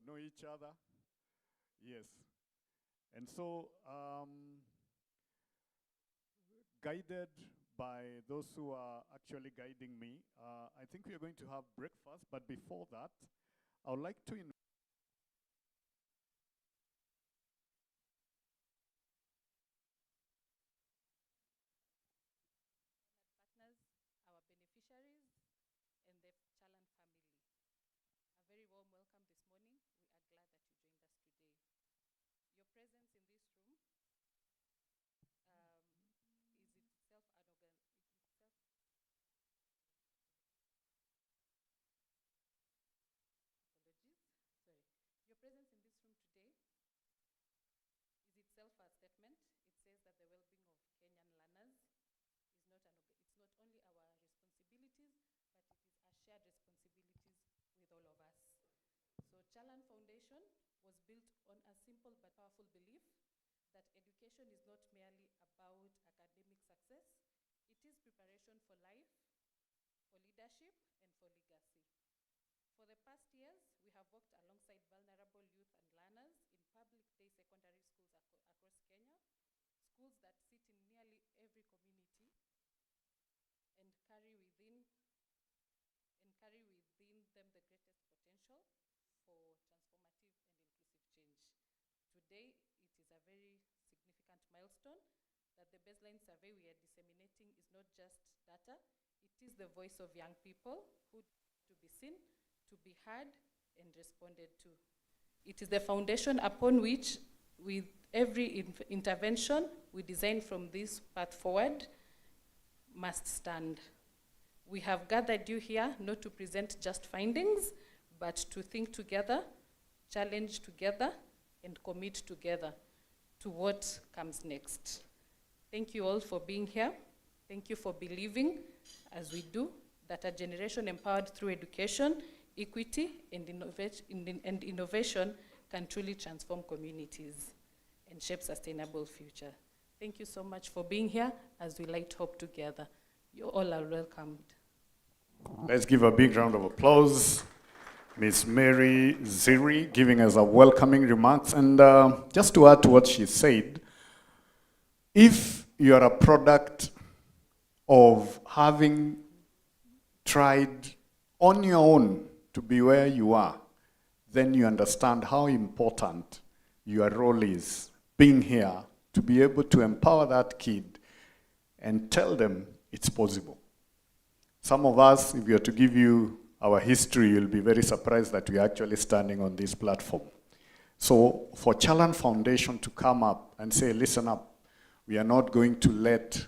know each other. Yes. And so, guided by those who are actually guiding me, I think we are going to have breakfast. But before that, I would like to invite partners, our beneficiaries, and the Chalan family. A very warm welcome this morning. We are glad that you joined us today. Your presence in this room is itself an Your presence in this room today is itself a statement. It says that the well-being of Kenyan learners it's not only our responsibilities, but it is our shared responsibilities with all of us. So Chalan Foundation was built on a simple but powerful belief that education is not merely about academic success. It is preparation for life, for leadership, and for legacy. For the past years, we have worked alongside vulnerable youth and learners in public day secondary schools across Kenya, schools that sit in nearly every community and carry within them the greatest potential for transformative and inclusive change. Today, it is a very significant milestone that the baseline survey we are disseminating is not just data, it is the voice of young people who to be seen, to be heard, and responded to. It is the foundation upon which, with every intervention we design from this path forward, must stand. We have gathered you here not to present just findings, but to think together, challenge together, and commit together to what comes next. Thank you all for being here. Thank you for believing, as we do, that a generation empowered through education, equity, and innovation can truly transform communities and shape sustainable future. Thank you so much for being here as we light hope together. You all are welcomed. Let's give a big round of applause. Miss Mary Ziri giving us a welcoming remarks. And just to add to what she said, if you are a product of having tried on your own to be where you are, then you understand how important your role is, being here to be able to empower that kid and tell them it's possible. Some of us, if we are to give you our history, you'll be very surprised that we're actually standing on this platform. So for Chalan Foundation to come up and say, listen up, we are not going to let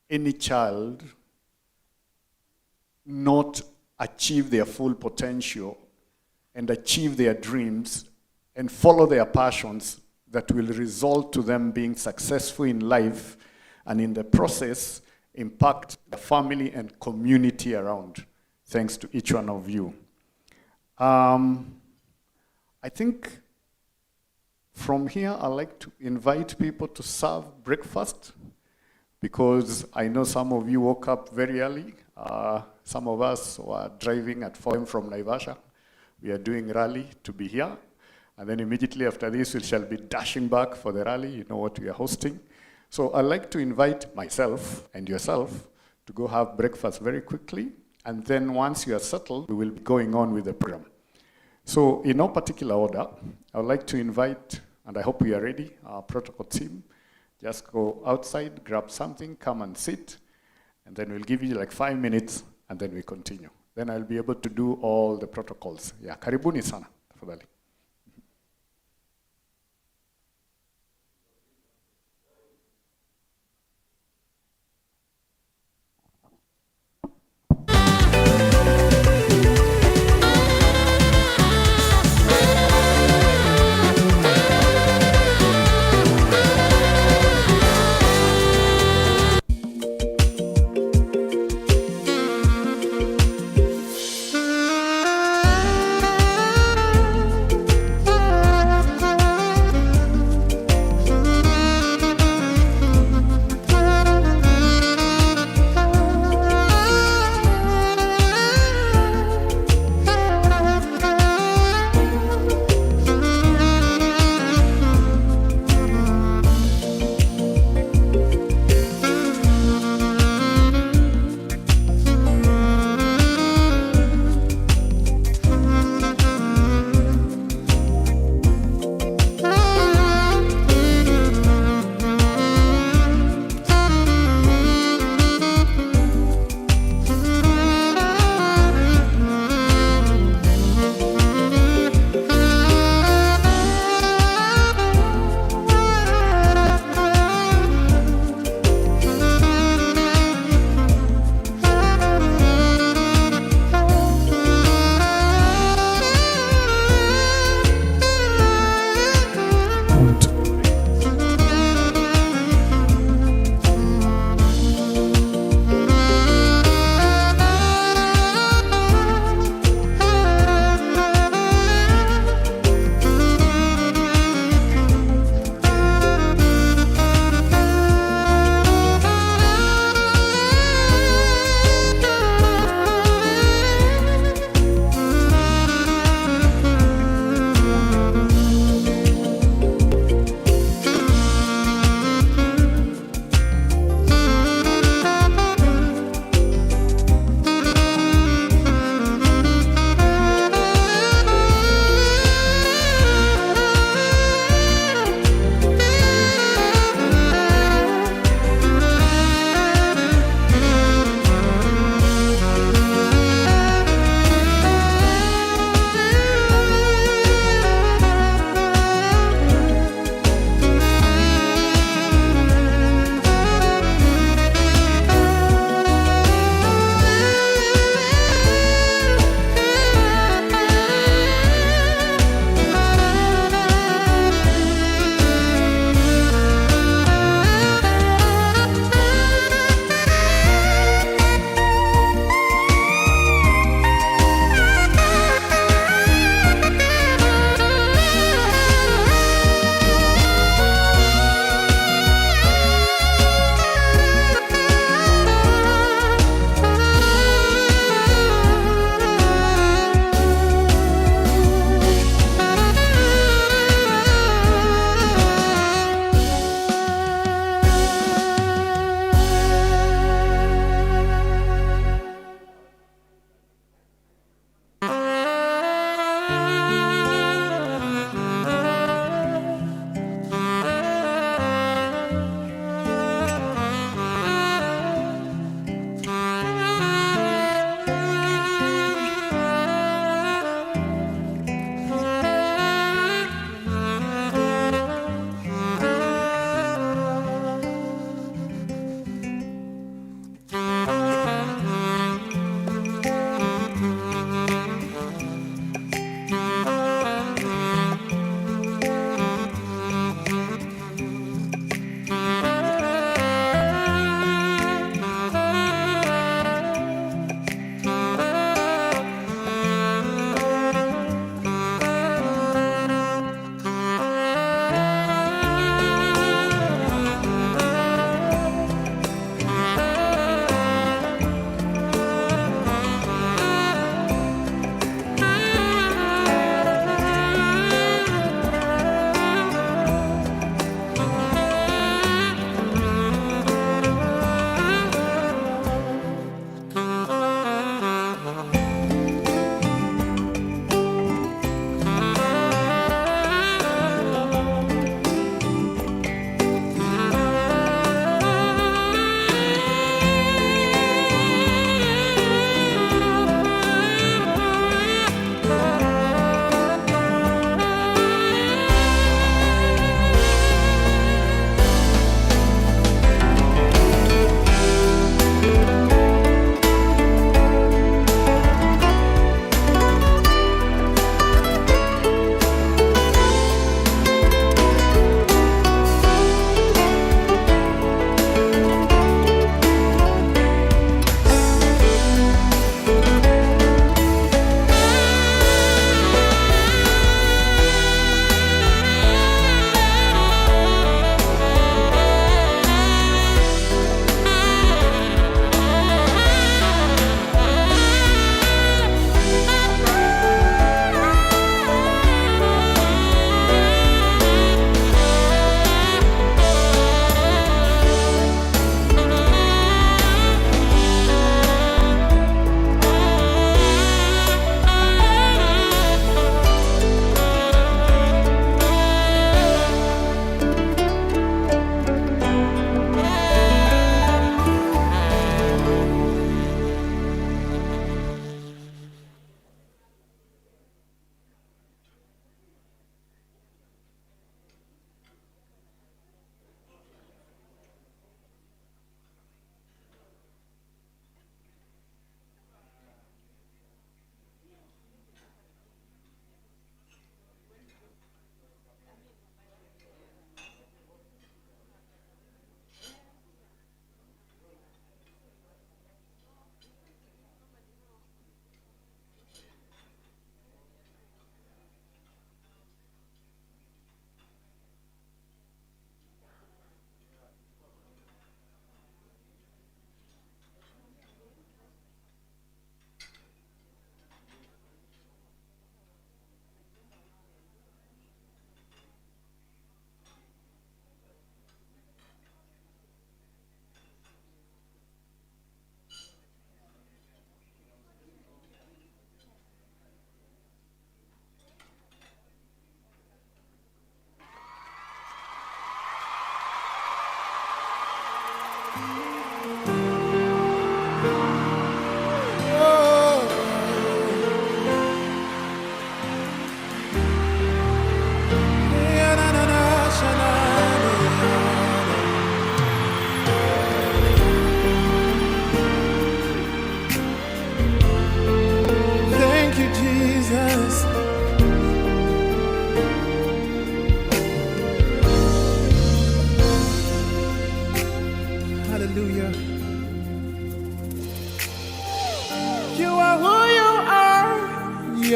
any child not achieve their full potential and achieve their dreams and follow their passions that will result to them being successful in life and in the process impact the family and community around. Thanks to each one of you. I think from here, I'd like to invite people to serve breakfast because I know some of you woke up very early. Some of us were driving at 4 a.m. from Naivasha. We are doing rally to be here. And then immediately after this, we shall be dashing back for the rally. You know what we are hosting. So I'd like to invite myself and yourself to go have breakfast very quickly. And then once you are settled, we will be going on with the program. So in no particular order, I would like to invite, and I hope we are ready, our protocol team. Just go outside, grab something, come and sit, and then we'll give you like 5 minutes, and then we continue. Then I'll be able to do all the protocols. Yeah, karibuni sana, tafadhali.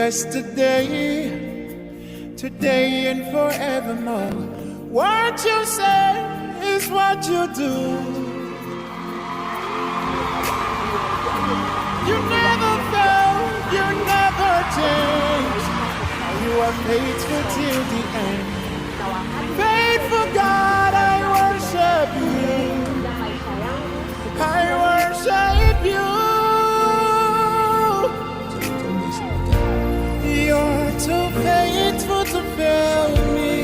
yesterday, today and forevermore. What you say is what you do. You never fail, you never change. You are faithful till the end. Faithful God, I worship you. I worship you. You're too faithful to fail me.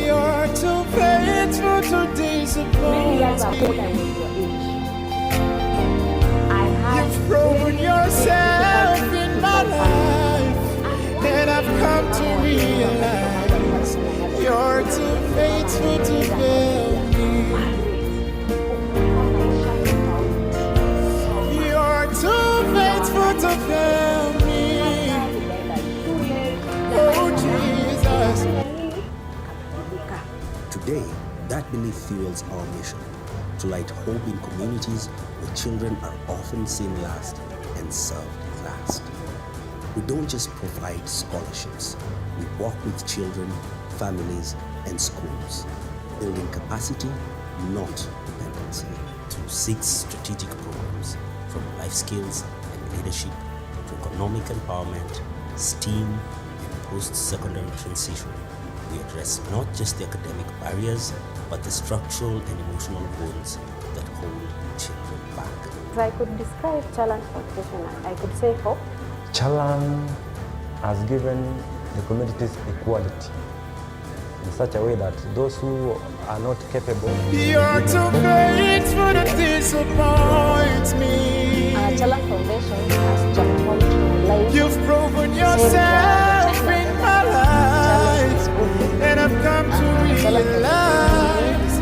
You're too faithful to disappoint me. You've proven yourself in my life, and I've come to realize you're too faithful to fail me. You're too faithful to fail me. Oh Jesus. Today, that belief fuels our mission to light hope in communities where children are often seen last and served last. We don't just provide scholarships, we work with children, families, and schools, building capacity, not dependency, through 6 strategic programs, from life skills and leadership to economic empowerment, STEAM, and post-secondary transition. We address not just the academic barriers, but the structural and emotional wounds that hold children back. If I could describe Chalan Foundation, I could say hope. Chalan has given the communities equality in such a way that those who are not capable... You're too faithful to disappoint me. Chalan Foundation has transformed my life. You've proven yourself in my life, and I've come to realize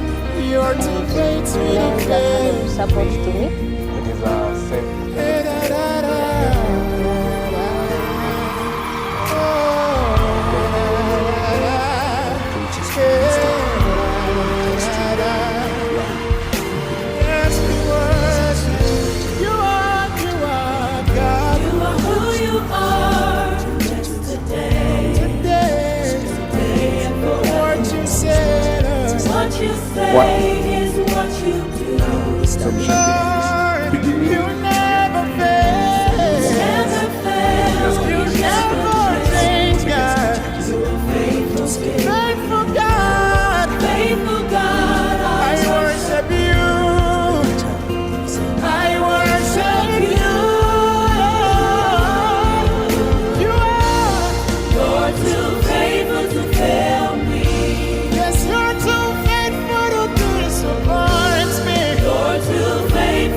you're too faithful to fail me. Support to me. It is a safe... Yes, we worship you. You are God. You are who you are. Today and forever. What you said, What you say is what you do. Lord, you never fail. Never fail. You never change, God. You are faithful, Faithful God, faithful God. I worship you. I worship you. You are. You're too faithful to fail me. Yes, you're too faithful to disappoint me. You're too faithful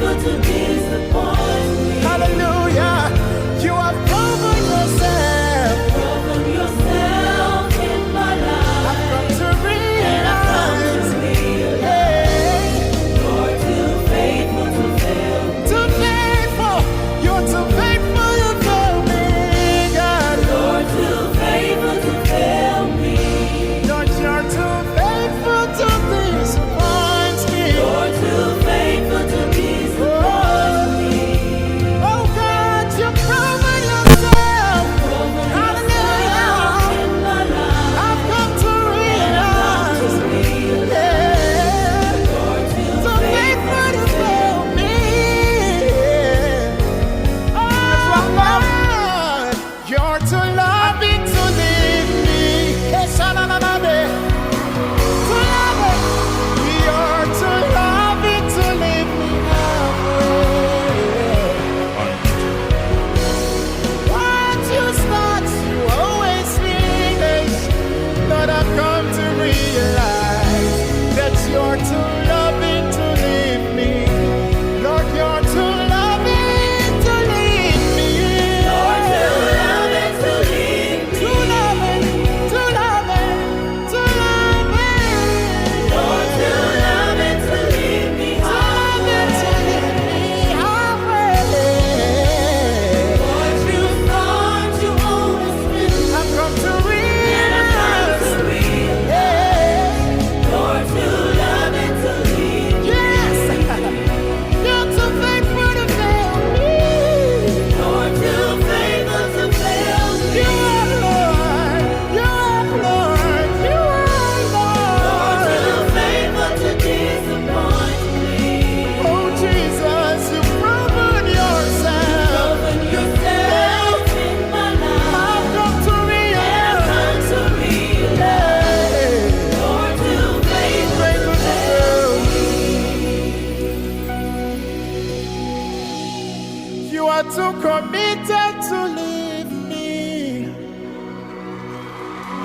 to leave me.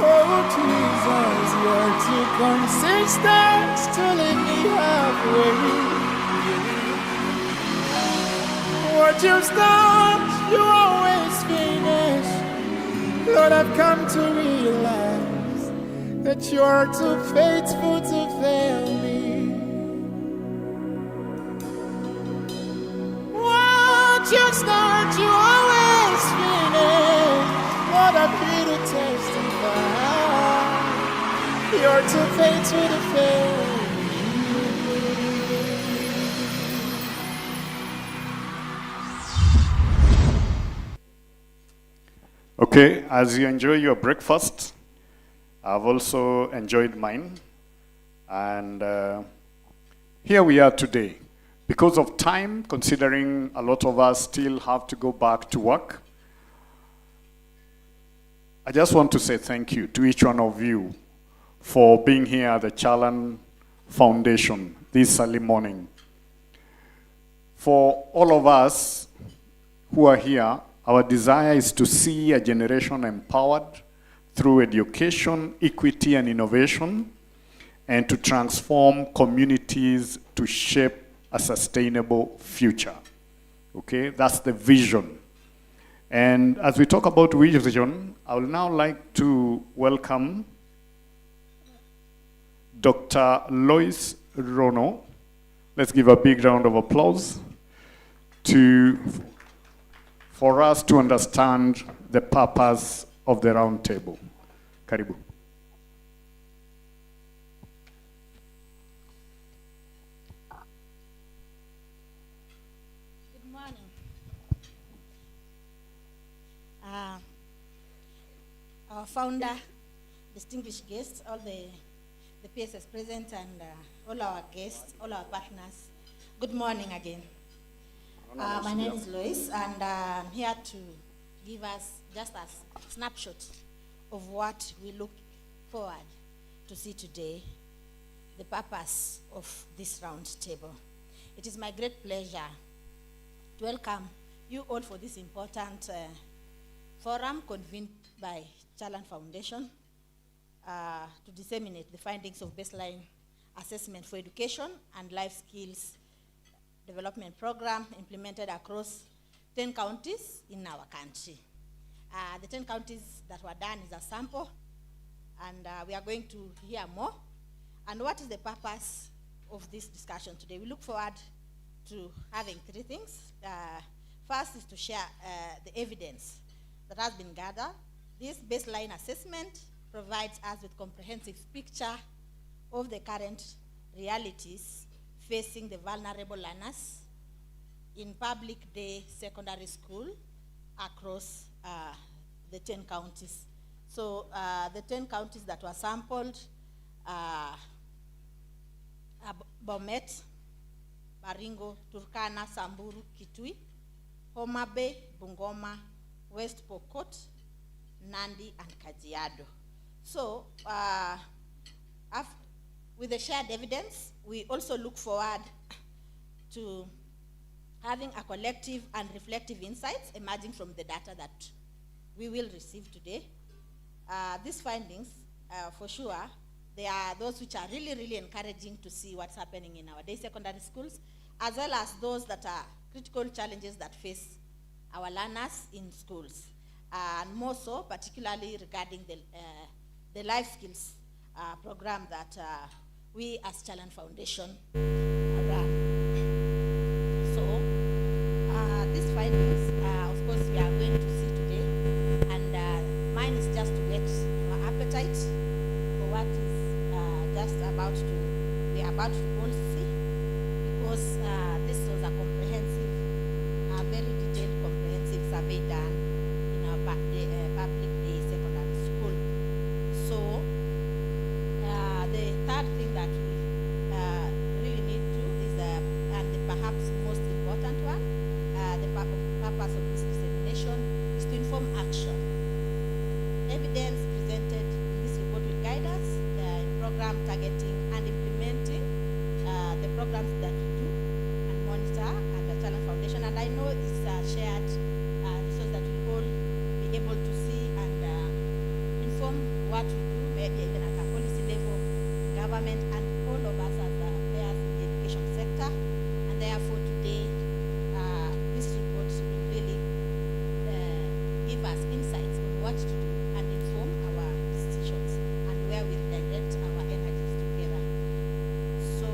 Oh Jesus, you're too consistent to leave me halfway. What you start, you always finish. Lord, I've come to realize that you're too faithful to fail me. What you start, you always finish. Lord, I'm here to testify. You're too faithful to fail me. Okay, as you enjoy your breakfast, I've also enjoyed mine. And here we are today. Because of time, considering a lot of us still have to go back to work, I just want to say thank you to each one of you for being here at the Chalan Foundation this early morning. For all of us who are here, our desire is to see a generation empowered through education, equity, and innovation, and to transform communities to shape a sustainable future. Okay, that's the vision. And as we talk about vision, I would now like to welcome Dr. Lois Rono. Let's give a big round of applause for us to understand the purpose of the round table. Karibu. Good morning. Our founder, distinguished guests, all the PSS present, and all our guests, all our partners. Good morning again. My name is Lois, and I'm here to give us just a snapshot of what we look forward to see today, the purpose of this round table. It is my great pleasure to welcome you all for this important forum convened by Chalan Foundation to disseminate the findings of baseline assessment for education and life skills development program implemented across 10 counties in our country. The 10 counties that were done is a sample, and we are going to hear more. And what is the purpose of this discussion today? We look forward to having three things. First is to share the evidence that has been gathered. This baseline assessment provides us with comprehensive picture of the current realities facing the vulnerable learners in public day secondary school across the 10 counties. So the 10 counties that were sampled are Bomet, Baringo, Turkana, Samburu, Kitui, Homa Bay, Bungoma, West Pokot, Nandi, and Kajiado. So with the shared evidence, we also look forward to having a collective and reflective insights emerging from the data that we will receive today. These findings, for sure, they are those which are really, really encouraging to see what's happening in our day secondary schools, as well as those that are critical challenges that face our learners in schools. And more so, particularly regarding the life skills program that we as Chalan Foundation run. So these findings, of course, we are going to see today, and mine is just to whet your appetite for what is we are about to all see, because this was a comprehensive, very detailed, comprehensive survey done in our public day secondary school. So the third thing that we really need to is, and perhaps most important one, the purpose of this dissemination is to inform action. Evidence presented in this report will guide us in program targeting and implementing the programs that we do and monitor at the Chalan Foundation. And I know it's a shared resource that we all what we do, maybe even at a policy level, government, and all of us as players in the education sector. And therefore today, this report will really give us insights on what to do and inform our decisions and where we direct our energies together. So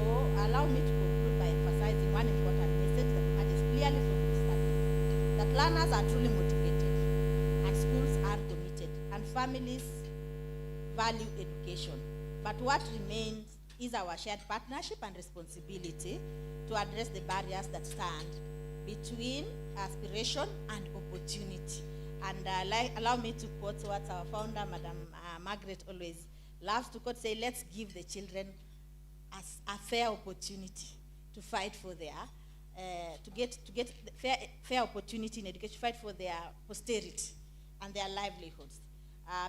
allow me to conclude by emphasizing one important message that emerges clearly from this study, that learners are truly motivated and schools are committed and families value education. But what remains is our shared partnership and responsibility to address the barriers that stand between aspiration and opportunity. And allow me to quote what our founder, Madam Margaret, always loves to quote, say, let's give the children a fair opportunity to fight for their, to get fair opportunity in education, fight for their posterity and their livelihoods.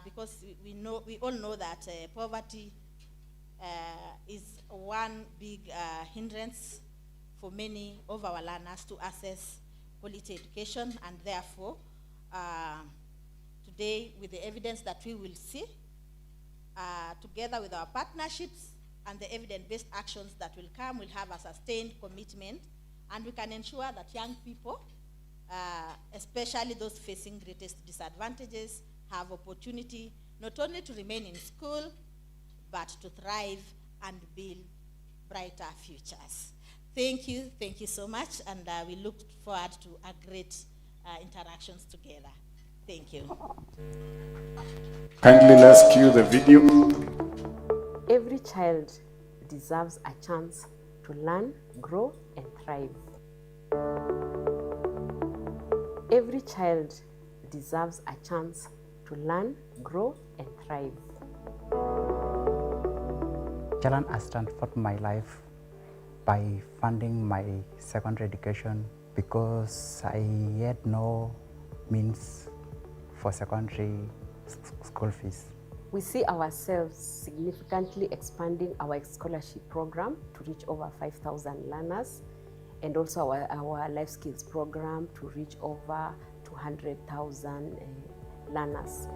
Because we all know that poverty is one big hindrance for many of our learners to access quality education, and therefore, today, with the evidence that we will see, together with our partnerships and the evidence-based actions that will come, we'll have a sustained commitment, and we can ensure that young people, especially those facing greatest disadvantages, have opportunity not only to remain in school, but to thrive and build brighter futures. Thank you so much, and we look forward to a great interactions together. Thank you. Kindly let's cue the video. Every child deserves a chance to learn, grow, and thrive. Every child deserves a chance to learn, grow, and thrive. Chalan has transformed my life by funding my secondary education because I had no means for secondary school fees. We see ourselves significantly expanding our scholarship program to reach over 5,000 learners, and also our life skills program to reach over 200,000 learners.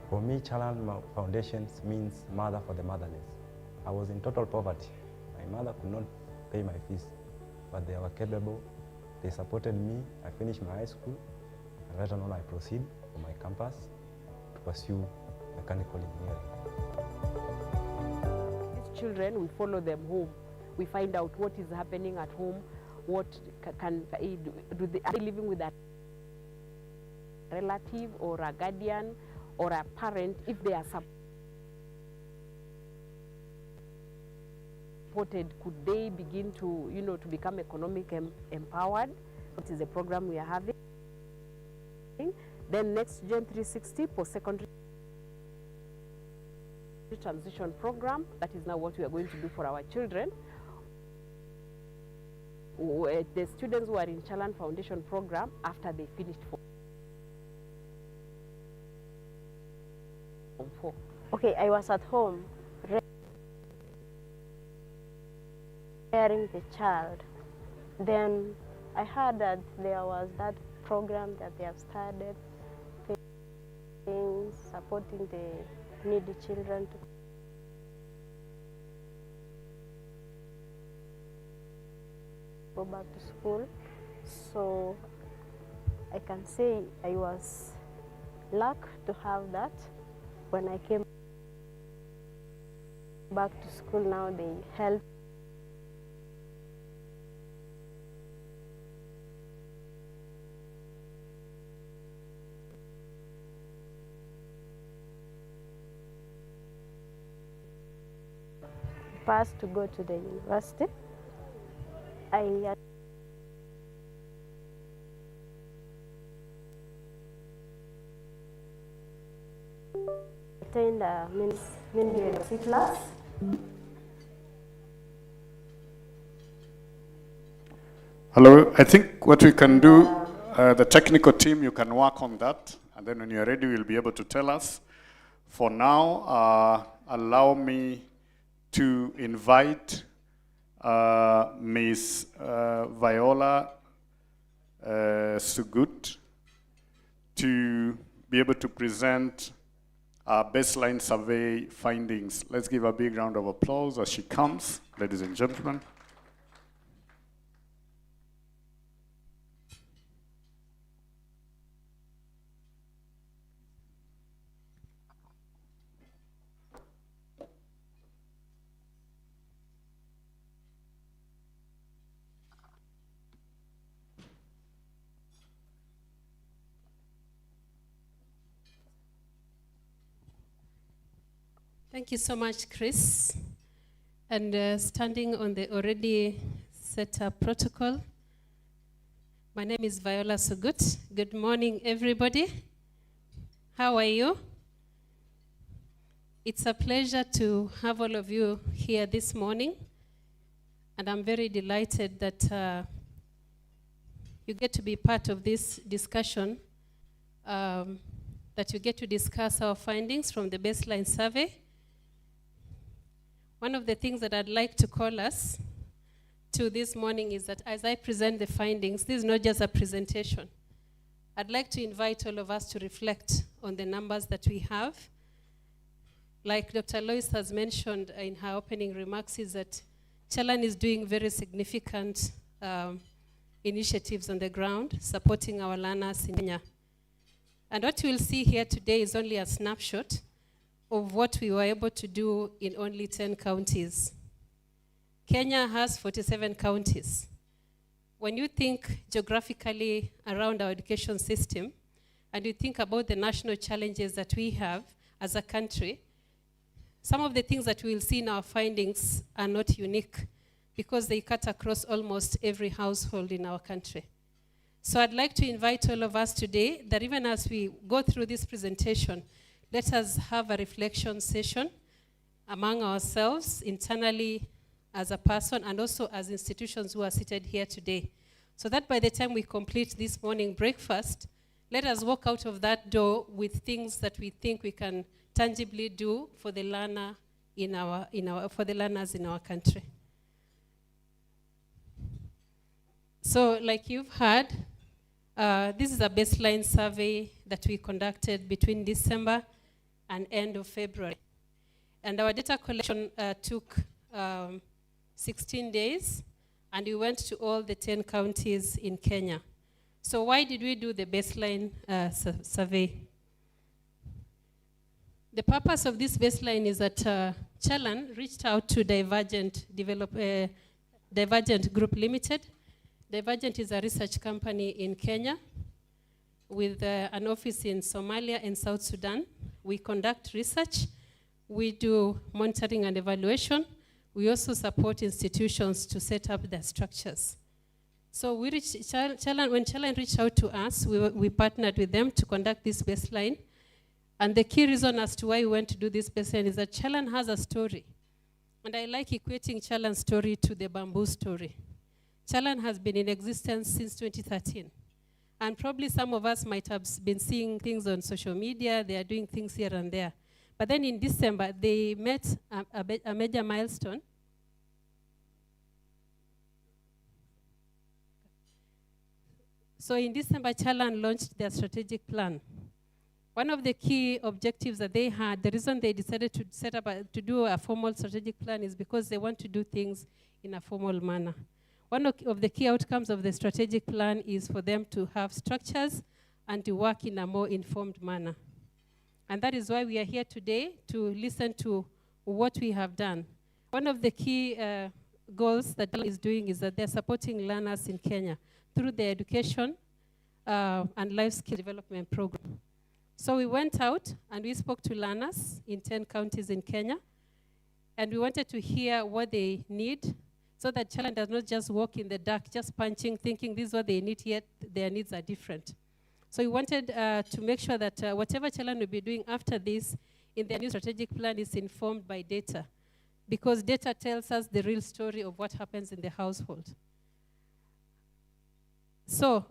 For me, Chalan Foundations means mother for the motherless. I was in total poverty. My mother could not pay my fees, but they were capable. They supported me. I finished my high school, and later on I proceed to my campus to pursue mechanical engineering. These children, we follow them home. We find out what is happening at home, what are they living with a relative or a guardian or a parent. If they are supported, could they begin to, to become economically empowered? What is the program we are having? Then Next Gen 360 post-secondary transition program. That is now what we are going to do for our children. The students who are in Chalan Foundation program after they finished Form 4. Okay, I was at home rearing the child. Then I heard that there was that program that they have started, supporting the needy children to go back to school. So I can say I was lucky to have that. When I came back to school, now they help pass to go to the university. I attend a mini class. Hello, I think what we can do, the technical team, you can work on that, and then when you're ready, you'll be able to tell us. For now, allow me to invite Ms. Viola Sugut to be able to present our baseline survey findings. Let's give a big round of applause as she comes, ladies and gentlemen. Thank you so much, Chris. And standing on the already set up protocol, my name is Viola Sugut. Good morning, everybody. How are you? It's a pleasure to have all of you here this morning. And I'm very delighted that you get to be part of this discussion, that you get to discuss our findings from the baseline survey. One of the things that I'd like to call us to this morning is that as I present the findings, this is not just a presentation. I'd like to invite all of us to reflect on the numbers that we have. Like Dr. Lois has mentioned in her opening remarks, is that Chalan is doing very significant initiatives on the ground, supporting our learners in Kenya. And what we'll see here today is only a snapshot of what we were able to do in only 10 counties. Kenya has 47 counties. When you think geographically around our education system, and you think about the national challenges that we have as a country, some of the things that we'll see in our findings are not unique because they cut across almost every household in our country. So I'd like to invite all of us today that even as we go through this presentation, let us have a reflection session among ourselves, internally as a person, and also as institutions who are seated here today. So that by the time we complete this morning breakfast, let us walk out of that door with things that we think we can tangibly do for the learner for the learners in our country. So like you've heard, this is a baseline survey that we conducted between December and end of February. And our data collection took 16 days, and we went to all the 10 counties in Kenya. So why did we do the baseline survey? The purpose of this baseline is that Chalan reached out to Divergent Group Limited. Divergent is a research company in Kenya with an office in Somalia and South Sudan. We conduct research, we do monitoring and evaluation. We also support institutions to set up their structures. So we reached Chalan, when Chalan reached out to us, we partnered with them to conduct this baseline. And the key reason as to why we went to do this baseline is that Chalan has a story. And I like equating Chalan's story to the bamboo story. Chalan has been in existence since 2013. And probably some of us might have been seeing things on social media. They are doing things here and there. But then in December, they met a major milestone. So in December, Chalan launched their strategic plan. One of the key objectives that they had, the reason they decided to set up to do a formal strategic plan is because they want to do things in a formal manner. One of the key outcomes of the strategic plan is for them to have structures and to work in a more informed manner. And that is why we are here today to listen to what we have done. One of the key goals that Chalan is doing is that they're supporting learners in Kenya through the education and life skill development program. So we went out and we spoke to learners in 10 counties in Kenya, and we wanted to hear what they need so that Chalan does not just walk in the dark, just punching, thinking this is what they need, yet their needs are different. So we wanted to make sure that whatever Chalan will be doing after this in their new strategic plan is informed by data, because data tells us the real story of what happens in the household. So,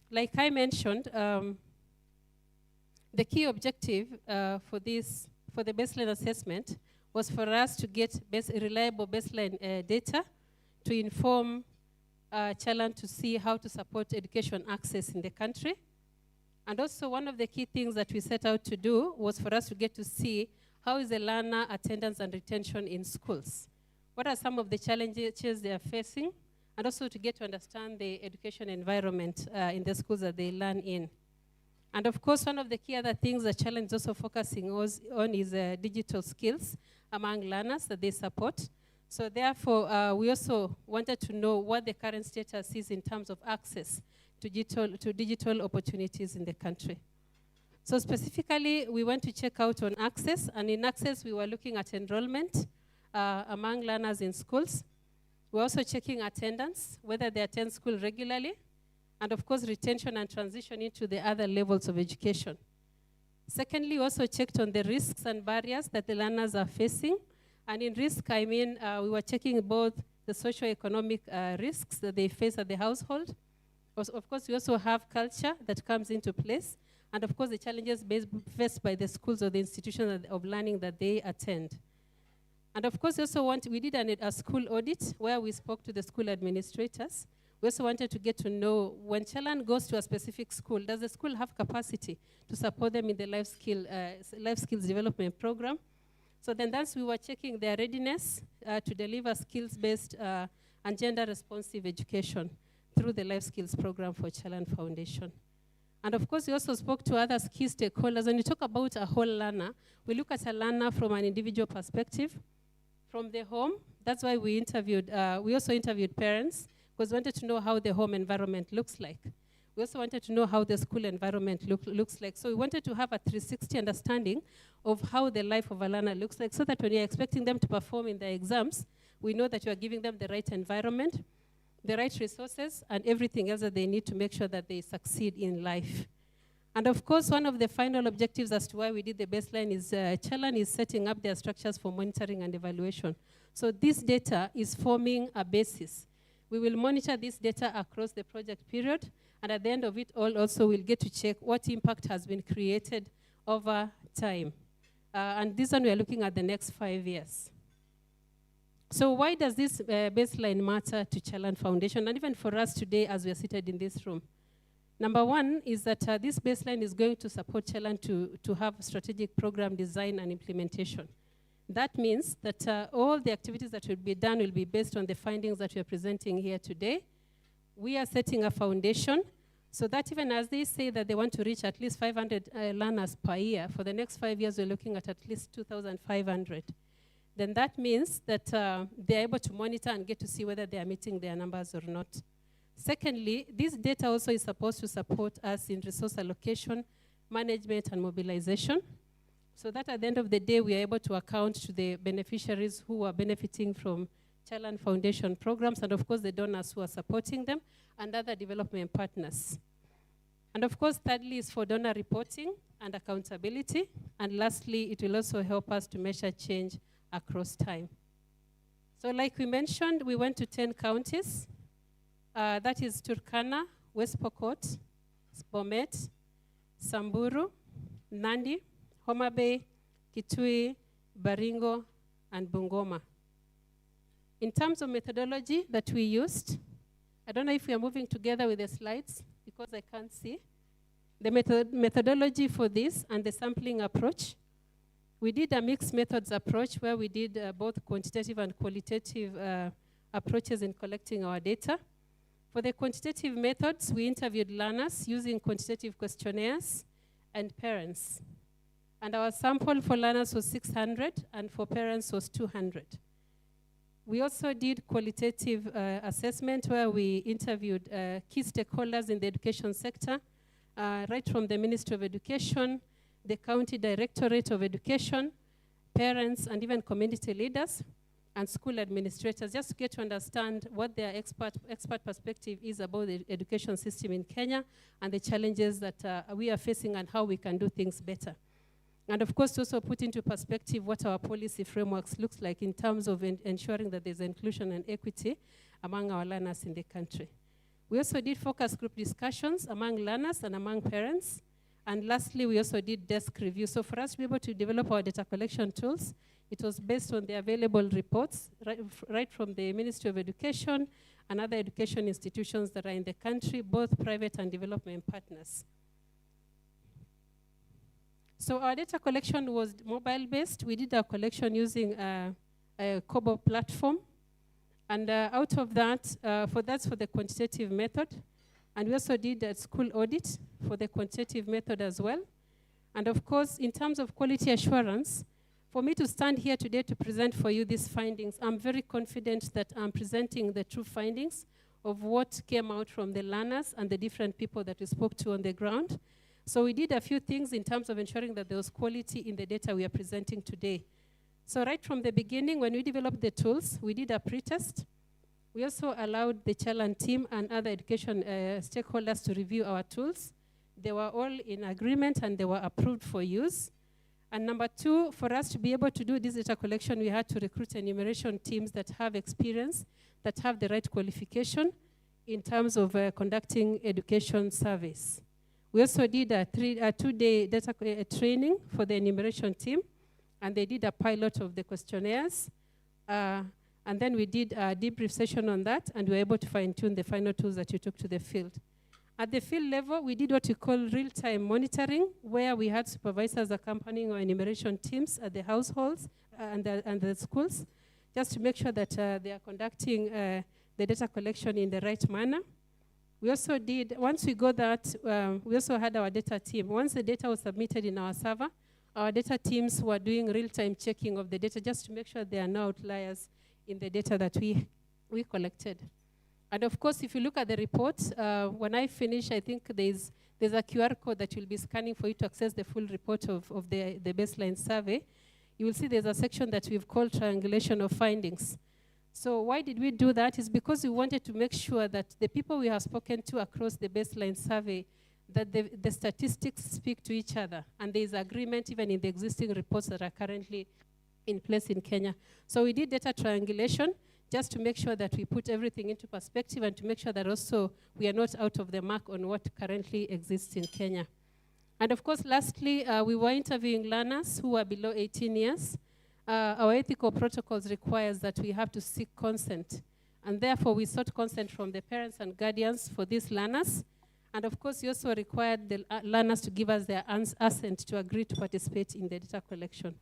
like I mentioned, the key objective for the baseline assessment was for us to get reliable baseline data to inform Chalan to see how to support education access in the country. And also one of the key things that we set out to do was for us to get to see how is the learner attendance and retention in schools. What are some of the challenges they are facing? And also to get to understand the education environment in the schools that they learn in. And of course, one of the key other things that Chalan is also focusing on is digital skills among learners that they support. So therefore, we also wanted to know what the current status is in terms of access to digital opportunities in the country. So specifically, we went to check out on access, and in access, we were looking at enrollment among learners in schools. We're also checking attendance, whether they attend school regularly, and of course, retention and transition into the other levels of education. Secondly, we also checked on the risks and barriers that the learners are facing. And in risk, I mean, we were checking both the socio-economic risks that they face at the household. Of course, we also have culture that comes into place. And of course, the challenges faced by the schools or the institutions of learning that they attend. And of course, we did a school audit where we spoke to the school administrators. We also wanted to get to know when Chalan goes to a specific school, does the school have capacity to support them in the life skills development program? So then thus we were checking their readiness to deliver skills-based and gender-responsive education through the life skills program for Chalan Foundation. And of course, we also spoke to other key stakeholders. When we talk about a whole learner, we look at a learner from an individual perspective, from the home. That's why we also interviewed parents, because we wanted to know how the home environment looks like. We also wanted to know how the school environment looks like. So we wanted to have a 360 understanding of how the life of a learner looks like, so that when you're expecting them to perform in their exams, we know that you are giving them the right environment, the right resources, and everything else that they need to make sure that they succeed in life. And of course, one of the final objectives as to why we did the baseline is Chalan is setting up their structures for monitoring and evaluation. So this data is forming a basis. We will monitor this data across the project period, and at the end of it all also we'll get to check what impact has been created over time. And this one we are looking at the next 5 years. So why does this baseline matter to Chalan Foundation, and even for us today as we are seated in this room? Number one is that this baseline is going to support Chalan to have strategic program design and implementation. That means that all the activities that will be done will be based on the findings that we are presenting here today. We are setting a foundation so that even as they say that they want to reach at least 500 learners per year, for the next 5 years we're looking at least 2,500. Then that means that they're able to monitor and get to see whether they are meeting their numbers or not. Secondly, this data also is supposed to support us in resource allocation, management, and mobilization, so that at the end of the day, we are able to account to the beneficiaries who are benefiting from Chalan Foundation programs, and of course the donors who are supporting them, and other development partners. And of course, thirdly is for donor reporting and accountability. And lastly, it will also help us to measure change across time. So like we mentioned, we went to 10 counties. That is Turkana, West Pokot, Bomet, Samburu, Nandi, Homa Bay, Kitui, Baringo, and Bungoma. In terms of methodology that we used, I don't know if we are moving together with the slides because I can't see. The methodology for this and the sampling approach, we did a mixed methods approach where we did both quantitative and qualitative approaches in collecting our data. For the quantitative methods, we interviewed learners using quantitative questionnaires and parents. And our sample for learners was 600, and for parents was 200. We also did qualitative assessment where we interviewed key stakeholders in the education sector, right from the Ministry of Education, the County Directorate of Education, parents, and even community leaders, and school administrators, just to get to understand what their expert perspective is about the education system in Kenya and the challenges that we are facing and how we can do things better. And of course, to also put into perspective what our policy frameworks looks like in terms of ensuring that there's inclusion and equity among our learners in the country. We also did focus group discussions among learners and among parents. And lastly, we also did desk review. So for us to be able to develop our data collection tools, it was based on the available reports, right from the Ministry of Education and other education institutions that are in the country, both private and development partners. So our data collection was mobile-based. We did our collection using a Kobo platform. And out of that, that's for the quantitative method. And we also did a school audit for the quantitative method as well. And of course, in terms of quality assurance, for me to stand here today to present for you these findings, I'm very confident that I'm presenting the true findings of what came out from the learners and the different people that we spoke to on the ground. So we did a few things in terms of ensuring that there was quality in the data we are presenting today. So right from the beginning, when we developed the tools, we did a pre-test. We also allowed the Chalan team and other education stakeholders to review our tools. They were all in agreement and they were approved for use. And number two, for us to be able to do this data collection, we had to recruit enumeration teams that have experience, that have the right qualification in terms of conducting education surveys. We also did a 2-day data training for the enumeration team, and they did a pilot of the questionnaires. And then we did a debrief session on that, and we were able to fine-tune the final tools that you took to the field. At the field level, we did what we call real-time monitoring, where we had supervisors accompanying our enumeration teams at the households and the schools, just to make sure that they are conducting the data collection in the right manner. We also did, once we got that, we also had our data team. Once the data was submitted in our server, our data teams were doing real-time checking of the data just to make sure there are no outliers in the data that we collected. And of course, if you look at the report, when I finish, I think there's a QR code that you'll be scanning for you to access the full report of the baseline survey. You will see there's a section that we've called triangulation of findings. So why did we do that? Is because we wanted to make sure that the people we have spoken to across the baseline survey, that the statistics speak to each other, and there's agreement even in the existing reports that are currently in place in Kenya. So we did data triangulation just to make sure that we put everything into perspective and to make sure that also we are not out of the mark on what currently exists in Kenya. And of course, lastly, we were interviewing learners who are below 18 years. Our ethical protocols requires that we have to seek consent. And therefore, we sought consent from the parents and guardians for these learners. And of course, we also required the learners to give us their assent to agree to participate in the data collection.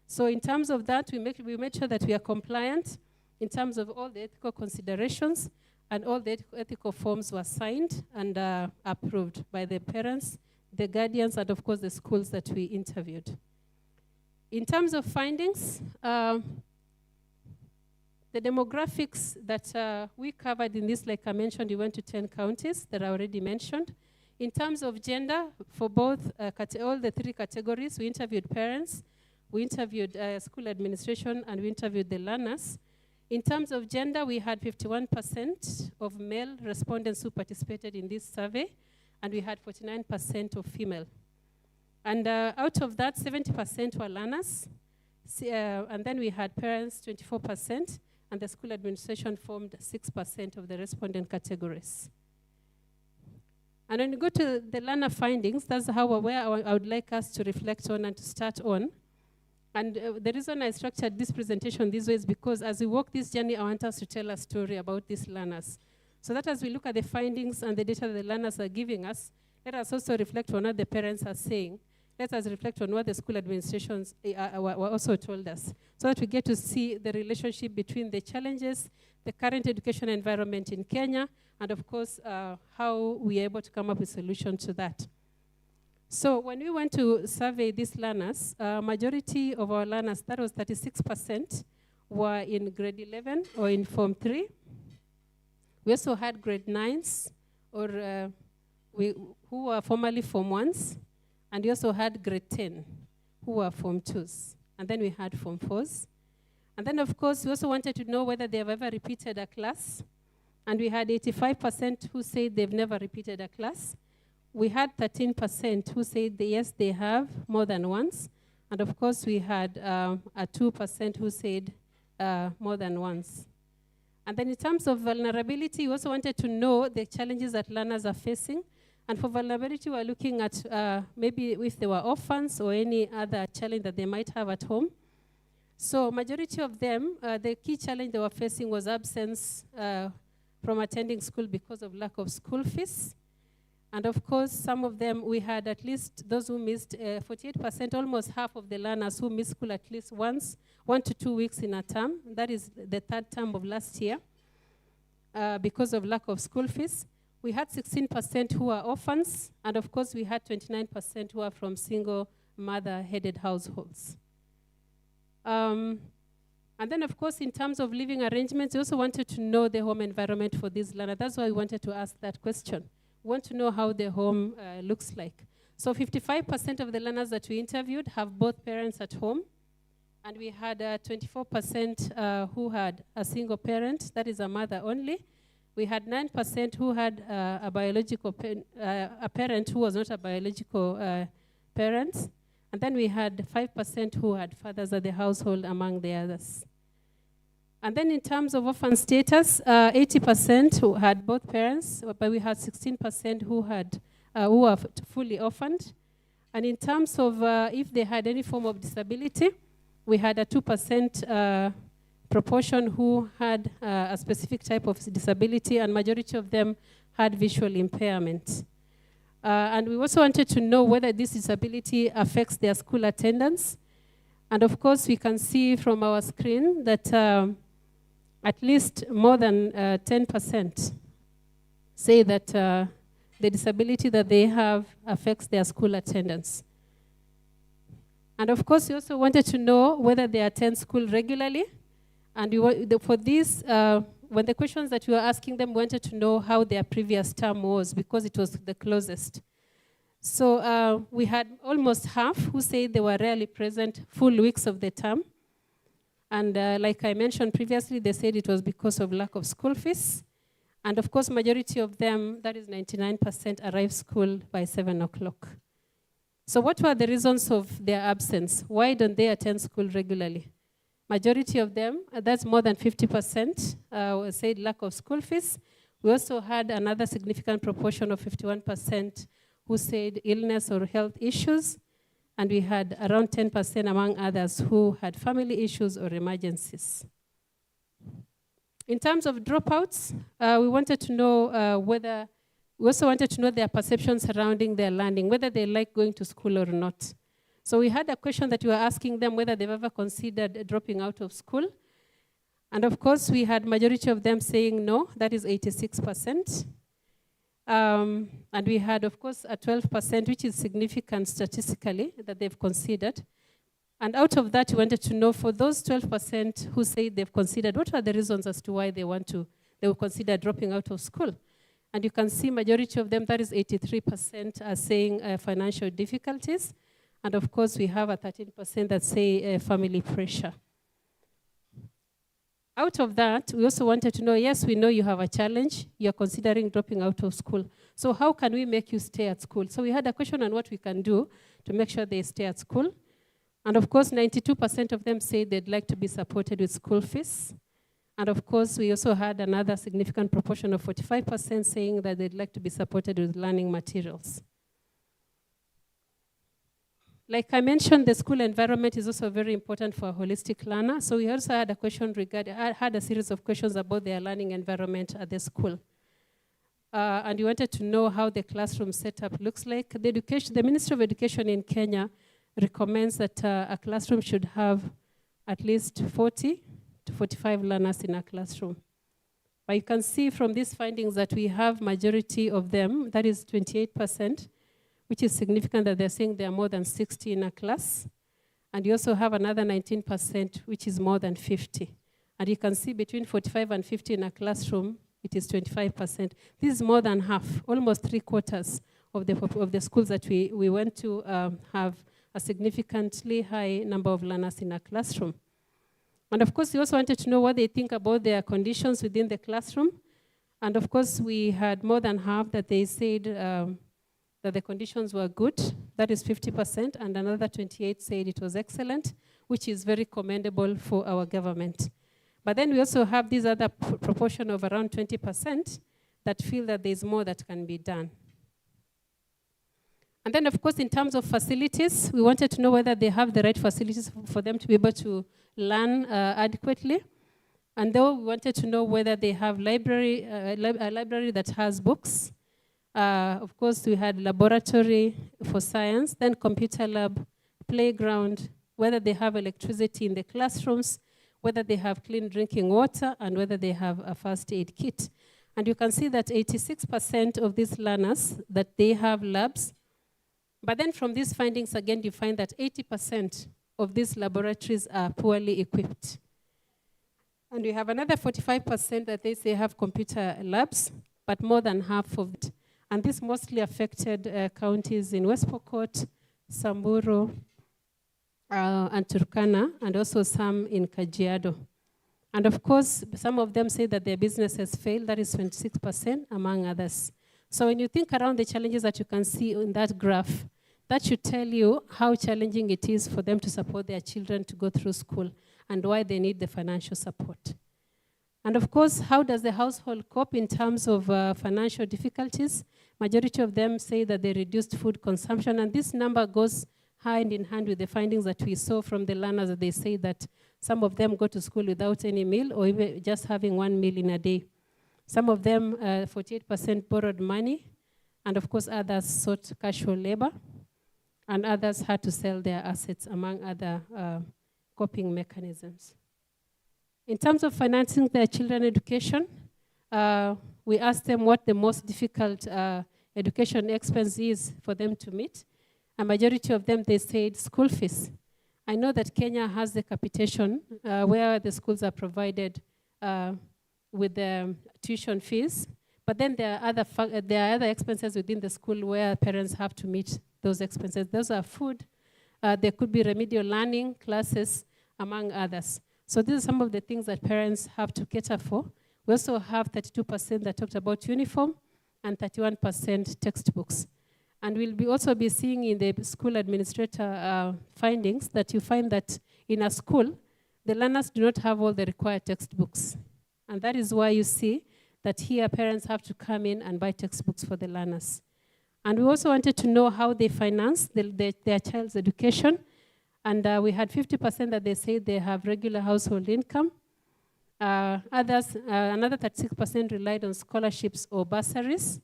So in terms of that, we made sure that we are compliant in terms of all the ethical considerations, and all the ethical forms were signed and approved by the parents, the guardians, and of course the schools that we interviewed. In terms of findings, the demographics that we covered in this, like I mentioned, we went to 10 counties that I already mentioned. In terms of gender, for both all the 3 categories, we interviewed parents, we interviewed school administration, and we interviewed the learners. In terms of gender, we had 51% of male respondents who participated in this survey, and we had 49% of female. And out of that, 70% were learners, and then we had parents, 24%, and the school administration formed 6% of the respondent categories. And when you go to the learner findings, that's where I would like us to reflect on and to start on. And the reason I structured this presentation this way is because as we walk this journey, I want us to tell a story about these learners. So that as we look at the findings and the data that the learners are giving us, let us also reflect on what the parents are saying. Let us reflect on what the school administrations were also told us, so that we get to see the relationship between the challenges, the current education environment in Kenya, and of course, how we are able to come up with solutions to that. So when we went to survey these learners, majority of our learners, that was 36%, were in grade 11 or in Form 3. We also had grade 9s, or who were formerly Form 1s, and we also had grade 10, who were Form 2s. And then we had Form 4s. And then, of course, we also wanted to know whether they have ever repeated a class. And we had 85% who said they've never repeated a class. We had 13% who said yes, they have more than once. And of course, we had a 2% who said more than once. And then in terms of vulnerability, we also wanted to know the challenges that learners are facing. And for vulnerability, we're looking at maybe if they were orphans or any other challenge that they might have at home. So majority of them, the key challenge they were facing was absence from attending school because of lack of school fees. And of course, some of them, we had at least those who missed 48%, almost half of the learners who missed school at least once, 1 to 2 weeks in a term. That is the third term of last year because of lack of school fees. We had 16% who are orphans, and of course, we had 29% who are from single mother-headed households. And then, of course, in terms of living arrangements, we also wanted to know the home environment for these learners. That's why we wanted to ask that question. We want to know how the home looks like. So 55% of the learners that we interviewed have both parents at home. And we had 24% who had a single parent, that is a mother only. We had 9% who had a biological a parent who was not a biological parent. And then we had 5% who had fathers at the household, among the others. And then in terms of orphan status, 80% who had both parents, but we had 16% who were fully orphaned. And in terms of if they had any form of disability, we had a 2% proportion who had a specific type of disability, and majority of them had visual impairment. And we also wanted to know whether this disability affects their school attendance. And of course, we can see from our screen that at least more than 10% say that the disability that they have affects their school attendance. And of course, we also wanted to know whether they attend school regularly. And for this, when the questions that we were asking them, we wanted to know how their previous term was, because it was the closest. So we had almost half who said they were rarely present full weeks of the term. And like I mentioned previously, they said it was because of lack of school fees. And of course, majority of them, that is 99%, arrived school by 7 o'clock. So what were the reasons of their absence? Why don't they attend school regularly? Majority of them, that's more than 50%, said lack of school fees. We also had another significant proportion of 51% who said illness or health issues. And we had around 10% among others who had family issues or emergencies. In terms of dropouts, we wanted to know we also wanted to know their perceptions surrounding their learning, whether they like going to school or not. So we had a question that we were asking them whether they've ever considered dropping out of school. And of course, we had majority of them saying no, that is 86%. And we had, of course, a 12%, which is significant statistically, that they've considered. And out of that, we wanted to know for those 12% who say they've considered, what are the reasons as to why they will consider dropping out of school? And you can see majority of them, that is 83%, are saying financial difficulties. And of course, we have a 13% that say family pressure. Out of that, we also wanted to know, yes, we know you have a challenge. You're considering dropping out of school. So how can we make you stay at school? So we had a question on what we can do to make sure they stay at school. And of course, 92% of them say they'd like to be supported with school fees. And of course, we also had another significant proportion of 45% saying that they'd like to be supported with learning materials. Like I mentioned, the school environment is also very important for a holistic learner. So we also had a question had a series of questions about their learning environment at the school. And we wanted to know how the classroom setup looks like. The Ministry of Education in Kenya recommends that a classroom should have at least 40 to 45 learners in a classroom. But you can see from these findings that we have majority of them, that is 28%, which is significant that they're saying there are more than 60 in a class. And you also have another 19%, which is more than 50. And you can see between 45 and 50 in a classroom, it is 25%. This is more than half, almost 3/4 of the schools that we went to have a significantly high number of learners in a classroom. And of course, we also wanted to know what they think about their conditions within the classroom. And of course, we had more than half that they said that the conditions were good, that is 50%, and another 28 said it was excellent, which is very commendable for our government. But then we also have this other proportion of around 20% that feel that there's more that can be done. And then, of course, in terms of facilities, we wanted to know whether they have the right facilities for them to be able to learn adequately. And then we wanted to know whether they have a library that has books. Of course, we had laboratory for science, then computer lab, playground, whether they have electricity in the classrooms, whether they have clean drinking water, and whether they have a first aid kit. And you can see that 86% of these learners, that they have labs. But then from these findings, again, you find that 80% of these laboratories are poorly equipped. And we have another 45% that they say have computer labs, but more than half of it. And this mostly affected counties in West Pokot, Samburu, and Turkana, and also some in Kajiado. And of course, some of them say that their business has failed. That is 26%, among others. So when you think around the challenges that you can see in that graph, that should tell you how challenging it is for them to support their children to go through school and why they need the financial support. And of course, how does the household cope in terms of financial difficulties? Majority of them say that they reduced food consumption, and this number goes hand in hand with the findings that we saw from the learners, that they say that some of them go to school without any meal or even just having one meal in a day. Some of them, 48% borrowed money, and of course others sought casual labor, and others had to sell their assets, among other coping mechanisms. In terms of financing their children's education, we asked them what the most difficult education expense is for them to meet. A majority of them, they said school fees. I know that Kenya has the capitation where the schools are provided with the tuition fees, but then there are other expenses within the school where parents have to meet those expenses. Those are food, there could be remedial learning classes, among others. So these are some of the things that parents have to cater for. We also have 32% that talked about uniform and 31% textbooks. And we'll also be seeing in the school administrator findings that you find that in a school, the learners do not have all the required textbooks. And that is why you see that here parents have to come in and buy textbooks for the learners. And we also wanted to know how they finance their child's education. And we had 50% that they say they have regular household income. Others, another 36% relied on scholarships or bursaries.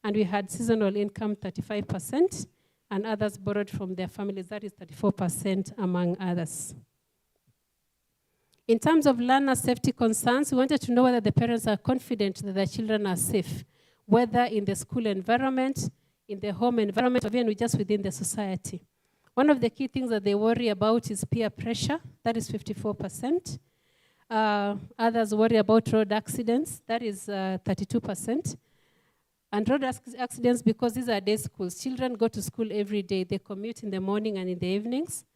And we had seasonal income, 35%, and others borrowed from their families, that is 34%, among others. In terms of learner safety concerns, we wanted to know whether the parents are confident that their children are safe, whether in the school environment, in the home environment, or even just within the society. One of the key things that they worry about is peer pressure, that is 54%. Others worry about road accidents, that is 32%. And road accidents, because these are day schools. Children go to school every day. They commute in the morning and in the evenings.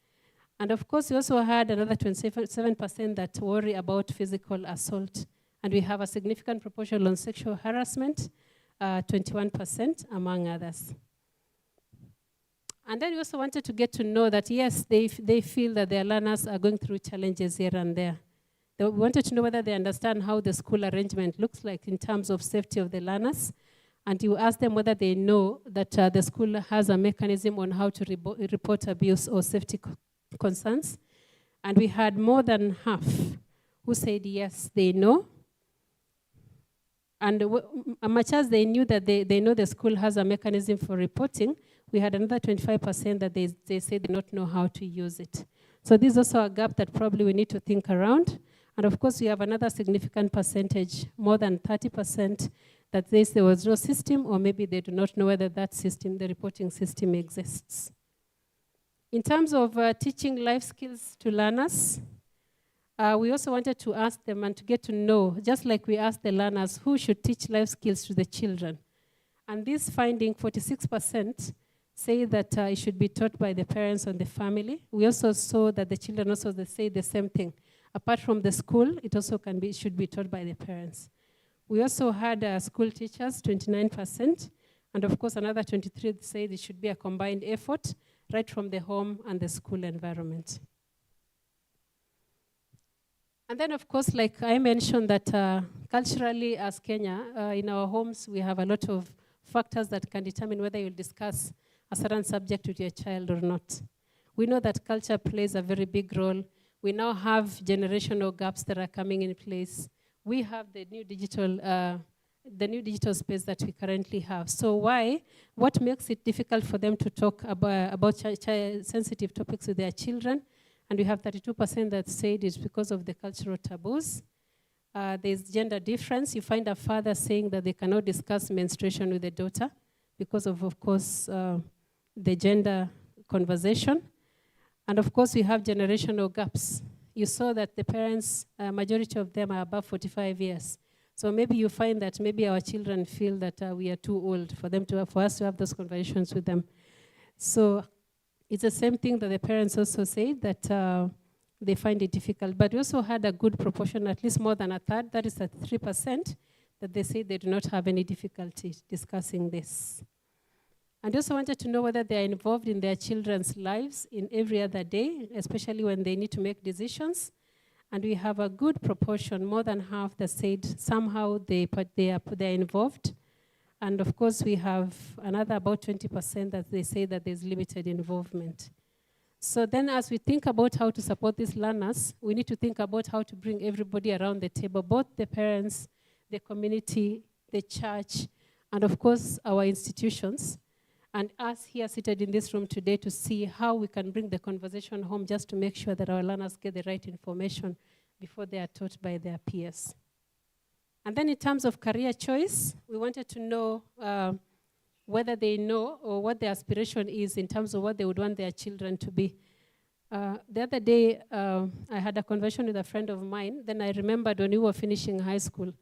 And of course, we also had another 27% that worry about physical assault. And we have a significant proportion on sexual harassment, 21%, among others. And then we also wanted to get to know that, yes, they feel that their learners are going through challenges here and there. We wanted to know whether they understand how the school arrangement looks like in terms of safety of the learners. And you ask them whether they know that the school has a mechanism on how to report abuse or safety concerns. And we had more than half who said yes, they know. And much as they knew that they know the school has a mechanism for reporting, we had another 25% that they say they don't know how to use it. So this is also a gap that probably we need to think around. And of course, we have another significant percentage, more than 30%, that there was no system, or maybe they do not know whether that system, the reporting system, exists. In terms of teaching life skills to learners, we also wanted to ask them and to get to know, just like we asked the learners, who should teach life skills to the children. And this finding, 46%, say that it should be taught by the parents and the family. We also saw that the children also say the same thing. Apart from the school, it also should be taught by the parents. We also had school teachers, 29%, and of course another 23% said it should be a combined effort, right from the home and the school environment. And then of course, like I mentioned, that culturally as Kenya, in our homes, we have a lot of factors that can determine whether you'll discuss a certain subject with your child or not. We know that culture plays a very big role. We now have generational gaps that are coming in place. We have the new digital space that we currently have. So what makes it difficult for them to talk about sensitive topics with their children? And we have 32% that said it's because of the cultural taboos. There's gender difference. You find a father saying that they cannot discuss menstruation with the daughter because of course, the gender conversation. And of course, we have generational gaps. You saw that the parents, majority of them are above 45 years. So maybe you find that maybe our children feel that we are too old for us to have those conversations with them. So it's the same thing that the parents also say, that they find it difficult. But we also had a good proportion, at least more than a third, that is at 3%, that they say they do not have any difficulty discussing this. And also wanted to know whether they are involved in their children's lives in every other day, especially when they need to make decisions. And we have a good proportion, more than half, that said somehow they are involved. And of course, we have another about 20% that they say that there's limited involvement. So then as we think about how to support these learners, we need to think about how to bring everybody around the table, both the parents, the community, the church, and of course, our institutions. And us here seated in this room today to see how we can bring the conversation home, just to make sure that our learners get the right information before they are taught by their peers. And then in terms of career choice, we wanted to know whether they know or what their aspiration is in terms of what they would want their children to be. The other day, I had a conversation with a friend of mine. Then I remembered when we were finishing high school,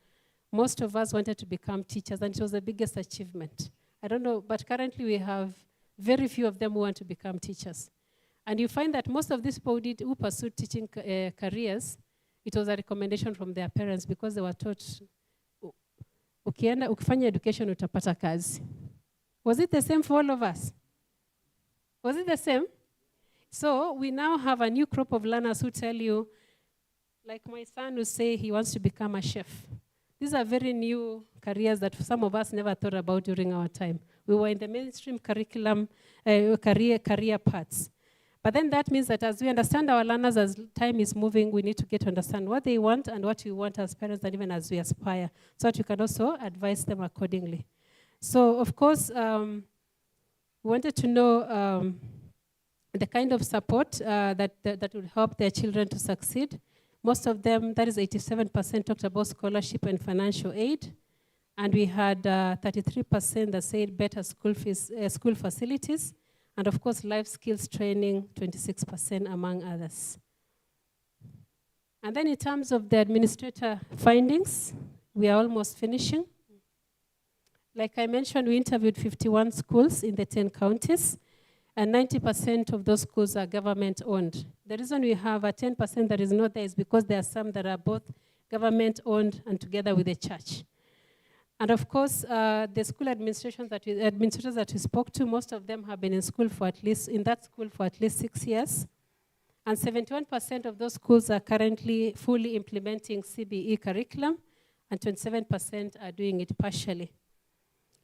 most of us wanted to become teachers, and it was the biggest achievement. I don't know, but currently we have very few of them who want to become teachers. And you find that most of these people who pursued teaching careers, it was a recommendation from their parents because they were taught, ukifanya education utapata kazi. Was it the same for all of us? Was it the same? So we now have a new crop of learners who tell you, like my son who say he wants to become a chef. These are very new careers that some of us never thought about during our time. We were in the mainstream curriculum, career paths. But then that means that as we understand our learners, as time is moving, we need to get to understand what they want and what we want as parents, and even as we aspire, so that we can also advise them accordingly. So, of course, we wanted to know the kind of support that would help their children to succeed. Most of them, that is 87%, talked about scholarship and financial aid. And we had 33% that said better school facilities. And of course, life skills training, 26% among others. And then in terms of the administrator findings, we are almost finishing. Like I mentioned, we interviewed 51 schools in the 10 counties. And 90% of those schools are government-owned. The reason we have a 10% that is not there is because there are some that are both government-owned and together with the church. And of course, the school administrators that we spoke to, most of them have been in that school for at least 6 years. And 71% of those schools are currently fully implementing CBE curriculum, and 27% are doing it partially.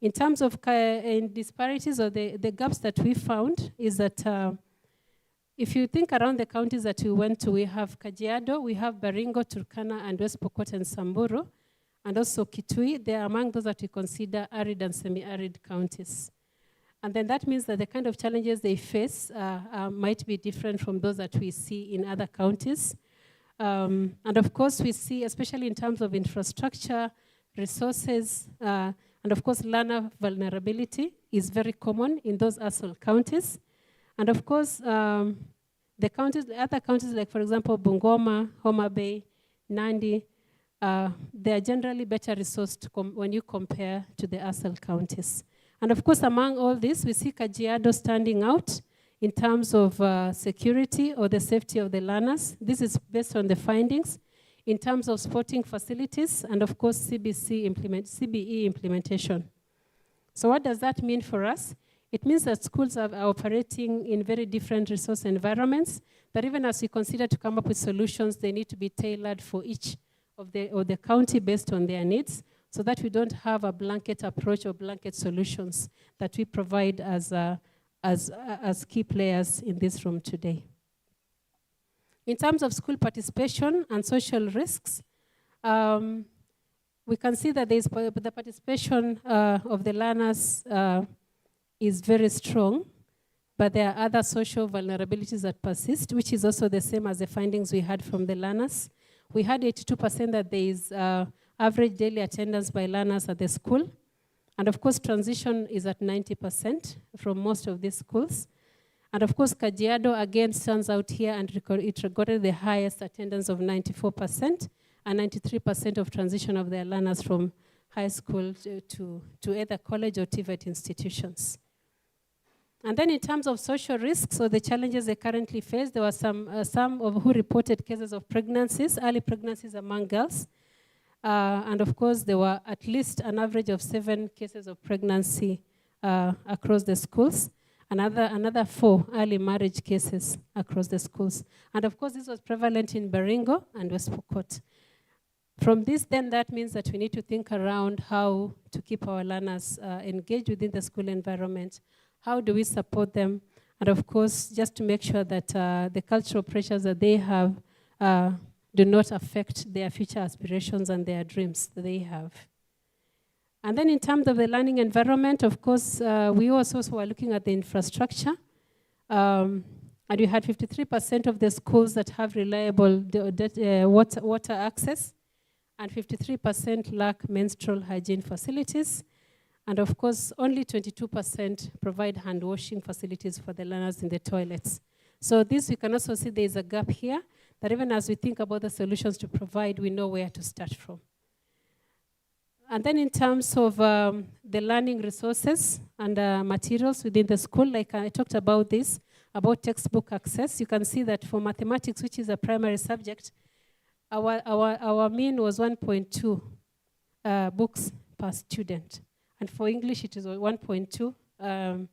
In terms of disparities or the gaps that we found is that if you think around the counties that we went to, we have Kajiado, we have Baringo, Turkana, and West Pokot and Samburu, and also Kitui. They are among those that we consider arid and semi-arid counties. And then that means that the kind of challenges they face might be different from those that we see in other counties. And of course, we see, especially in terms of infrastructure, resources, and of course, learner vulnerability is very common in those ASOL counties. And of course, the other counties, like for example, Bungoma, Homa Bay, Nandi, they are generally better resourced when you compare to the ASOL counties. And of course, among all this, we see Kajiado standing out in terms of security or the safety of the learners. This is based on the findings. In terms of sporting facilities, and of course, CBE implementation. So what does that mean for us? It means that schools are operating in very different resource environments, that even as we consider to come up with solutions, they need to be tailored for each of the county based on their needs, so that we don't have a blanket approach or blanket solutions that we provide as as key players in this room today. In terms of school participation and social risks, we can see that the participation of the learners is very strong, but there are other social vulnerabilities that persist, which is also the same as the findings we had from the learners. We had 82% that there is average daily attendance by learners at the school. And of course, transition is at 90% from most of these schools. And of course, Kajiado again stands out here, and it recorded the highest attendance of 94% and 93% of transition of their learners from high school to either college or TVET institutions. And then in terms of social risks or the challenges they currently face, there were some of who reported cases of pregnancies, early pregnancies among girls. And of course, there were at least an average of 7 cases of pregnancy across the schools. Another 4 early marriage cases across the schools. And of course, this was prevalent in Baringo and West Pokot. From this, then, that means that we need to think around how to keep our learners engaged within the school environment. How do we support them? And of course, just to make sure that the cultural pressures that they have do not affect their future aspirations and their dreams that they have. And then in terms of the learning environment, of course, we also were looking at the infrastructure. And we had 53% of the schools that have reliable water access, and 53% lack menstrual hygiene facilities. And of course, only 22% provide hand washing facilities for the learners in the toilets. So this, we can also see there is a gap here, that even as we think about the solutions to provide, we know where to start from. And then in terms of the learning resources and materials within the school, like I talked about this, about textbook access, you can see that for mathematics, which is a primary subject, our mean was 1.2 books per student. And for English, it is 1.2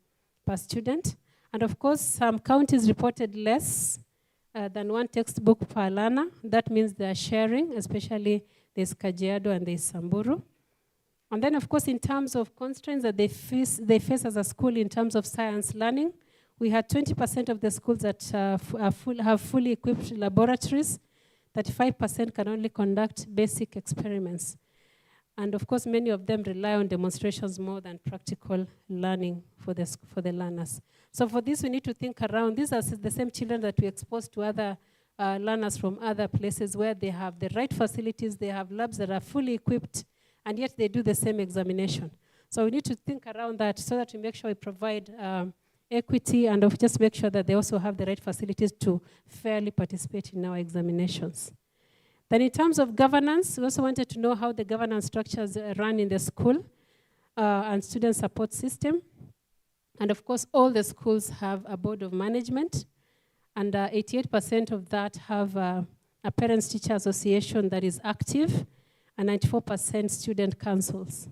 per student. And of course, some counties reported less than 1 textbook per learner. That means they are sharing, especially there's Kajiado and there's Samburu. And then, of course, in terms of constraints that they face as a school in terms of science learning, we had 20% of the schools that have fully equipped laboratories. 35% can only conduct basic experiments. And of course, many of them rely on demonstrations more than practical learning for the learners. So for this, we need to think around. These are the same children that we expose to other learners from other places where they have the right facilities, they have labs that are fully equipped, and yet they do the same examination. So we need to think around that so that we make sure we provide equity and just make sure that they also have the right facilities to fairly participate in our examinations. Then in terms of governance, we also wanted to know how the governance structures run in the school and student support system. And of course, all the schools have a board of management, and 88% of that have a parents-teacher association that is active, and 94% student councils.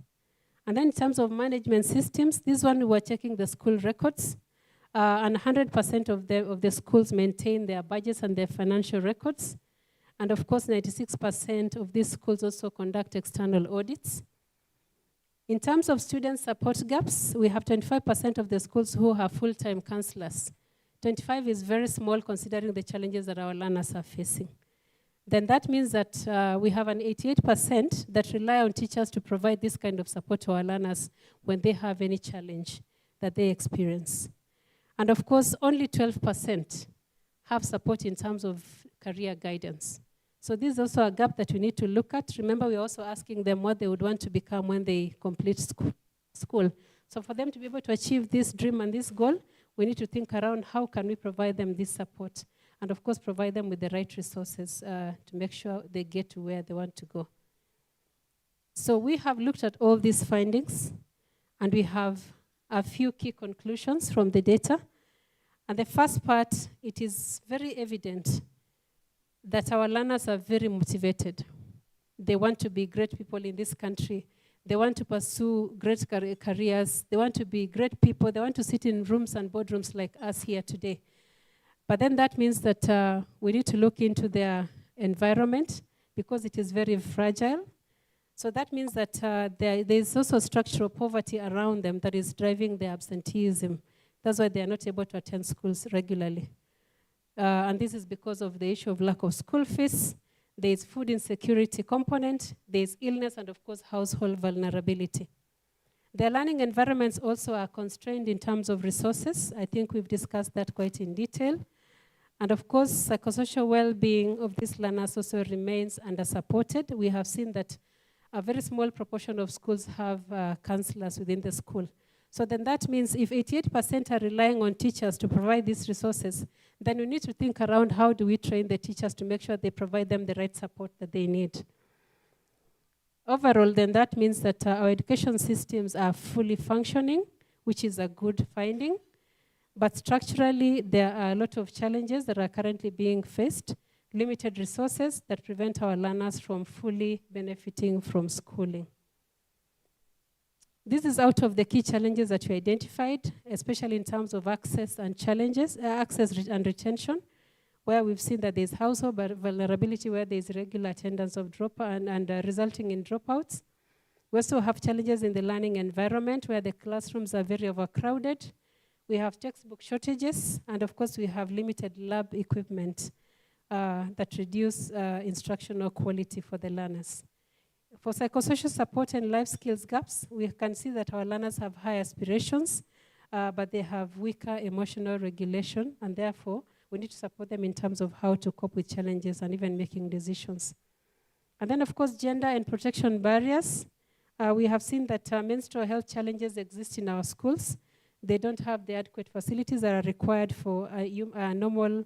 And then in terms of management systems, this one we were checking the school records, and 100% of the schools maintain their budgets and their financial records. And of course, 96% of these schools also conduct external audits. In terms of student support gaps, we have 25% of the schools who have full-time counselors. 25 is very small considering the challenges that our learners are facing. Then that means that we have an 88% that rely on teachers to provide this kind of support to our learners when they have any challenge that they experience. And of course, only 12% have support in terms of career guidance. So this is also a gap that we need to look at. Remember, we're also asking them what they would want to become when they complete school. So for them to be able to achieve this dream and this goal, we need to think around how can we provide them this support, and of course provide them with the right resources to make sure they get to where they want to go. So we have looked at all these findings, and we have a few key conclusions from the data. And the first part, it is very evident that our learners are very motivated. They want to be great people in this country. They want to pursue great careers. They want to be great people. They want to sit in rooms and boardrooms like us here today. But then that means that we need to look into their environment because it is very fragile. So that means that there is also structural poverty around them that is driving the absenteeism That's why they are not able to attend schools regularly. And this is because of the issue of lack of school fees. There is food insecurity component, there is illness, and of course, household vulnerability. Their learning environments also are constrained in terms of resources. I think we've discussed that quite in detail. And of course, psychosocial well-being of these learners also remains under-supported. We have seen that a very small proportion of schools have counselors within the school. So then that means if 88% are relying on teachers to provide these resources, then we need to think around how do we train the teachers to make sure they provide them the right support that they need. Overall, then that means that our education systems are fully functioning, which is a good finding. But structurally, there are a lot of challenges that are currently being faced, limited resources that prevent our learners from fully benefiting from schooling. This is out of the key challenges that we identified, especially in terms of access and challenges, and retention, where we've seen that there's household vulnerability, where there's regular attendance of and resulting in dropouts. We also have challenges in the learning environment, where the classrooms are very overcrowded. We have textbook shortages, and of course we have limited lab equipment that reduce instructional quality for the learners. For psychosocial support and life skills gaps, we can see that our learners have high aspirations, but they have weaker emotional regulation, and therefore we need to support them in terms of how to cope with challenges and even making decisions. And then, of course, gender and protection barriers. We have seen that menstrual health challenges exist in our schools. They don't have the adequate facilities that are required for a normal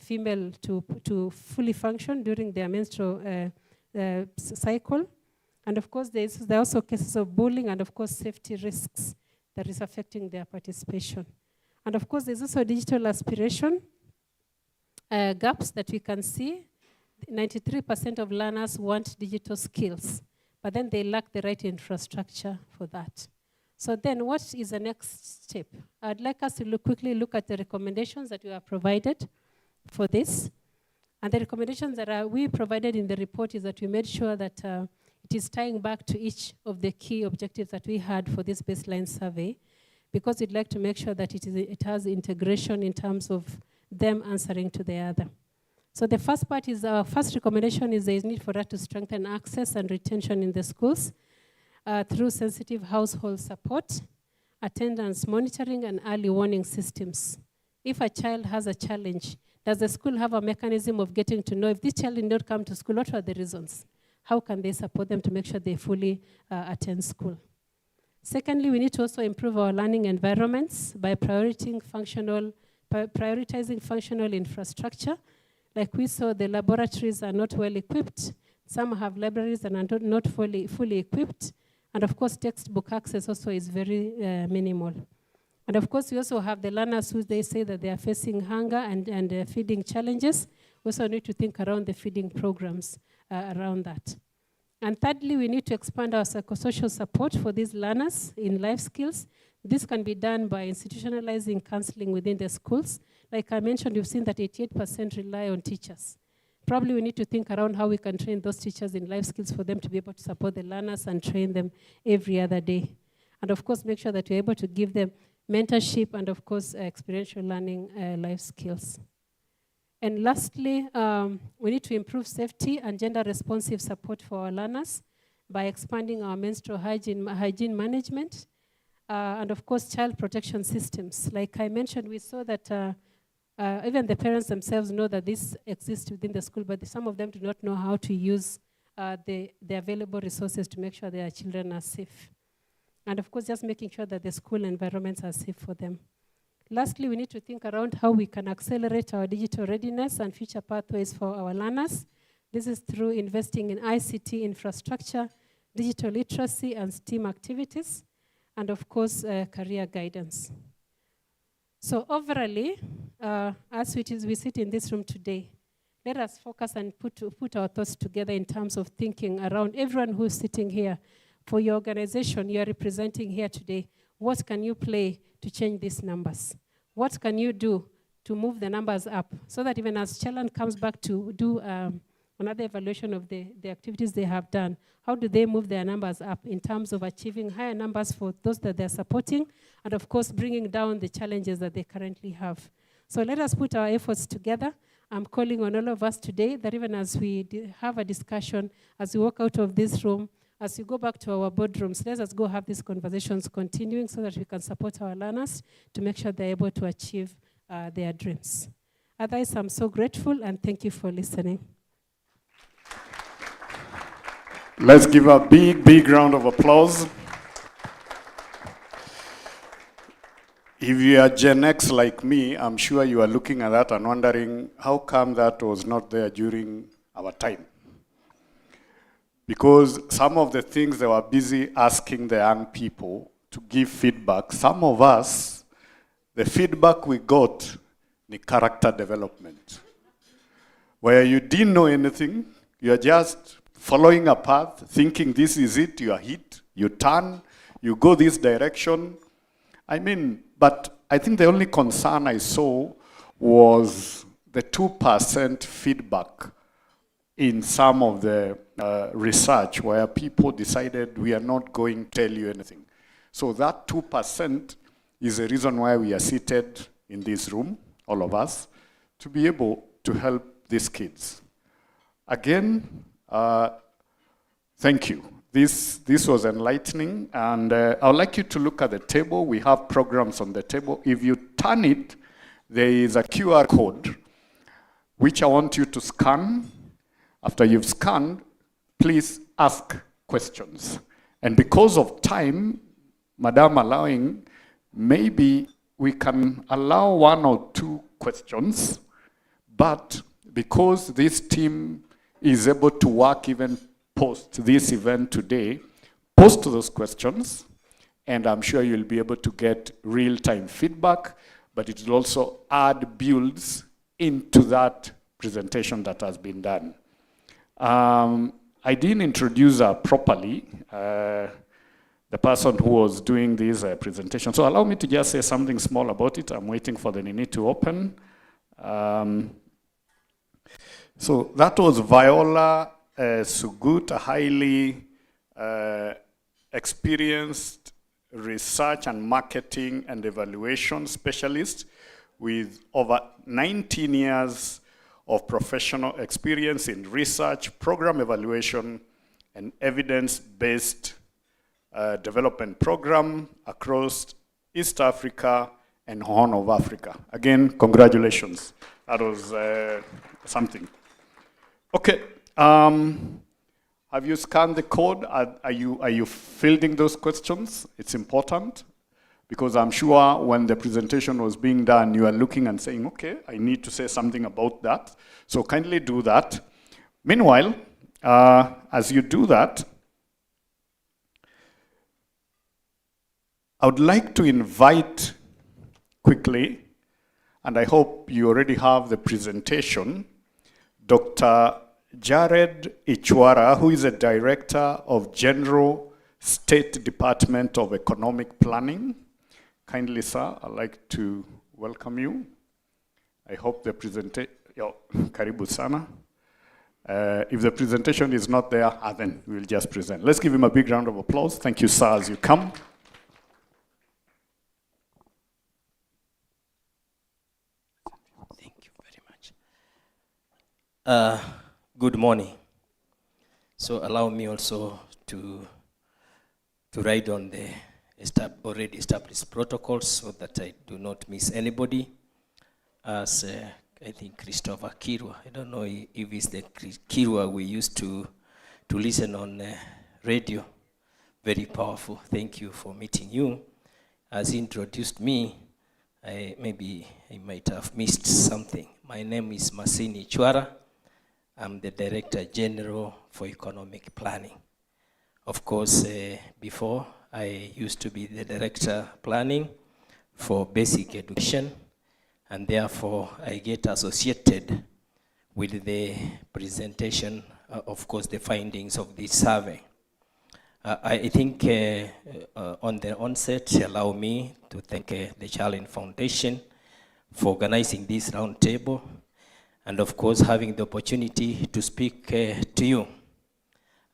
female to fully function during their menstrual cycle. And of course, there are also cases of bullying and of course safety risks that is affecting their participation. And of course, there's also digital aspiration gaps that we can see. 93% of learners want digital skills, but then they lack the right infrastructure for that. So then what is the next step? I'd like us to quickly look at the recommendations that we have provided for this. And the recommendations that we provided in the report is that we made sure that it is tying back to each of the key objectives that we had for this baseline survey, because we'd like to make sure that it has integration in terms of them answering to the other. So the first part is, our first recommendation is there is need for us to strengthen access and retention in the schools through sensitive household support, attendance monitoring, and early warning systems. If a child has a challenge, does the school have a mechanism of getting to know if this child did not come to school, what are the reasons? How can they support them to make sure they fully attend school? Secondly, we need to also improve our learning environments by prioritizing functional infrastructure. Like we saw, the laboratories are not well equipped. Some have libraries that are not fully equipped. And of course, textbook access also is very minimal. And of course, we also have the learners who they say that they are facing hunger and feeding challenges. We also need to think around the feeding programs around that. And thirdly, we need to expand our psychosocial support for these learners in life skills. This can be done by institutionalizing counseling within the schools. Like I mentioned, you've seen that 88% rely on teachers. Probably we need to think around how we can train those teachers in life skills for them to be able to support the learners and train them every other day. And of course, make sure that we're able to give them mentorship and of course, experiential learning life skills. And lastly, we need to improve safety and gender responsive support for our learners by expanding our menstrual hygiene management and of course, child protection systems. Like I mentioned, we saw that even the parents themselves know that this exists within the school, but some of them do not know how to use the available resources to make sure their children are safe. And of course, just making sure that the school environments are safe for them. Lastly, we need to think around how we can accelerate our digital readiness and future pathways for our learners. This is through investing in ICT infrastructure, digital literacy and STEAM activities, and of course, career guidance. So overall, as we sit in this room today, let us focus and put our thoughts together in terms of thinking around everyone who's sitting here. For your organization you are representing here today, what can you play to change these numbers? What can you do to move the numbers up so that even as Chalan comes back to do another evaluation of the activities they have done. How do they move their numbers up in terms of achieving higher numbers for those that they're supporting, and of course bringing down the challenges that they currently have. So let us put our efforts together. I'm calling on all of us today that even as we have a discussion, as we walk out of this room, as we go back to our boardrooms, let us go have these conversations continuing so that we can support our learners to make sure they're able to achieve their dreams. Otherwise, I'm so grateful and thank you for listening. Let's give a big, big round of applause. If you are Gen X like me, I'm sure you are looking at that and wondering, how come that was not there during our time? Because some of the things they were busy asking the young people to give feedback, some of us, the feedback we got, the character development. Where you didn't know anything, you're just following a path, thinking this is it, you are hit, you turn, you go this direction. I mean, but I think the only concern I saw was the 2% feedback in some of the research where people decided we are not going to tell you anything. So that 2% is the reason why we are seated in this room, all of us, to be able to help these kids. Again, thank you. This was enlightening, and I would like you to look at the table. We have programs on the table. If you turn it, there is a QR code, which I want you to scan. After you've scanned, please ask questions. And because of time, Madam allowing, maybe we can allow 1 or 2 questions, but because this team is able to work even post this event today, post those questions, and I'm sure you'll be able to get real-time feedback, but it will also add builds into that presentation that has been done. I didn't introduce her properly, the person who was doing this presentation. So allow me to just say something small about it. I'm waiting for the Nini to open. So that was Viola Sugut, a highly experienced research and marketing and evaluation specialist with over 19 years of professional experience in research, program evaluation, and evidence-based development program across East Africa and Horn of Africa. Again, congratulations. That was something. Okay. Have you scanned the code? Are you fielding those questions? It's important, because I'm sure when the presentation was being done, you are looking and saying, okay, I need to say something about that. So kindly do that. Meanwhile, as you do that, I would like to invite quickly, and I hope you already have the presentation, Dr. Jared Ichwara, who is a Director of General State Department of Economic Planning. Kindly, sir, I'd like to welcome you. I hope the presentation, karibu sana. If the presentation is not there, then we'll just present. Let's give him a big round of applause. Thank you, sir, as you come. Thank you very much. Good morning. So allow me also to ride on the already established protocols so that I do not miss anybody. As I think Christopher Kirwa, I don't know if it's the Kirwa we used to listen on radio. Very powerful. Thank you for meeting you. As he introduced me, maybe I might have missed something. My name is Masini Chwara. I'm the Director General for Economic Planning. Of course, before I used to be the Director Planning for Basic Education, and therefore I get associated with the presentation, of course, the findings of this survey. I think on the onset, allow me to thank the Chalan Foundation for organizing this roundtable. and of course having the opportunity to speak to you.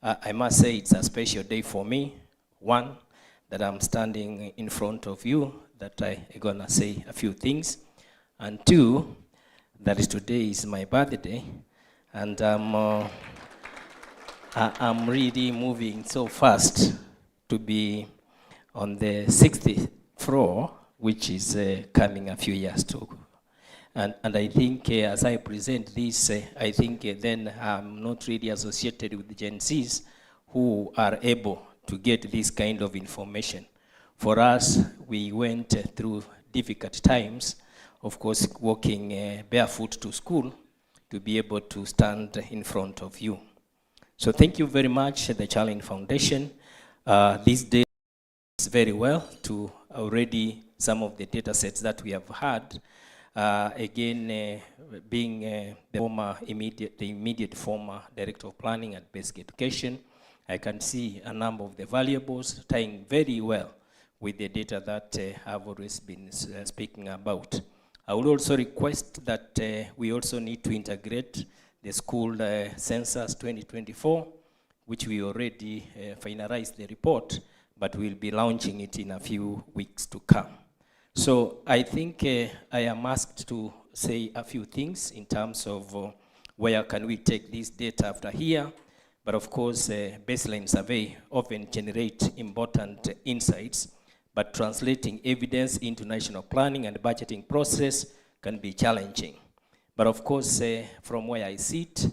I must say it's a special day for me. One, that I'm standing in front of you, that I'm gonna say a few things. And two, that today is my birthday, and I'm really moving so fast to be on the 60th floor, which is coming a few years to. And I think as I present this, I think then I'm not really associated with the Gen Zs who are able to get this kind of information. For us, we went through difficult times, of course, walking barefoot to school to be able to stand in front of you. So thank you very much, the Chalan Foundation. This day is very well to already some of the data sets that we have had. Being the immediate former Director of Planning and Basic Education, I can see a number of the variables tying very well with the data that I've always been speaking about. I would also request that we also need to integrate the school census 2024, which we already finalized the report, but we'll be launching it in a few weeks to come. So I think I am asked to say a few things in terms of where can we take this data after here. But of course, baseline survey often generate important insights, but translating evidence into national planning and budgeting process can be challenging. But of course, from where I sit,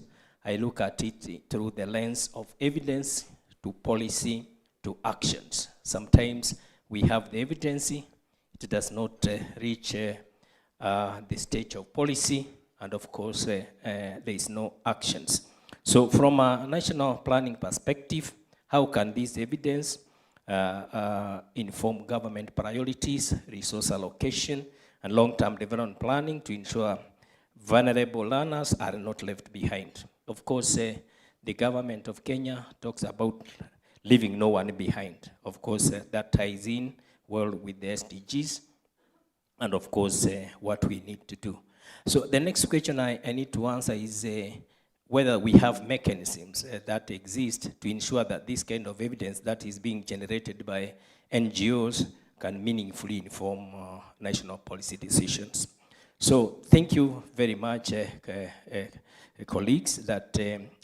I look at it through the lens of evidence to policy to actions. Sometimes we have the evidence, it does not reach the stage of policy, and of course, there is no actions. So from a national planning perspective, how can this evidence inform government priorities, resource allocation, and long-term development planning to ensure vulnerable learners are not left behind? Of course, the government of Kenya talks about leaving no one behind. Of course, that ties in well with the SDGs, and of course, what we need to do. So the next question I need to answer is whether we have mechanisms that exist to ensure that this kind of evidence that is being generated by NGOs can meaningfully inform national policy decisions. So thank you very much, colleagues, that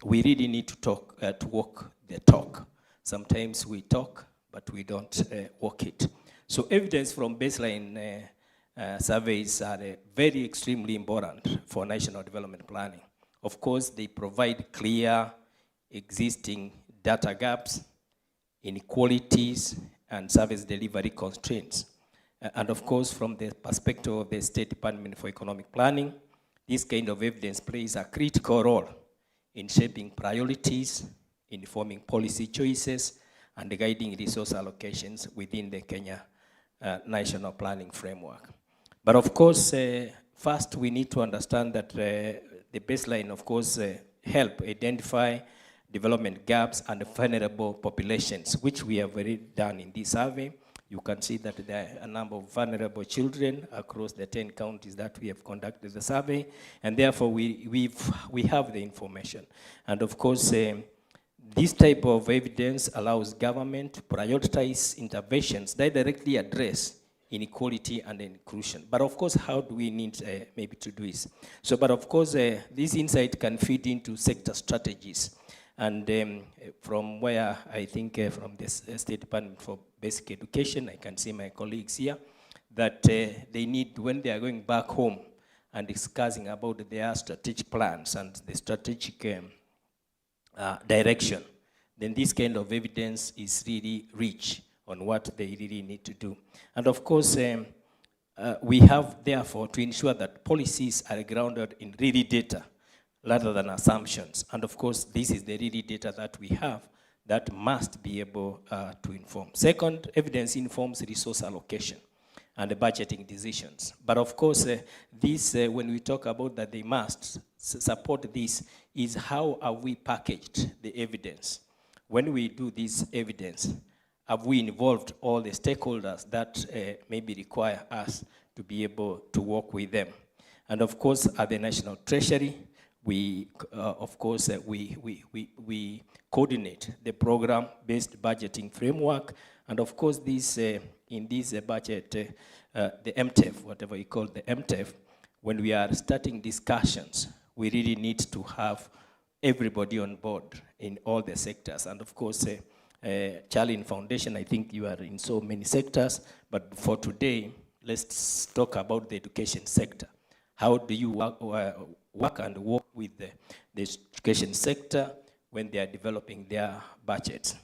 we really need to talk, to walk the talk. Sometimes we talk, but we don't walk it. So evidence from baseline surveys are very extremely important for national development planning. Of course, they provide clear existing data gaps, inequalities, and service delivery constraints. And of course, from the perspective of the State Department for Economic Planning, this kind of evidence plays a critical role in shaping priorities, informing policy choices, and guiding resource allocations within the Kenya National Planning Framework. But of course, first we need to understand that the baseline, of course, help identify development gaps and vulnerable populations, which we have already done in this survey. You can see that there are a number of vulnerable children across the 10 counties that we have conducted the survey, and therefore we have the information. And of course, this type of evidence allows government to prioritize interventions that directly address inequality and inclusion. But of course, how do we need maybe to do this? So, but of course, this insight can feed into sector strategies. And from where I think from the State Department for Basic Education, I can see my colleagues here, that they need, when they are going back home and discussing about their strategic plans and the strategic direction, then this kind of evidence is really rich on what they really need to do. And of course, we have therefore to ensure that policies are grounded in really data rather than assumptions. And of course, this is the really data that we have that must be able to inform. Second, evidence informs resource allocation and the budgeting decisions. But of course, this, when we talk about that they must support this, is how have we packaged the evidence? When we do this evidence, have we involved all the stakeholders that maybe require us to be able to work with them? And of course, at the National Treasury, we, we coordinate the program-based budgeting framework. And of course, this, in this budget, the MTEF, whatever you call the MTEF, when we are starting discussions, we really need to have everybody on board in all the sectors. And of course, Chalan Foundation, I think you are in so many sectors, but for today, let's talk about the education sector. How do you work and work with the education sector when they are developing their budgets?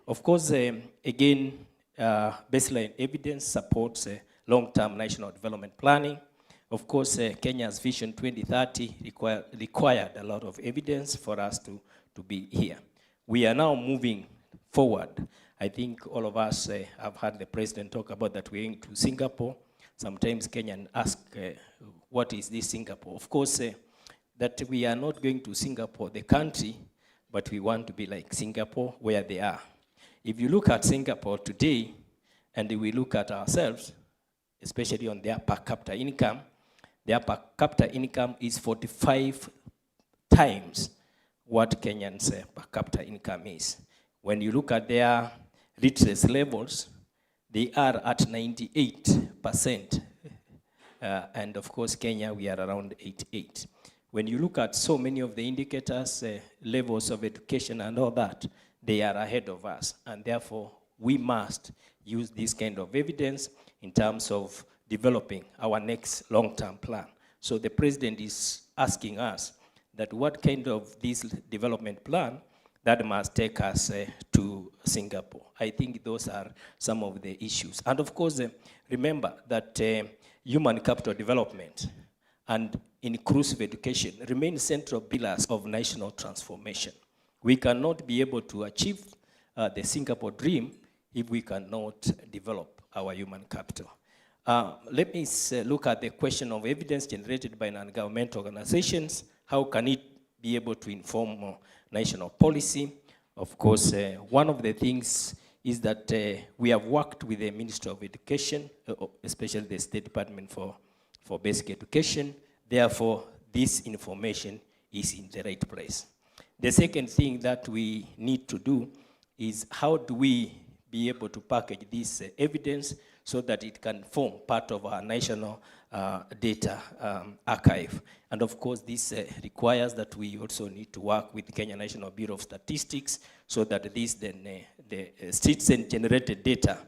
Of course, again, baseline evidence supports long-term national development planning. Of course, Kenya's Vision 2030 required a lot of evidence for us to be here. We are now moving forward. I think all of us have heard the president talk about that we're going to Singapore. Sometimes Kenyans ask, what is this Singapore? Of course, that we are not going to Singapore, the country, but we want to be like Singapore, where they are. If you look at Singapore today, and we look at ourselves, especially on their per capita income is 45 times what Kenyans' per capita income is. When you look at their literacy levels, they are at 98%. And of course, Kenya, we are around 88. When you look at so many of the indicators, levels of education and all that, they are ahead of us. And therefore, we must use this kind of evidence in terms of developing our next long-term plan. So the president is asking us that what kind of this development plan that must take us to Singapore. I think those are some of the issues. And of course, remember that human capital development and inclusive education remain central pillars of national transformation. We cannot be able to achieve the Singapore dream if we cannot develop our human capital. Let me look at the question of evidence generated by non-governmental organizations. How can it be able to inform national policy? Of course, one of the things is that we have worked with the Ministry of Education, especially the State Department for Basic Education. Therefore, this information is in the right place. The second thing that we need to do is how do we be able to package this evidence so that it can form part of our national data archive. And of course, this requires that we also need to work with the Kenya National Bureau of Statistics so that this then, the citizen-generated data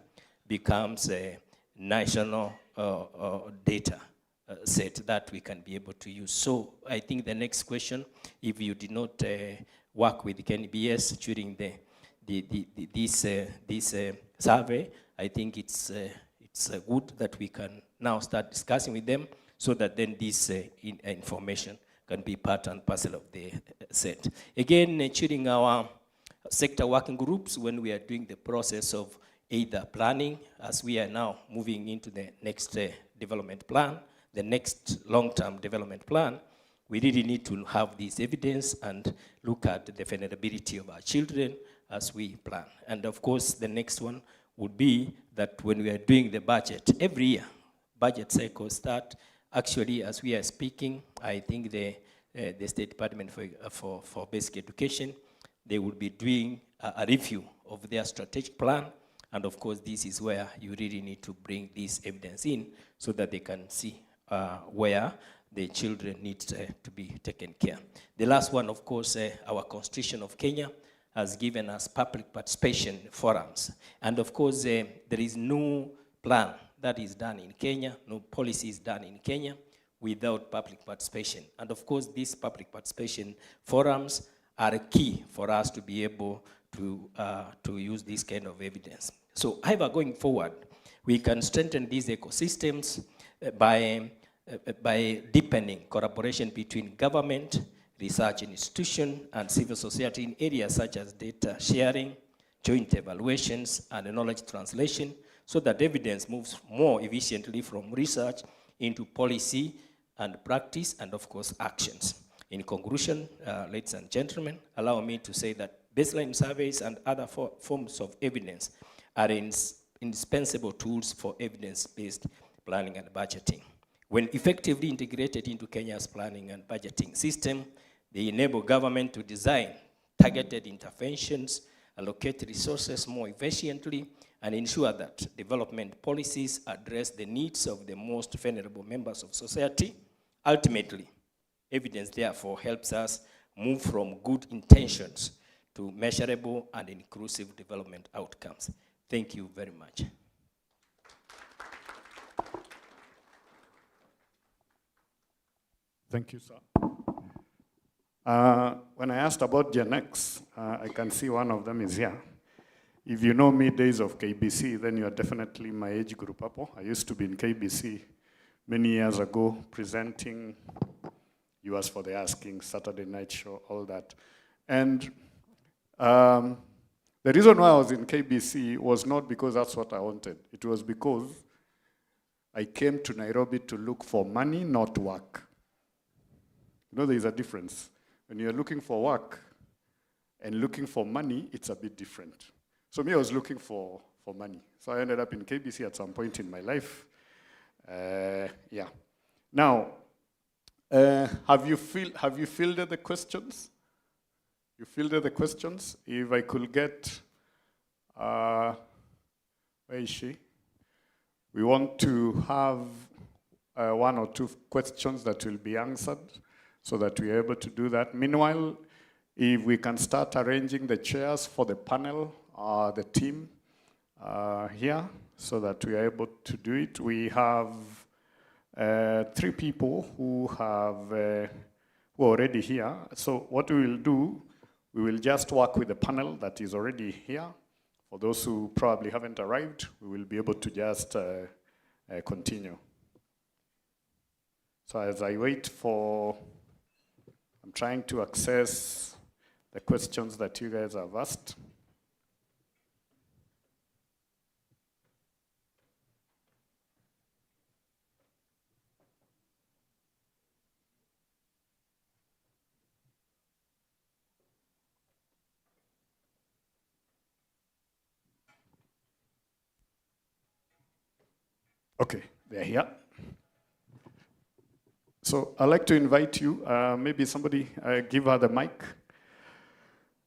becomes a national data set that we can be able to use. So I think the next question, if you did not work with KNBS during this survey, I think it's good that we can now start discussing with them so that then this information can be part and parcel of the set. Again, during our sector working groups, when we are doing the process of either planning, as we are now moving into the next development plan, the next long-term development plan, we really need to have this evidence and look at the vulnerability of our children as we plan. And of course, the next one would be that when we are doing the budget, every year, budget cycles start. Actually, as we are speaking, I think the State Department for Basic Education, they will be doing a review of their strategic plan. And of course, this is where you really need to bring this evidence in so that they can see where the children need to be taken care. The last one, of course, our Constitution of Kenya has given us public participation forums. And of course, there is no plan that is done in Kenya, no policy is done in Kenya without public participation. And of course, these public participation forums are key for us to be able to use this kind of evidence. So however, going forward, we can strengthen these ecosystems by deepening collaboration between government, research institution, and civil society in areas such as data sharing, joint evaluations, and knowledge translation, so that evidence moves more efficiently from research into policy and practice, and of course, actions. In conclusion, ladies and gentlemen, allow me to say that baseline surveys and other forms of evidence are indispensable tools for evidence-based planning and budgeting. When effectively integrated into Kenya's planning and budgeting system, they enable government to design targeted interventions, allocate resources more efficiently, and ensure that development policies address the needs of the most vulnerable members of society. Ultimately, evidence therefore helps us move from good intentions to measurable and inclusive development outcomes. Thank you very much. Thank you, sir. When I asked about Gen X, I can see one of them is here. If you know me days of KBC, then you are definitely my age group. I used to be in KBC many years ago, presenting US for the Asking, Saturday Night Show, all that. And the reason why I was in KBC was not because that's what I wanted. It was because I came to Nairobi to look for money, not work. You know, there is a difference. When you're looking for work and looking for money, it's a bit different. So me, I was looking for money. So I ended up in KBC at some point in my life. Yeah. Now, have you fielded the questions? You fielded the questions? If I could get, where is she? We want to have one or two questions that will be answered so that we are able to do that. Meanwhile, if we can start arranging the chairs for the panel, the team here, so that we are able to do it. We have 3 people who are already here. So what we will do, we will just work with the panel that is already here. For those who probably haven't arrived, we will be able to just continue. So as I wait for, I'm trying to access the questions that you guys have asked. Okay, they're here. So I'd like to invite you, maybe somebody give her the mic.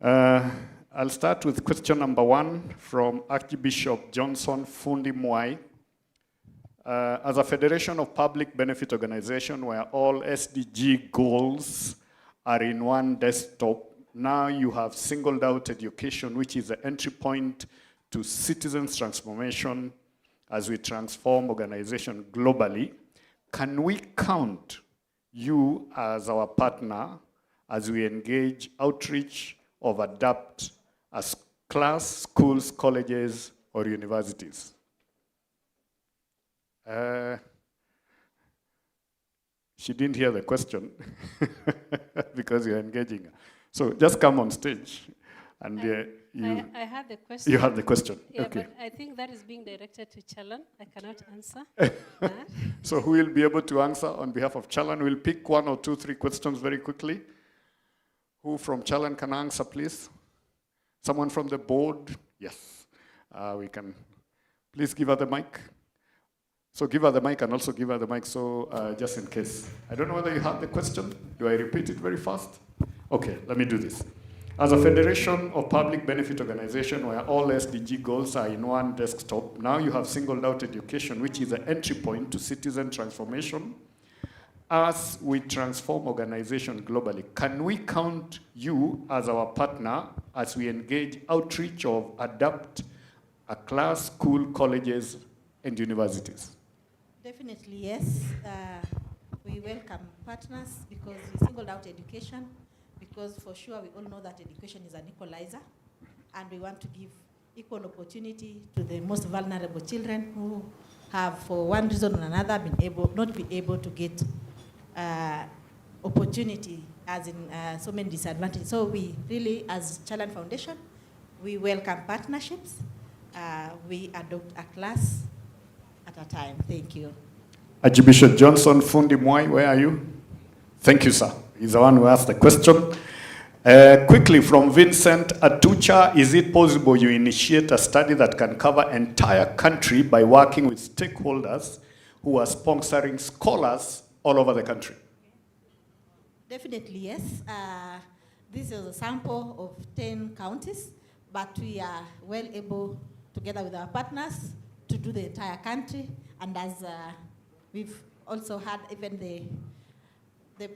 I'll start with question number 1 from Archbishop Johnson Fundi Mwai. As a federation of public benefit organization where all SDG goals are in one desktop, now you have singled out education, which is the entry point to citizens' transformation as we transform organization globally. Can we count you as our partner as we engage outreach of ADAPT as class, schools, colleges, or universities? She didn't hear the question because you're engaging her. So just come on stage. And I had the question. You had the question. Yeah, okay. But I think that is being directed to Chalan. I cannot answer. So who will be able to answer on behalf of Chalan? We'll pick 1 or 2, 3 questions very quickly. Who from Chalan can answer, please? Someone from the board? Yes. We can. Please give her the mic. So give her the mic and also give her the mic, so just in case. I don't know whether you heard the question. Do I repeat it very fast? Okay, let me do this. As a federation of public benefit organization where all SDG goals are in one desktop, now you have singled out education, which is the entry point to citizen transformation. As we transform organization globally, can we count you as our partner as we engage outreach of ADAPT across school, colleges, and universities? Definitely, yes. We welcome partners because we singled out education, because for sure we all know that education is an equalizer, and we want to give equal opportunity to the most vulnerable children who have, for one reason or another, not been able to get opportunity, as in so many disadvantages. So we really, as Chalan Foundation, we welcome partnerships. We adopt a class at a time. Thank you. Archbishop Johnson Fundi Mwai, where are you? Thank you, sir. He's the one who asked the question. Quickly from Vincent Atucha, is it possible you initiate a study that can cover entire country by working with stakeholders who are sponsoring scholars all over the country? Definitely, yes. This is a sample of 10 counties, but we are well able, together with our partners, to do the entire country. And as we've also had, even the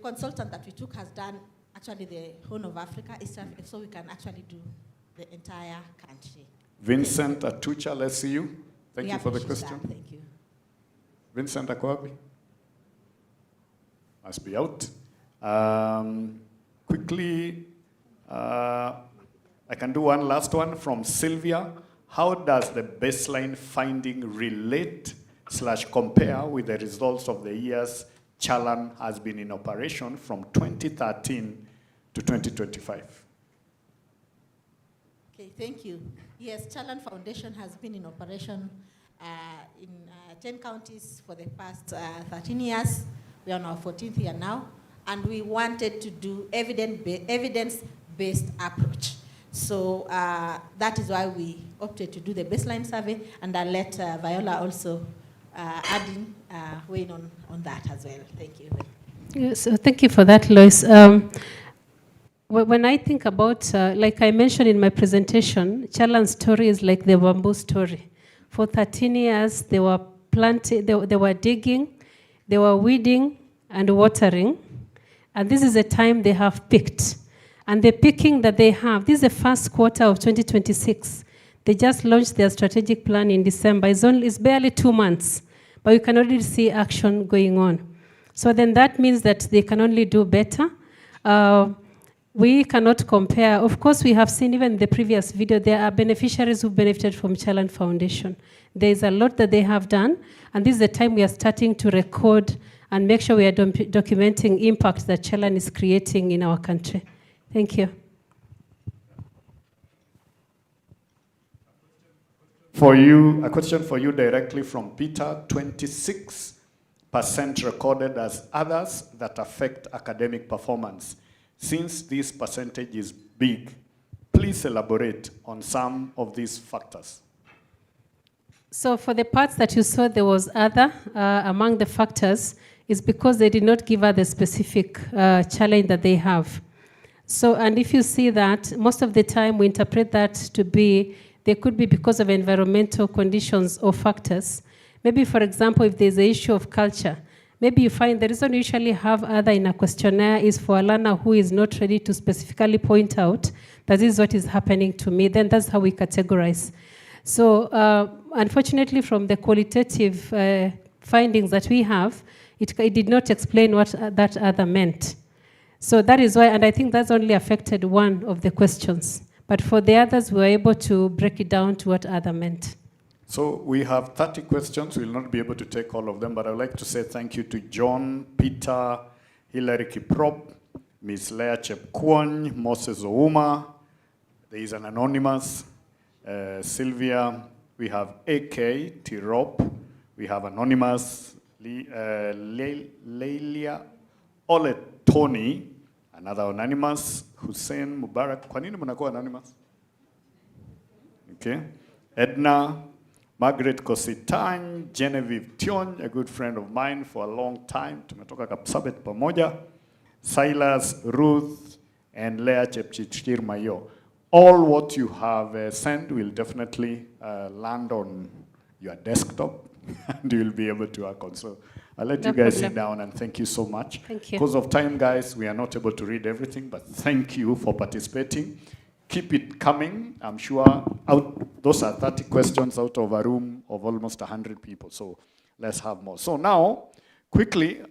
consultant that we took has done actually the Horn of Africa, East Africa, so we can actually do the entire country. Vincent Atucha, let's see you. Thank We you for the appreciate question. that. Thank you. Vincent Akwabi? Must be out. Quickly, I can do one last one from Sylvia. How does the baseline finding relate / compare with the results of the years Chalan has been in operation from 2013 to 2025? Okay, thank you. Yes, Chalan Foundation has been in operation in 10 counties for the past 13 years. We are on our 14th year now, and we wanted to do evidence-based approach. So that is why we opted to do the baseline survey, and I'll let Viola also add in, weigh in on that as well. Thank you. So thank you for that, Lois. When I think about, like I mentioned in my presentation, Chalan's story is like the bamboo story. For 13 years, they were planting, they were digging, they were weeding and watering. And this is the time they have picked. And the picking that they have, this is the first quarter of 2026. They just launched their strategic plan in December. It's barely 2 months, but you can already see action going on. So then that means that they can only do better. We cannot compare. Of course, we have seen even in the previous video, there are beneficiaries who benefited from Chalan Foundation. There is a lot that they have done, and this is the time we are starting to record and make sure we are documenting impact that Chalan is creating in our country. Thank you. For you, a question for you directly from Peter. 26% recorded as others that affect academic performance. Since this percentage is big, please elaborate on some of these factors. So for the parts that you saw, there was other among the factors is because they did not give us the specific challenge that they have. So, and if you see that, most of the time we interpret that to be, they could be because of environmental conditions or factors. Maybe, for example, if there's an issue of culture, maybe you find the reason you usually have other in a questionnaire is for a learner who is not ready to specifically point out that this is what is happening to me. Then that's how we categorize. So unfortunately, from the qualitative findings that we have, it did not explain what that other meant. So that is why, and I think that's only affected one of the questions. But for the others, we were able to break it down to what other meant. So we have 30 questions. We'll not be able to take all of them, but I'd like to say thank you to John, Peter, Hilary Kiprop, Ms. Leah Chepkwony, Moses Ouma. There is an anonymous, Sylvia. We have AK, Tirop. We have anonymous, Lelia Ole Tony, another anonymous, Hussein Mubarak. Kwa nini mnakuwa anonymous? Okay. Edna, Margaret Kositany, Genevieve Tion, a good friend of mine for a long time. Tumetoka Kapsabet pamoja. Silas, Ruth, and Leah Chepchichir Mayo. All what you have sent will definitely land on your desktop and you'll be able to work on. So I'll let you guys sit down and thank you so much. Thank you. Because of time, guys, we are not able to read everything, but thank you for participating. Keep it coming. I'm sure those are 30 questions out of a room of almost 100 people. So let's have more. So now, quickly,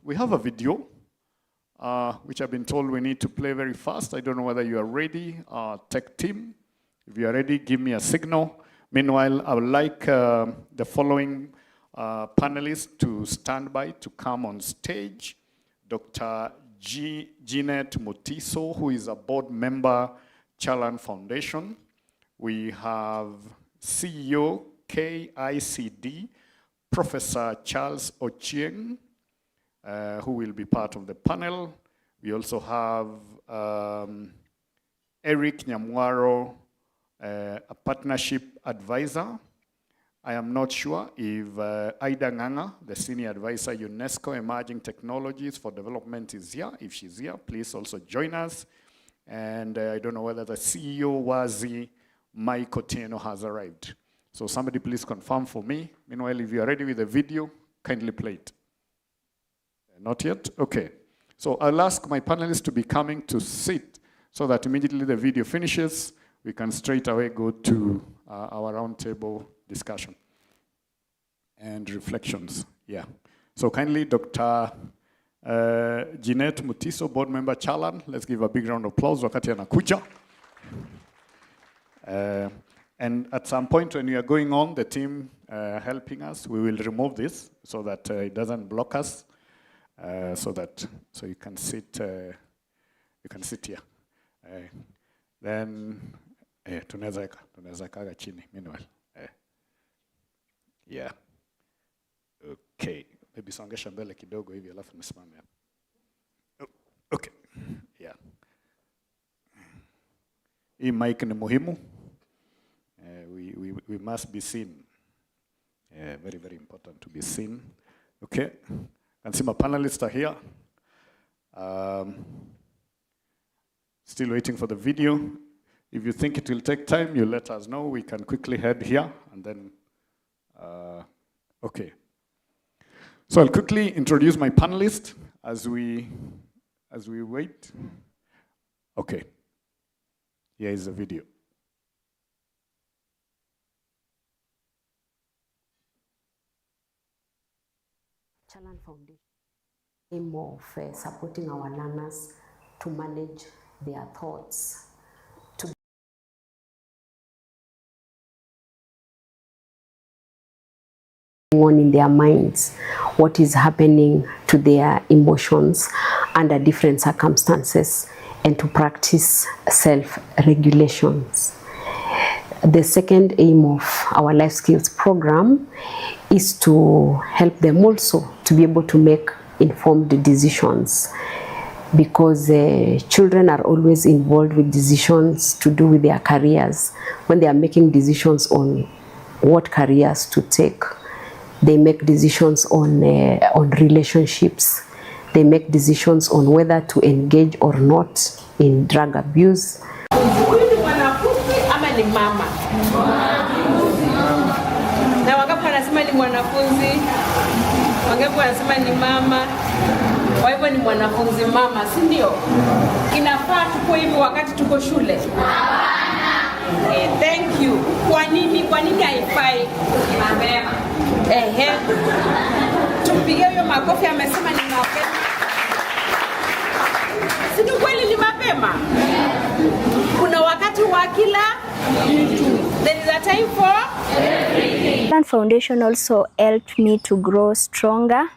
we have a video, which I've been told we need to play very fast. I don't know whether you are ready, tech team. If you are ready, give me a signal. Meanwhile, I would like the following panelists to stand by to come on stage. Dr. Jeanette Mutiso, who is a board member, Chalan Foundation. We have CEO, KICD, Professor Charles Ochieng, who will be part of the panel. We also have Eric Nyamwaro, a partnership advisor. I am not sure if Ida Nganga, the Senior Advisor, UNESCO Emerging Technologies for Development is here. If she's here, please also join us. And I don't know whether the CEO, Wazi, Mike Otieno, has arrived. So somebody please confirm for me. Meanwhile, if you are ready with the video, kindly play it. Not yet? Okay. So I'll ask my panelists to be coming to sit so that immediately the video finishes, we can straight away go to our roundtable discussion and reflections. Yeah. So kindly, Dr. Jeanette Mutiso, board member Chalan. Let's give a big round of applause. Wakati anakuja. And at some point when we are going on, the team helping us, we will remove this so that it doesn't block us. So you can sit here. Then tunaweza kaga chini meanwhile. Yeah. Okay. Maybe songesha mbele kidogo hivi alafu nisimame hapa. Okay. Yeah. Hii mic ni muhimu. We must be seen. Very, very important to be seen. Okay. Can see my panelists are here. Still waiting for the video. If you think it will take time, you let us know. We can quickly head here and then, okay. So I'll quickly introduce my panelists as we wait. Okay. Here is the video. Chalan Foundation aim of supporting our learners to manage their thoughts, to on in their minds, what is happening to their emotions under different circumstances, and to practice self-regulations. The second aim of our life skills program is to help them also to be able to make informed decisions, because children are always involved with decisions to do with their careers. When they are making decisions on what careers to take, they make decisions on relationships. They make decisions on whether to engage or not in drug abuse. Ni mama. Na wangapi wanasema ni mwanafunzi? Wangapi wanasema ni mama? Kwa hivyo ni mwanafunzi mama, si ndio? Inafaa tuko hivi wakati tuko shule? Hapana. Thank you. Kwa nini haifai? Mapema. Tumpigie huyo makofi, amesema ni mapema. Si ni kweli ni mapema? Kuna wakati wa kila there is a time for everything. Chalan Foundation also helped me to grow stronger.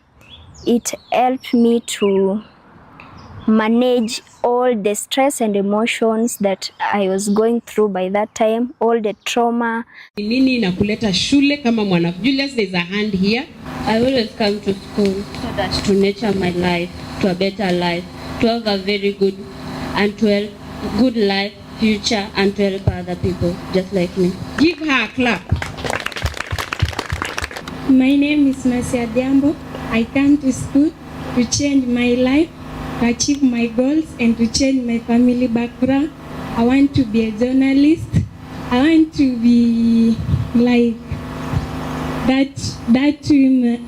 It helped me to manage all the stress and emotions that I was going through by that time, all the trauma. Nini inakuleta shule kama mwana? Julius, there's a hand here. I always come to school so that to nurture my life to a better life, to have a very good and to help good life, future, and to help other people just like me. Give her a clap. My name is Masia Diambo. I come to school to change my life, to achieve my goals, and to change my family background. I want to be a journalist. I want to be like that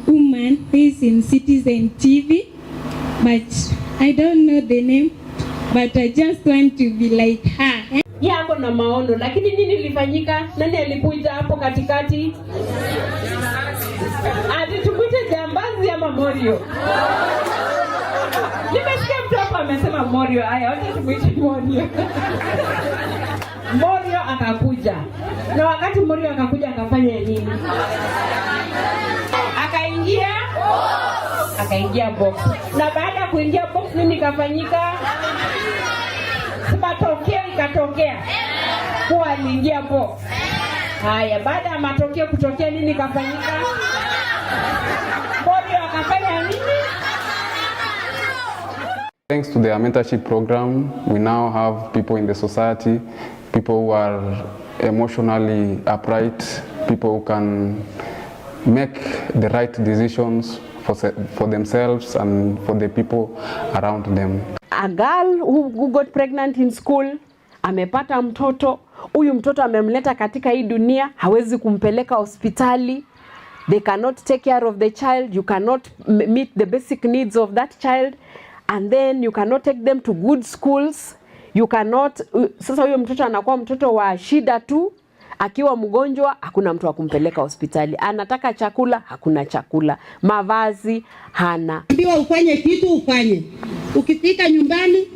woman who is in Citizen TV, but I don't know the name, but I just want to be like her. Yako na maono, lakini nini lifanyika? Nani alikuja hapo katikati? Atukuite jambazi ama Morio? Nimesikia mtu hapo amesema Morio. Haya, wacha tukuite Morio. Morio akakuja. Na wakati Morio akakuja akafanya nini? Akaingia box. Na baada ya kuingia box nini kafanyika? Matokeo ikatokea kuwa aliingia box. Haya, baada ya matokeo kutokea nini kafanyika? Morio akafanya nini? Thanks to their mentorship program, we now have people in the society, people who are emotionally upright, people who can make the right decisions for themselves and for the people around them. A girl who got pregnant in school, amepata mtoto, huyu mtoto amemleta katika hii dunia, hawezi kumpeleka hospitali. They cannot take care of the child, you cannot meet the basic needs of that child, and then you cannot take them to good schools. You cannot, sasa huyo mtoto anakuwa mtoto wa shida tu. Akiwa mgonjwa hakuna mtu wa kumpeleka hospitali. Anataka chakula, hakuna chakula. Mavazi hana. Ambiwa ufanye kitu ufanye. Ukifika nyumbani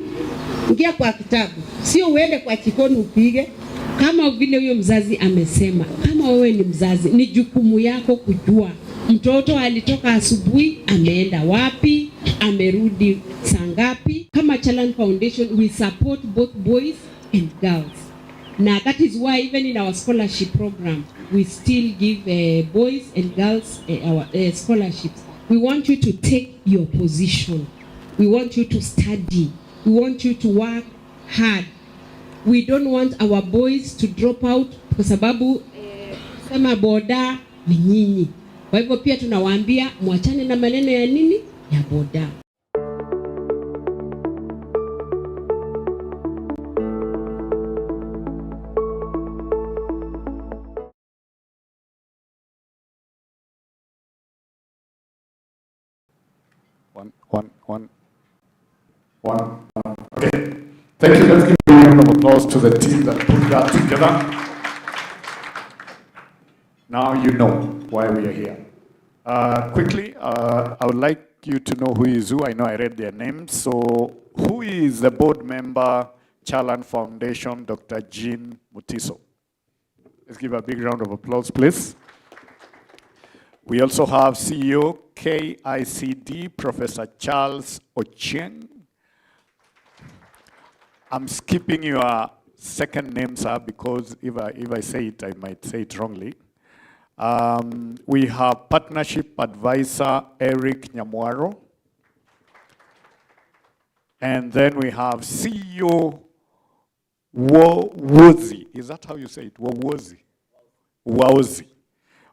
ingia kwa kitabu. Sio uende kwa jikoni upige. Kama vile huyo mzazi amesema, kama wewe ni mzazi, ni jukumu yako kujua mtoto alitoka asubuhi, ameenda wapi, amerudi saa ngapi. Kama Chalan Foundation, we support both boys and girls. Now that is why even in our scholarship program, we still give boys and girls our scholarships. We want you to take your position. We want you to study. We want you to work hard. We don't want our boys to drop out kwa sababu sema boda ni nyinyi. Kwa hivyo pia tunawaambia muachane na maneno ya nini? Ya boda. One. Okay. Thank you. Let's give a round of applause to the team that put that together. Now you know why we are here. Quickly, I would like you to know who is who. I know I read their names. So who is the board member, Chalan Foundation, Dr. Jean Mutiso? Let's give a big round of applause, please. We also have CEO, KICD, Professor Charles Ochieng. I'm skipping your second name, sir, because if I say it, I might say it wrongly. We have Partnership Advisor, Eric Nyamwaro. And then we have CEO, Wowozi. Is that how you say it? Wowozi. Wowozi.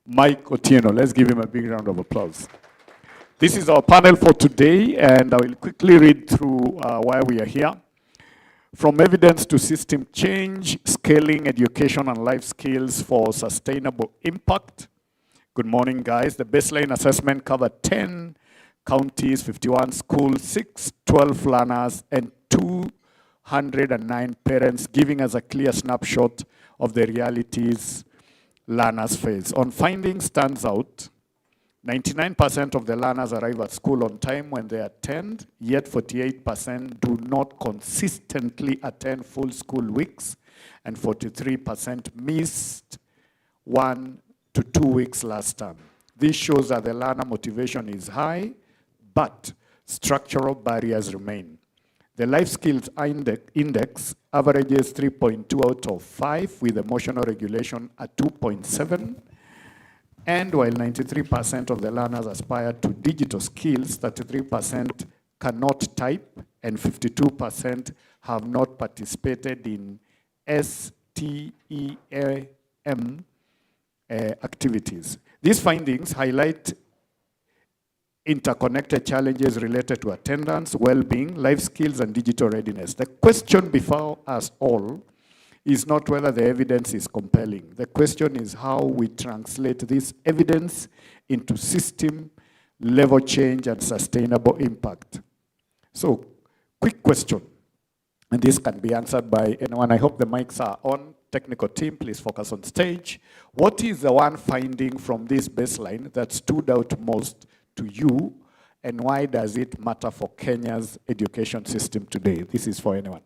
Mike Otieno. Let's give him a big round of applause. This is our panel for today, and I will quickly read through why we are here. From evidence to system change, scaling education and life skills for sustainable impact. Good morning, guys. The baseline assessment covered 10 counties, 51 schools, 12 learners, and 209 parents, giving us a clear snapshot of the realities learners face. On findings stands out, 99% of the learners arrive at school on time when they attend, yet 48% do not consistently attend full school weeks, and 43% missed 1 to 2 weeks last term. This shows that the learner motivation is high, but structural barriers remain. The life skills index averages 3.2 out of 5, with emotional regulation at 2.7. And while 93% of the learners aspire to digital skills, 33% cannot type, and 52% have not participated in STEAM activities. These findings highlight interconnected challenges related to attendance, well-being, life skills, and digital readiness. The question before us all is not whether the evidence is compelling. The question is how we translate this evidence into system-level change and sustainable impact. So, quick question, and this can be answered by anyone. I hope the mics are on. Technical team, please focus on stage. What is the one finding from this baseline that stood out most to you, and why does it matter for Kenya's education system today? This is for anyone.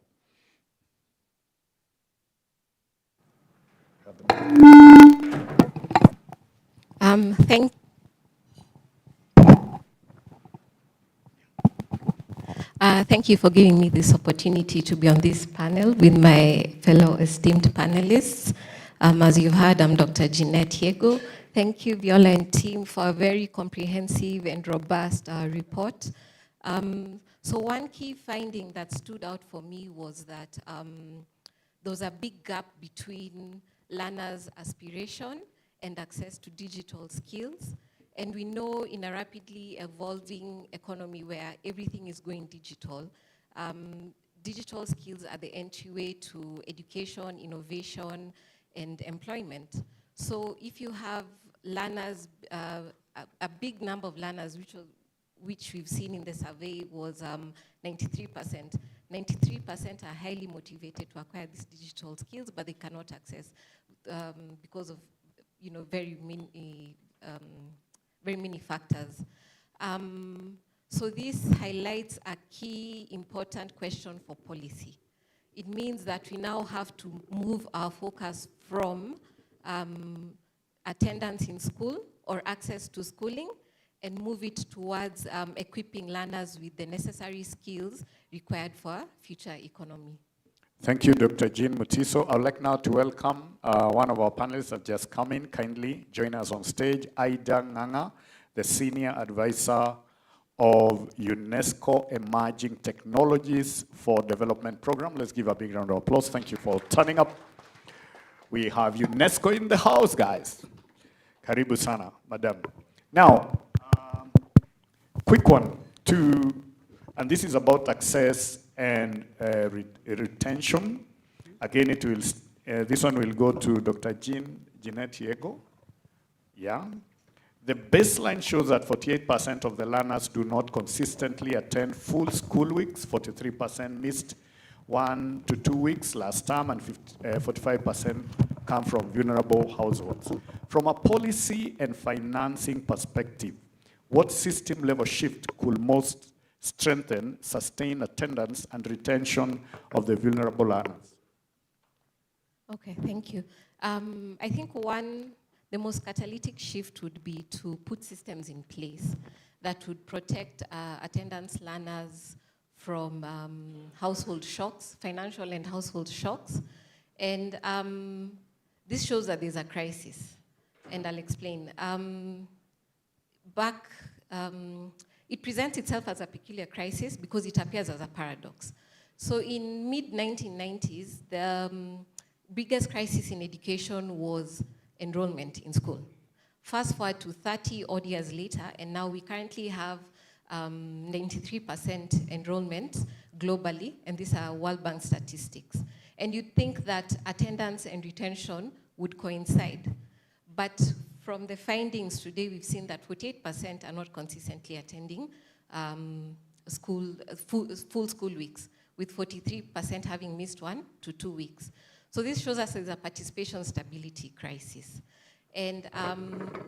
Thank you for giving me this opportunity to be on this panel with my fellow esteemed panelists. As you've heard, I'm Dr. Jeanette Yego. Thank you, Viola and team, for a very comprehensive and robust report. So one key finding that stood out for me was that there was a big gap between learners' aspiration and access to digital skills. And we know in a rapidly evolving economy where everything is going digital, digital skills are the entryway to education, innovation, and employment. So if you have learners, a big number of learners, which we've seen in the survey was 93%. 93% are highly motivated to acquire these digital skills, but they cannot access because of very many factors. So this highlights a key important question for policy. It means that we now have to move our focus from attendance in school or access to schooling and move it towards equipping learners with the necessary skills required for future economy. Thank you, Dr. Jean Mutiso. I would like now to welcome one of our panelists that just come in. Kindly join us on stage, Aida Nganga, the Senior Advisor of UNESCO Emerging Technologies for Development Program. Let's give a big round of applause. Thank you for turning up. We have UNESCO in the house, guys. Karibu sana, madam. Now, quick one, and this is about access and retention. Again, this one will go to Dr. Jeanette Yego. Yeah. The baseline shows that 48% of the learners do not consistently attend full school weeks, 43% missed 1 to 2 weeks last term, and 45% come from vulnerable households. From a policy and financing perspective, what system level shift could most strengthen, sustain attendance and retention of the vulnerable learners? Okay, thank you. I think the most catalytic shift would be to put systems in place that would protect attendance learners from household shocks, financial and household shocks. And this shows that there's a crisis, and I'll explain. It presents itself as a peculiar crisis because it appears as a paradox. So in mid-1990s, the biggest crisis in education was enrollment in school. Fast forward to 30 odd years later, and now we currently have 93% enrollment globally, and these are World Bank statistics. And you'd think that attendance and retention would coincide. But from the findings today, we've seen that 48% are not consistently attending full school weeks, with 43% having missed 1 to 2 weeks. So this shows us there's a participation stability crisis. And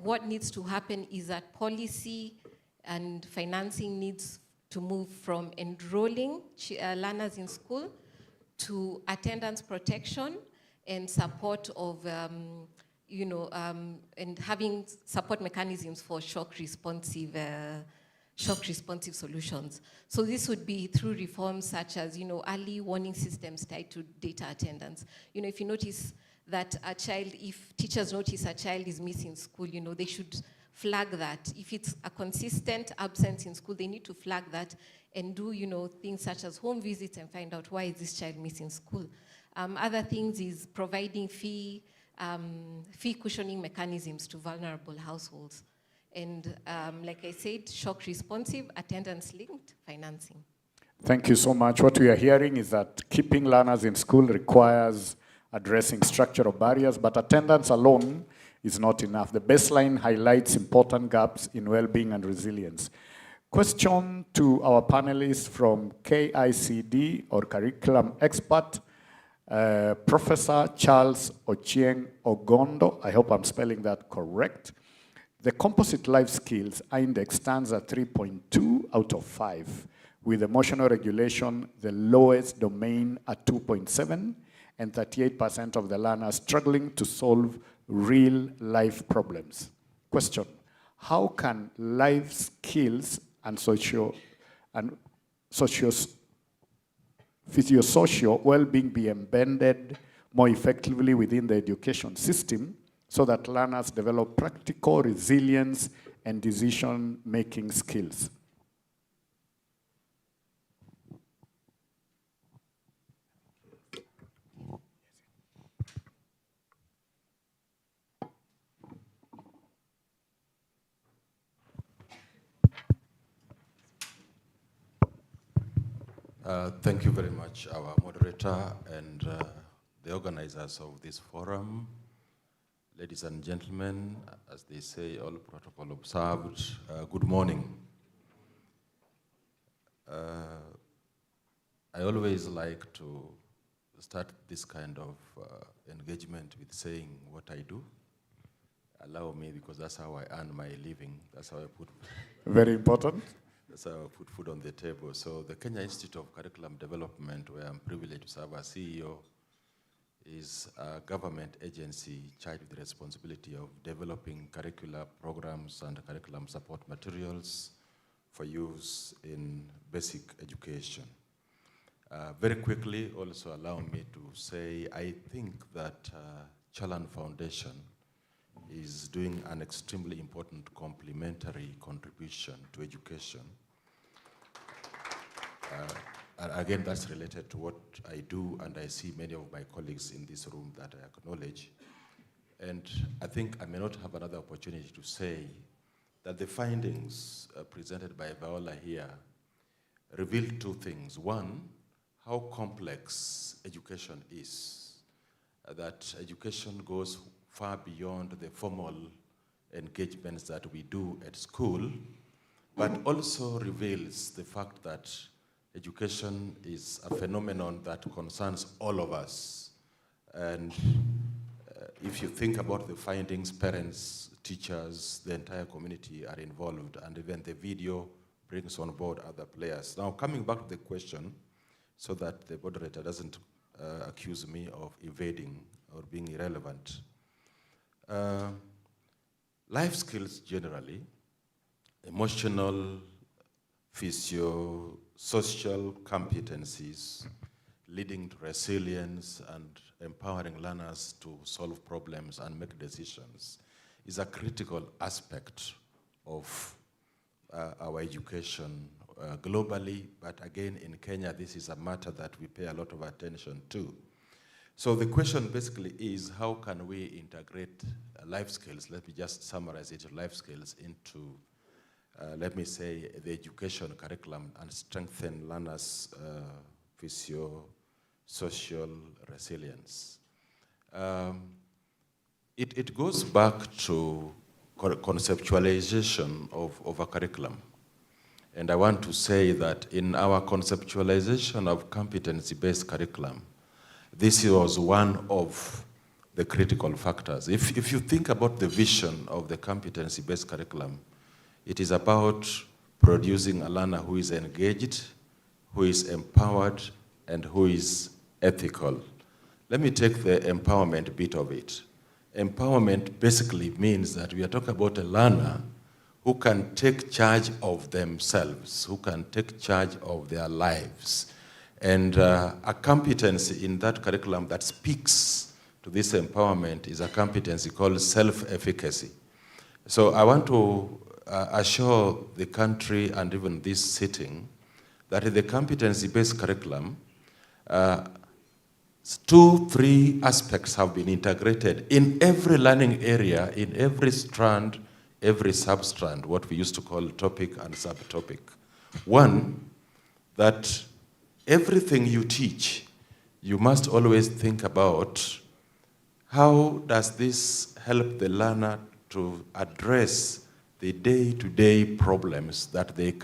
what needs to happen is that policy and financing needs to move from enrolling learners in school to attendance protection and support of, and having support mechanisms for shock responsive solutions. So this would be through reforms such as, early warning systems tied to data attendance. If you notice that if teachers notice a child is missing school, they should flag that. If it's a consistent absence in school, they need to flag that and do, things such as home visits and find out why is this child missing school. Other things is providing fee cushioning mechanisms to vulnerable households. And like I said, shock responsive, attendance linked financing. Thank you so much. What we are hearing is that keeping learners in school requires addressing structural barriers, but attendance alone is not enough. The baseline highlights important gaps in well-being and resilience. Question to our panelists from KICD or curriculum expert, Professor Charles Ochieng Ogondo. I hope I'm spelling that correct. The composite life skills index stands at 3.2 out of 5, with emotional regulation the lowest domain at 2.7, and 38% of the learners struggling to solve real life problems. Question: how can life skills and physiosocial well-being be embedded more effectively within the education system so that learners develop practical resilience and decision-making skills? Thank you very much, our moderator and the organizers of this forum. Ladies and gentlemen, as they say, all protocol observed, good morning. I always like to start this kind of engagement with saying what I do. Allow me, because that's how I earn my living. That's how I put... Very important. That's how I put food on the table. So the Kenya Institute of Curriculum Development, where I'm privileged to serve as CEO, is a government agency charged with the responsibility of developing curricular programs and curriculum support materials for use in basic education. Very quickly, also allow me to say, I think that Chalan Foundation is doing an extremely important complementary contribution to education. Again, that's related to what I do, and I see many of my colleagues in this room that I acknowledge. And I think I may not have another opportunity to say that the findings presented by Viola here reveal two things. One, how complex education is, that education goes far beyond the formal engagements that we do at school, but also reveals the fact that education is a phenomenon that concerns all of us. And if you think about the findings, parents, teachers, the entire community are involved, and even the video brings on board other players. Now, coming back to the question, so that the moderator doesn't accuse me of evading or being irrelevant. Life skills generally, emotional, social competencies leading to resilience and empowering learners to solve problems and make decisions is a critical aspect of our education globally, but again in Kenya this is a matter that we pay a lot of attention to. So the question basically is, how can we integrate life skills, let me just summarize it, life skills into, let me say, the education curriculum and strengthen learners' social resilience. It goes back to conceptualization of a curriculum. And I want to say that in our conceptualization of competency-based curriculum, this was one of the critical factors. If you think about the vision of the competency-based curriculum, it is about producing a learner who is engaged, who is empowered, and who is ethical. Let me take the empowerment bit of it. Empowerment basically means that we are talking about a learner who can take charge of themselves, who can take charge of their lives. And a competency in that curriculum that speaks to this empowerment is a competency called self-efficacy. So I want to assure the country and even this sitting that in the competency-based curriculum, 2-3 aspects have been integrated in every learning area, in every strand, every substrand, what we used to call topic and subtopic. One, that everything you teach, you must always think about how does this help the learner to address the day-to-day problems that they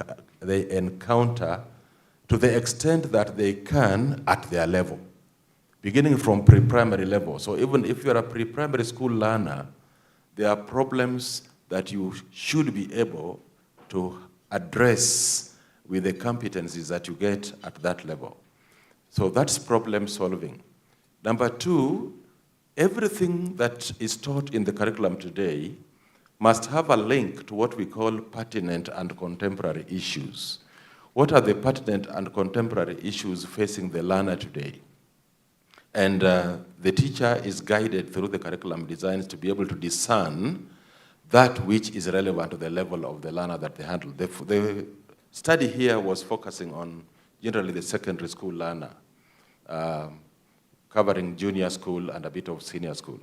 encounter to the extent that they can at their level, beginning from pre-primary level. So even if you're a pre-primary school learner, there are problems that you should be able to address with the competencies that you get at that level. So that's problem solving. Number 2, everything that is taught in the curriculum today must have a link to what we call pertinent and contemporary issues. What are the pertinent and contemporary issues facing the learner today? And the teacher is guided through the curriculum designs to be able to discern that which is relevant to the level of the learner that they handle. The study here was focusing on generally the secondary school learner, covering junior school and a bit of senior school.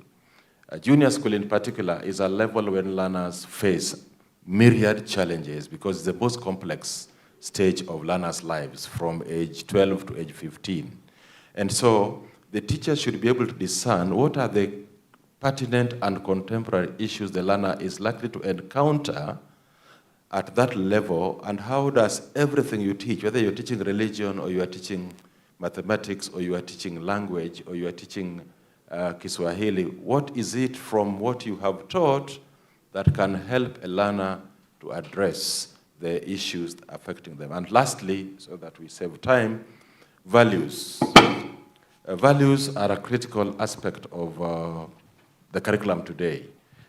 Junior school in particular is a level when learners face myriad challenges because it's the most complex stage of learners' lives from age 12 to age 15. And so the teacher should be able to discern what are the pertinent and contemporary issues the learner is likely to encounter at that level, and how does everything you teach, whether you're teaching religion or you are teaching mathematics or you are teaching language or you are teaching Kiswahili, what is it from what you have taught that can help a learner to address the issues affecting them? And lastly, so that we save time, values. Values are a critical aspect of the curriculum today.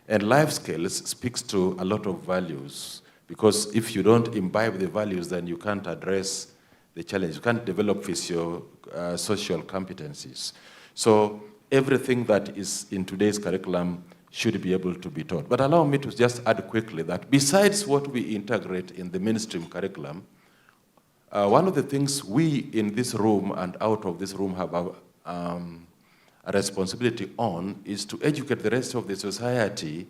And life skills speaks to a lot of values, because if you don't imbibe the values, then you can't address the challenge. You can't develop social competencies. So everything that is in today's curriculum should be able to be taught. But allow me to just add quickly that besides what we integrate in the mainstream curriculum, one of the things we in this room and out of this room have a responsibility on is to educate the rest of the society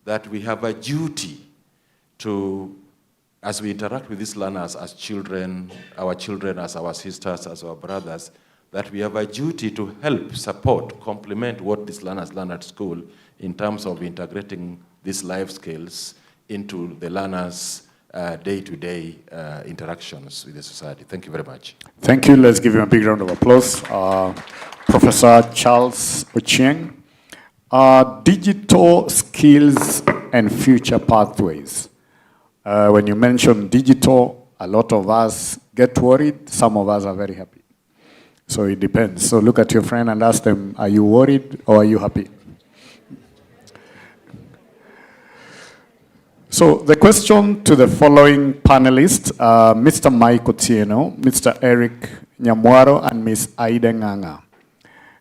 that we have a duty to, as we interact with these learners as children as our sisters, as our brothers, that we have a duty to help, support, complement what these learners learn at school in terms of integrating these life skills into the learners' day-to-day interactions with the society. Thank you very much. Thank you. Let's give him a big round of applause. Professor Charles Ochieng. Digital skills and future pathways. When you mention digital, a lot of us get worried. Some of us are very happy. So it depends. So look at your friend and ask them, are you worried or are you happy? So the question to the following panelists, Mr. Mike Otieno, Mr. Eric Nyamwaro, and Ms. Aida Nganga.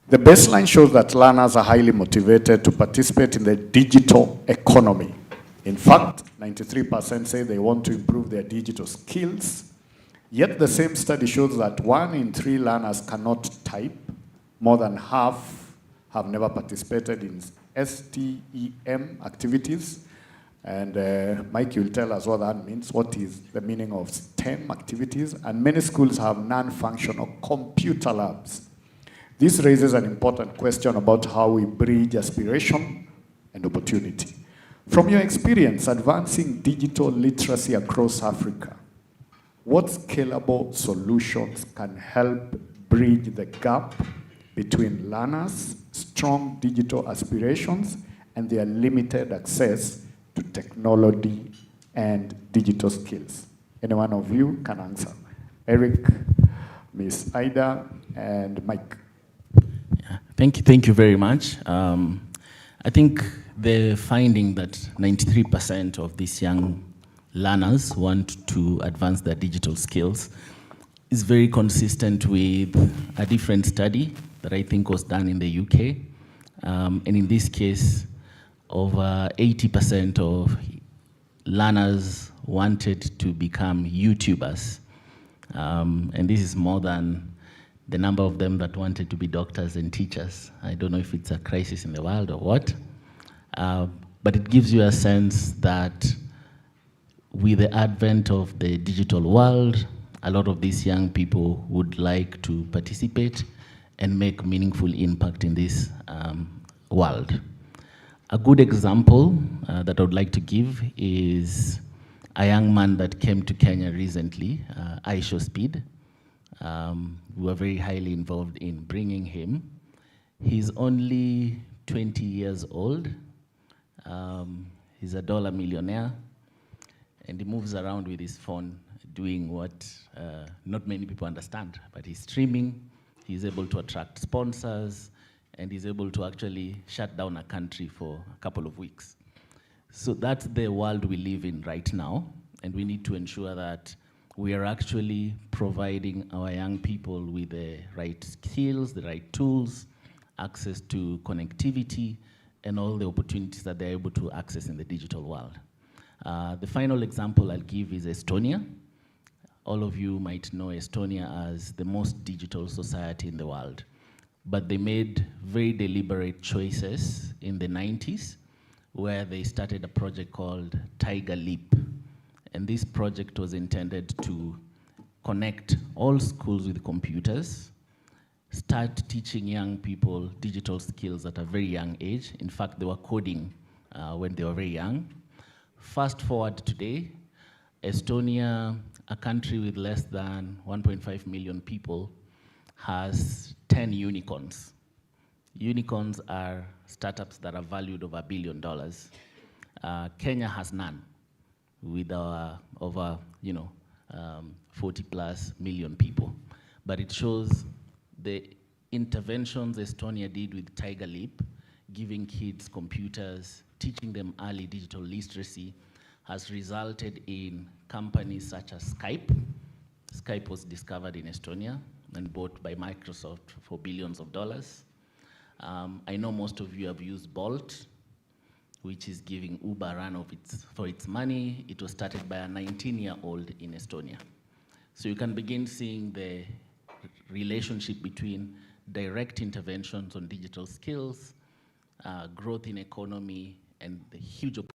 The baseline shows that learners are highly motivated to participate in the digital economy. In fact, 93% say they want to improve their digital skills. Yet the same study shows that 1 in 3 learners cannot type. More than half have never participated in STEM activities. And Mike, you'll tell us what that means. What is the meaning of STEM activities? And many schools have non-functional computer labs. This raises an important question about how we bridge aspiration and opportunity. From your experience advancing digital literacy across Africa, what scalable solutions can help bridge the gap between learners' strong digital aspirations and their limited access to technology and digital skills? Any one of you can answer. Eric, Ms. Aida, and Mike. Thank you very much. I think the finding that 93% of these young learners want to advance their digital skills is very consistent with a different study that I think was done in the UK. And in this case, over 80% of learners wanted to become YouTubers. And this is more than the number of them that wanted to be doctors and teachers. I don't know if it's a crisis in the world or what, but it gives you a sense that with the advent of the digital world, a lot of these young people would like to participate and make meaningful impact in this world. A good example that I would like to give is a young man that came to Kenya recently, Aisho Speed. We were very highly involved in bringing him. He's only 20 years old. He's a dollar millionaire, and he moves around with his phone doing what not many people understand, but he's streaming, he's able to attract sponsors, and he's able to actually shut down a country for a couple of weeks. So that's the world we live in right now, and we need to ensure that we are actually providing our young people with the right skills, the right tools, access to connectivity, and all the opportunities that they're able to access in the digital world. The final example I'll give is Estonia. All of you might know Estonia as the most digital society in the world, but they made very deliberate choices in the 90s where they started a project called Tiger Leap. And this project was intended to connect all schools with computers, start teaching young people digital skills at a very young age. In fact, they were coding when they were very young. Fast forward today, Estonia, a country with less than 1.5 million people, has 10 unicorns. Unicorns are startups that are valued over $1 billion. Kenya has none, with over 40 plus million people. But it shows the interventions Estonia did with Tiger Leap, giving kids computers, teaching them early digital literacy, has resulted in companies such as Skype. Skype was discovered in Estonia and bought by Microsoft for billions of dollars. I know most of you have used Bolt, which is giving Uber a run for its money. It was started by a 19-year-old in Estonia. So you can begin seeing the relationship between direct interventions on digital skills, growth in economy, and the huge opportunity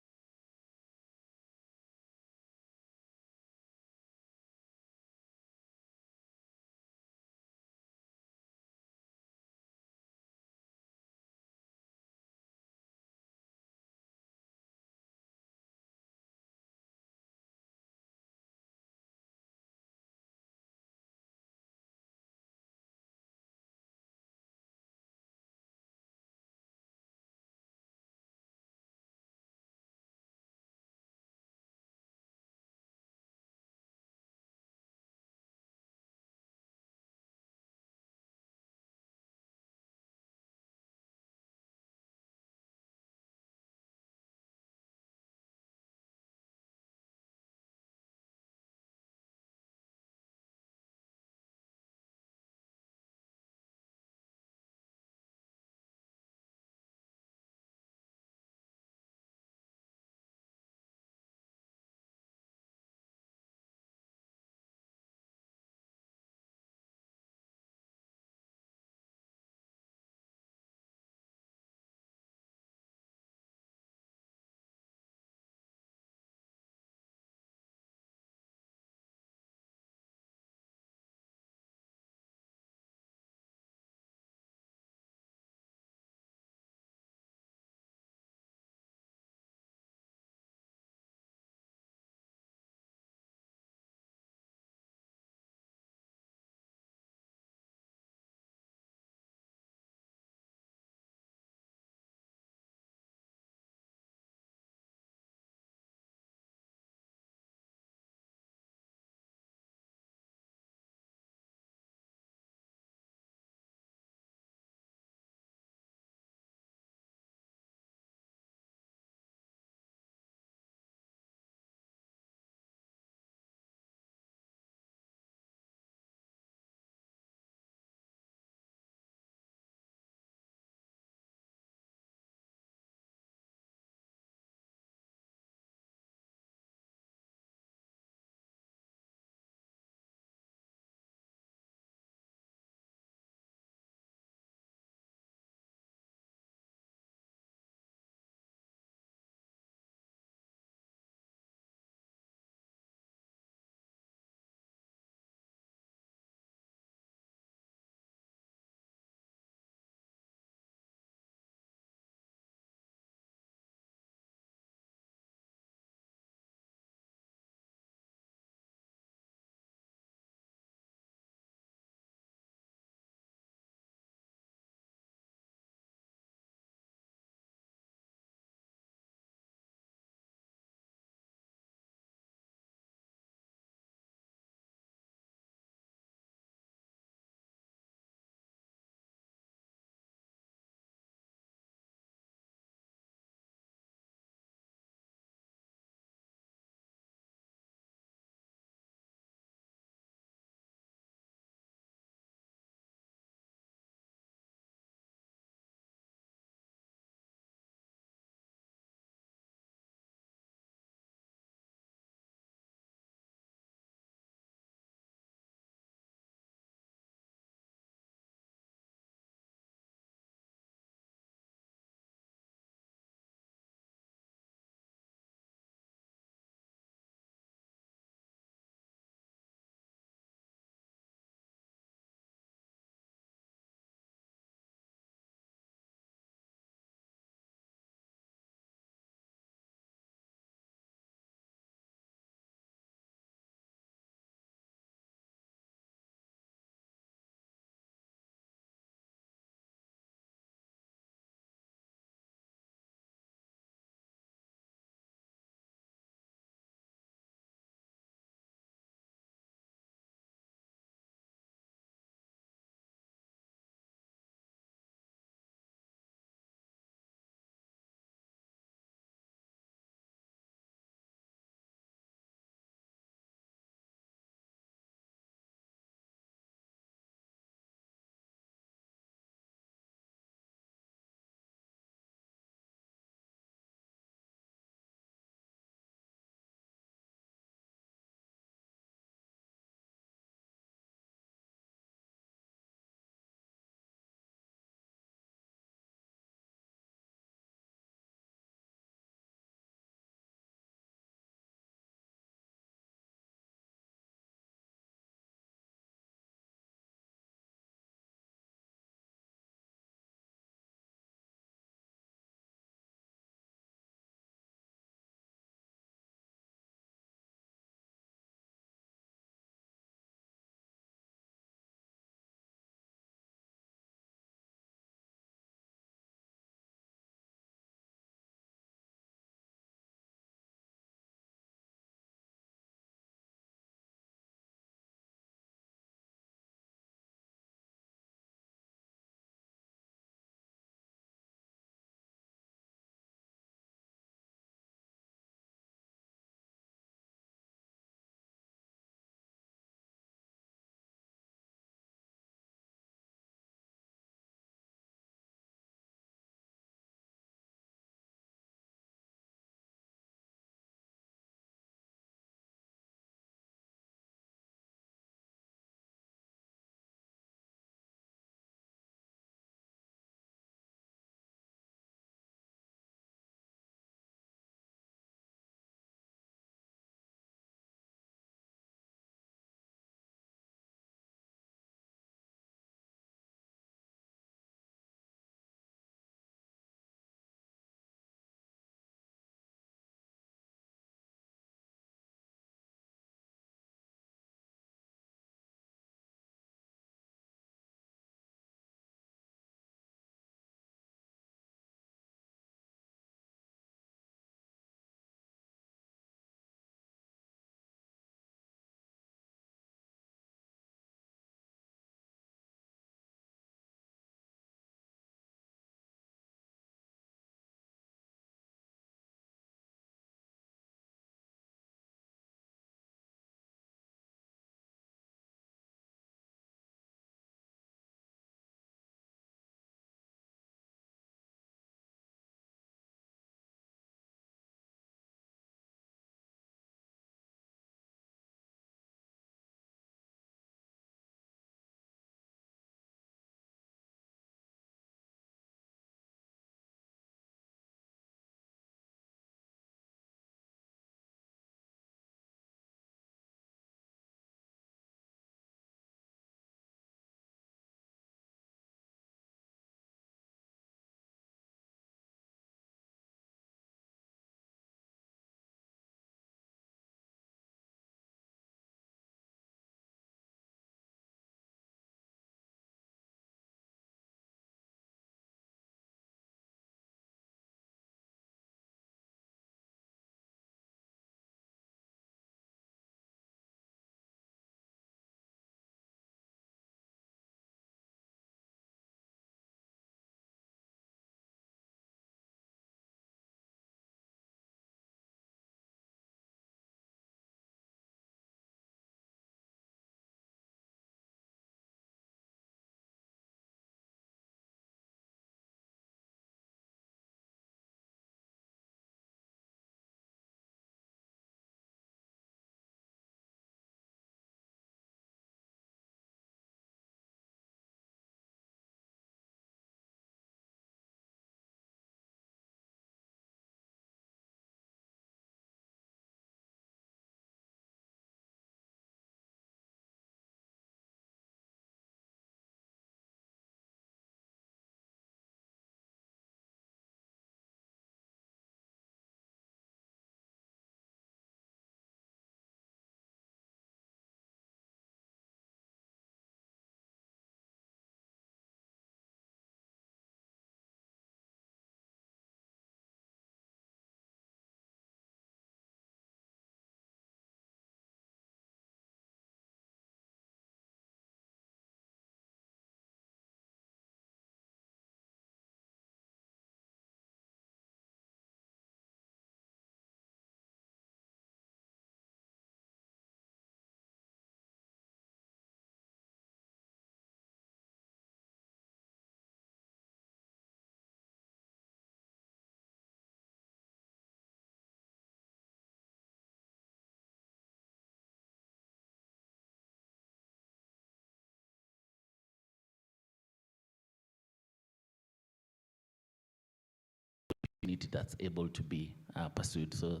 opportunity that's able to be pursued. So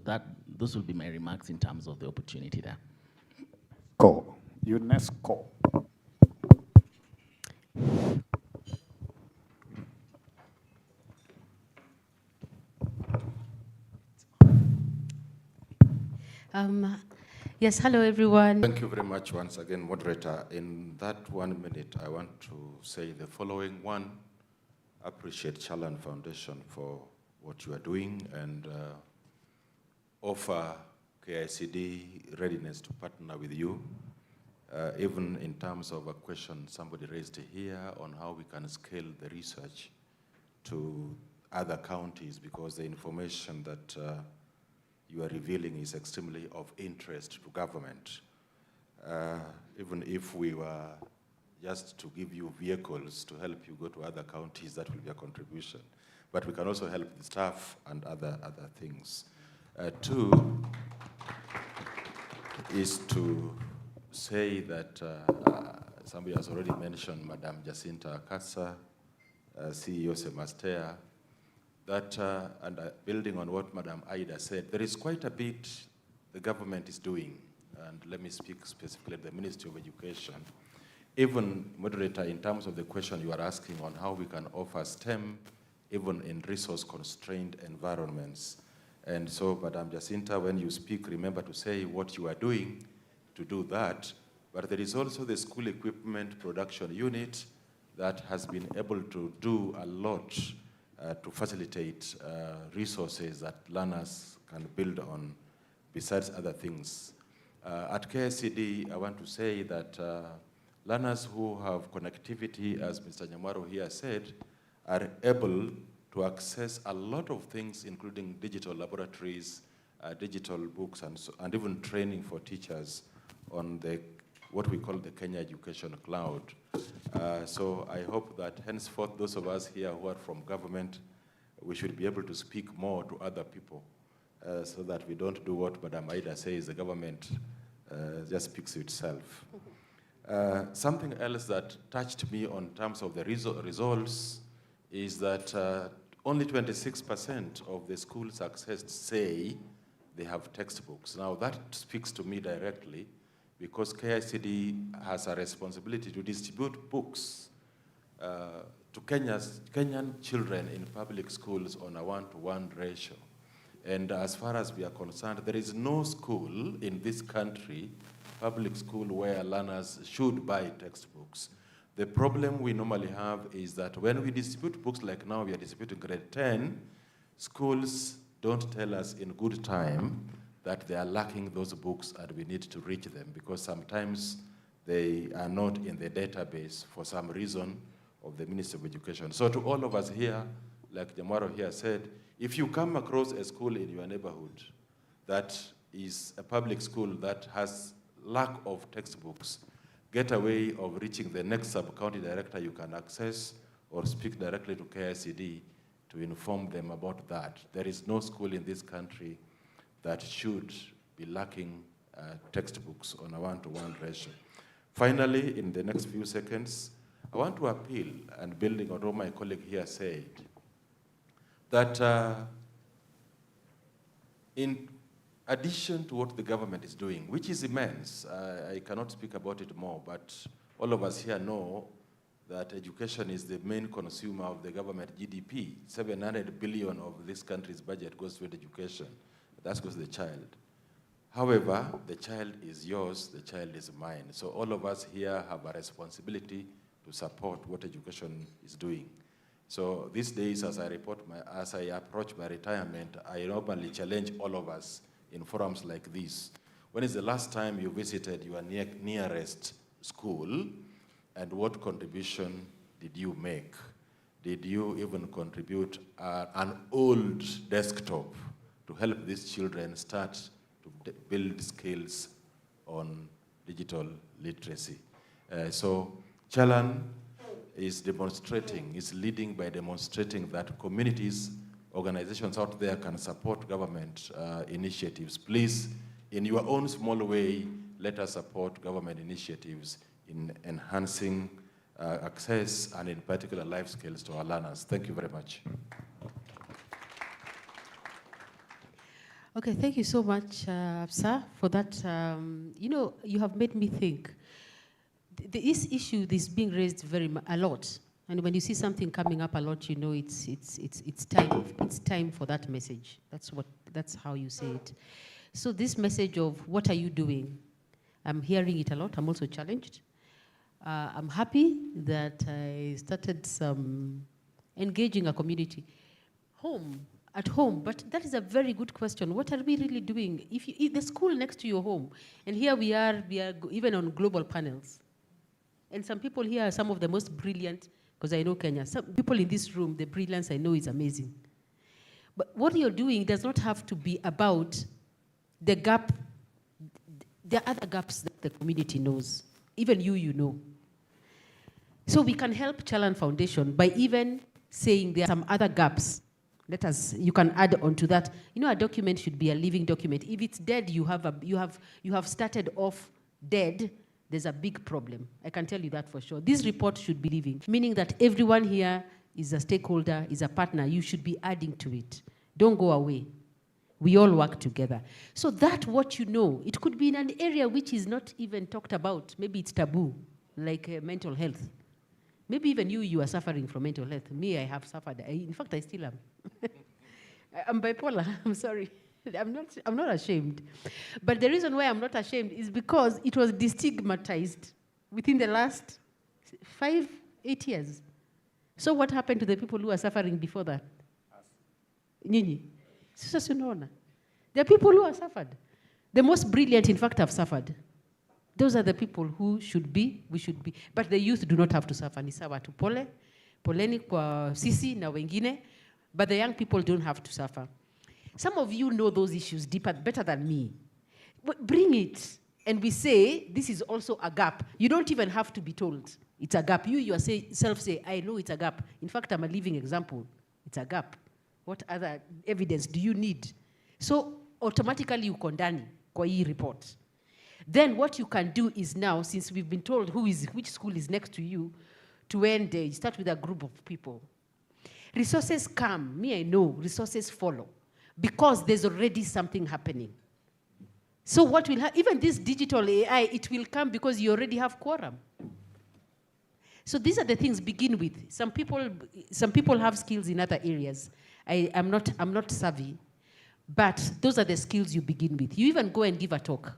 those will be my remarks in terms of the opportunity there. UNESCO. Yes, hello everyone. Thank you very much once again, moderator. In that 1 minute, I want to say the following. One, appreciate Chalan Foundation for what you are doing and offer KICD readiness to partner with you, even in terms of a question somebody raised here on how we can scale the research to other counties, because the information that you are revealing is extremely of interest to government. Even if we were just to give you vehicles to help you go to other counties, that will be a contribution. But we can also help the staff and other things. Two is to say that somebody has already mentioned Madam Jacinta Akasa, CEO Semastea, that, and building on what Madam Aida said, there is quite a bit the government is doing. And let me speak specifically the Ministry of Education. Even, moderator, in terms of the question you are asking on how we can offer STEM, even in resource-constrained environments. And so, Madam Jacinta, when you speak, remember to say what you are doing to do that. But there is also the school equipment production unit that has been able to do a lot to facilitate resources that learners can build on, besides other things. At KICD, I want to say that learners who have connectivity, as Mr. Nyamwaro here said, are able to access a lot of things, including digital laboratories, digital books, and even training for teachers on what we call the Kenya Education Cloud. So I hope that henceforth, those of us here who are from government, we should be able to speak more to other people so that we don't do what Madam Aida says, the government just speaks to itself. Something else that touched me on terms of the results is that only 26% of the schools accessed say they have textbooks. Now that speaks to me directly, because KICD has a responsibility to distribute books to Kenyan children in public schools on a 1-to-1 ratio. And as far as we are concerned, there is no school in this country, public school, where learners should buy textbooks. The problem we normally have is that when we distribute books, like now we are distributing grade 10, schools don't tell us in good time that they are lacking those books and we need to reach them, because sometimes they are not in the database for some reason of the Ministry of Education. So to all of us here, like Nyamwaro here said, if you come across a school in your neighborhood that is a public school that has lack of textbooks, get a way of reaching the next sub-county director you can access, or speak directly to KICD to inform them about that. There is no school in this country that should be lacking textbooks on a 1-to-1 ratio. Finally, in the next few seconds, I want to appeal, and building on what my colleague here said, that in addition to what the government is doing, which is immense, I cannot speak about it more, but all of us here know that education is the main consumer of the government GDP. 700 billion of this country's budget goes to education. That goes to the child. However, the child is yours, the child is mine. So all of us here have a responsibility to support what education is doing. So these days, as I approach my retirement, I normally challenge all of us in forums like this. When is the last time you visited your nearest school, and what contribution did you make? Did you even contribute an old desktop to help these children start to build skills on digital literacy? So Chalan is leading by demonstrating that communities, organizations out there can support government initiatives. Please, in your own small way, let us support government initiatives in enhancing access and in particular life skills to our learners. Thank you very much. Okay, thank you so much, sir, for that. You have made me think. This issue is being raised a lot, and when you see something coming up a lot, you know it's time. It's time for that message. That's how you say it. So this message of what are you doing? I'm hearing it a lot. I'm also challenged. I'm happy that I started engaging a community at home, but that is a very good question. What are we really doing? If the school next to your home, and here we are even on global panels. And some people here are some of the most brilliant, because I know Kenya. Some people in this room, the brilliance I know is amazing. But what you're doing does not have to be about the gap. There are other gaps that the community knows. Even you know. So we can help Chalan Foundation by even saying there are some other gaps. You can add on to that. You know, a document should be a living document. If it's dead, you have started off dead, there's a big problem. I can tell you that for sure. This report should be living, meaning that everyone here is a stakeholder, is a partner. You should be adding to it. Don't go away. We all work together. So that what you know, it could be in an area which is not even talked about. Maybe it's taboo, like mental health. Maybe even you are suffering from mental health. Me, I have suffered. In fact, I still am. I'm bipolar. I'm sorry. I'm not ashamed. But the reason why I'm not ashamed is because it was destigmatized within the last 5-8 years. So what happened to the people who are suffering before that? Nyinyi. Sasa sunaona. There are people who have suffered. The most brilliant, in fact, have suffered. Those are the people who we should be. But the youth do not have to suffer. Ni sawa tu poleni kwa sisi na wengine. But the young people don't have to suffer. Some of you know those issues deeper, better than me. But bring it. And we say, this is also a gap. You don't even have to be told. It's a gap. You yourself say, I know it's a gap. In fact, I'm a living example. It's a gap. What other evidence do you need? So automatically you condemn kwa hii report. Then what you can do is now, since we've been told which school is next to you, to end, you start with a group of people. Resources come. Me, I know. Resources follow. Because there's already something happening. So what will happen, even this digital AI, it will come because you already have quorum. So these are the things begin with. Some people have skills in other areas. I'm not savvy, but those are the skills you begin with. You even go and give a talk.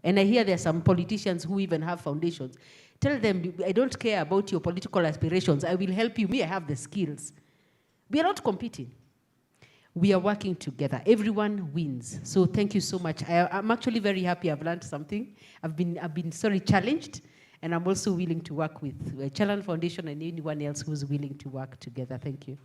And I hear there are some politicians who even have foundations. Tell them, I don't care about your political aspirations. I will help you. Me, I have the skills. We are not competing. We are working together. Everyone wins. So thank you so much. I'm actually very happy I've learned something. I've been challenged, and I'm also willing to work with Chalan Foundation and anyone else who's willing to work together. Thank you.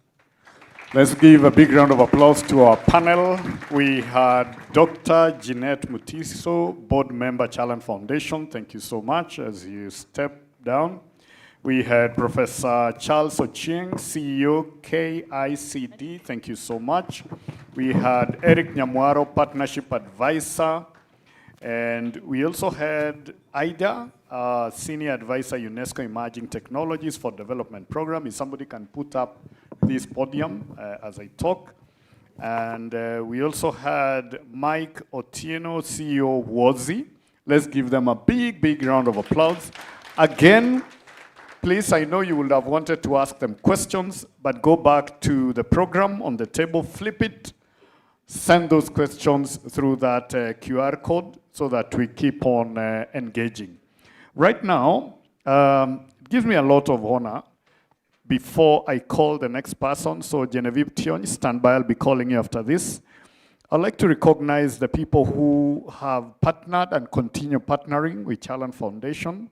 Let's give a big round of applause to our panel. We had Dr. Jeanette Mutiso, board member, Chalan Foundation. Thank you so much as you step down. We had Professor Charles Ochieng, CEO, KICD. Thank you so much. We had Eric Nyamwaro, Partnership Advisor. And we also had Ida, Senior Advisor, UNESCO Emerging Technologies for Development Program. If somebody can put up this podium as I talk. And we also had Mike Otieno, CEO of WOZI. Let's give them a big, big round of applause. Again, please, I know you would have wanted to ask them questions, but go back to the program on the table, flip it, send those questions through that QR code so that we keep on engaging. Right now, it gives me a lot of honor before I call the next person. So Genevieve Tion, stand by, I'll be calling you after this. I'd like to recognize the people who have partnered and continue partnering with Chalan Foundation.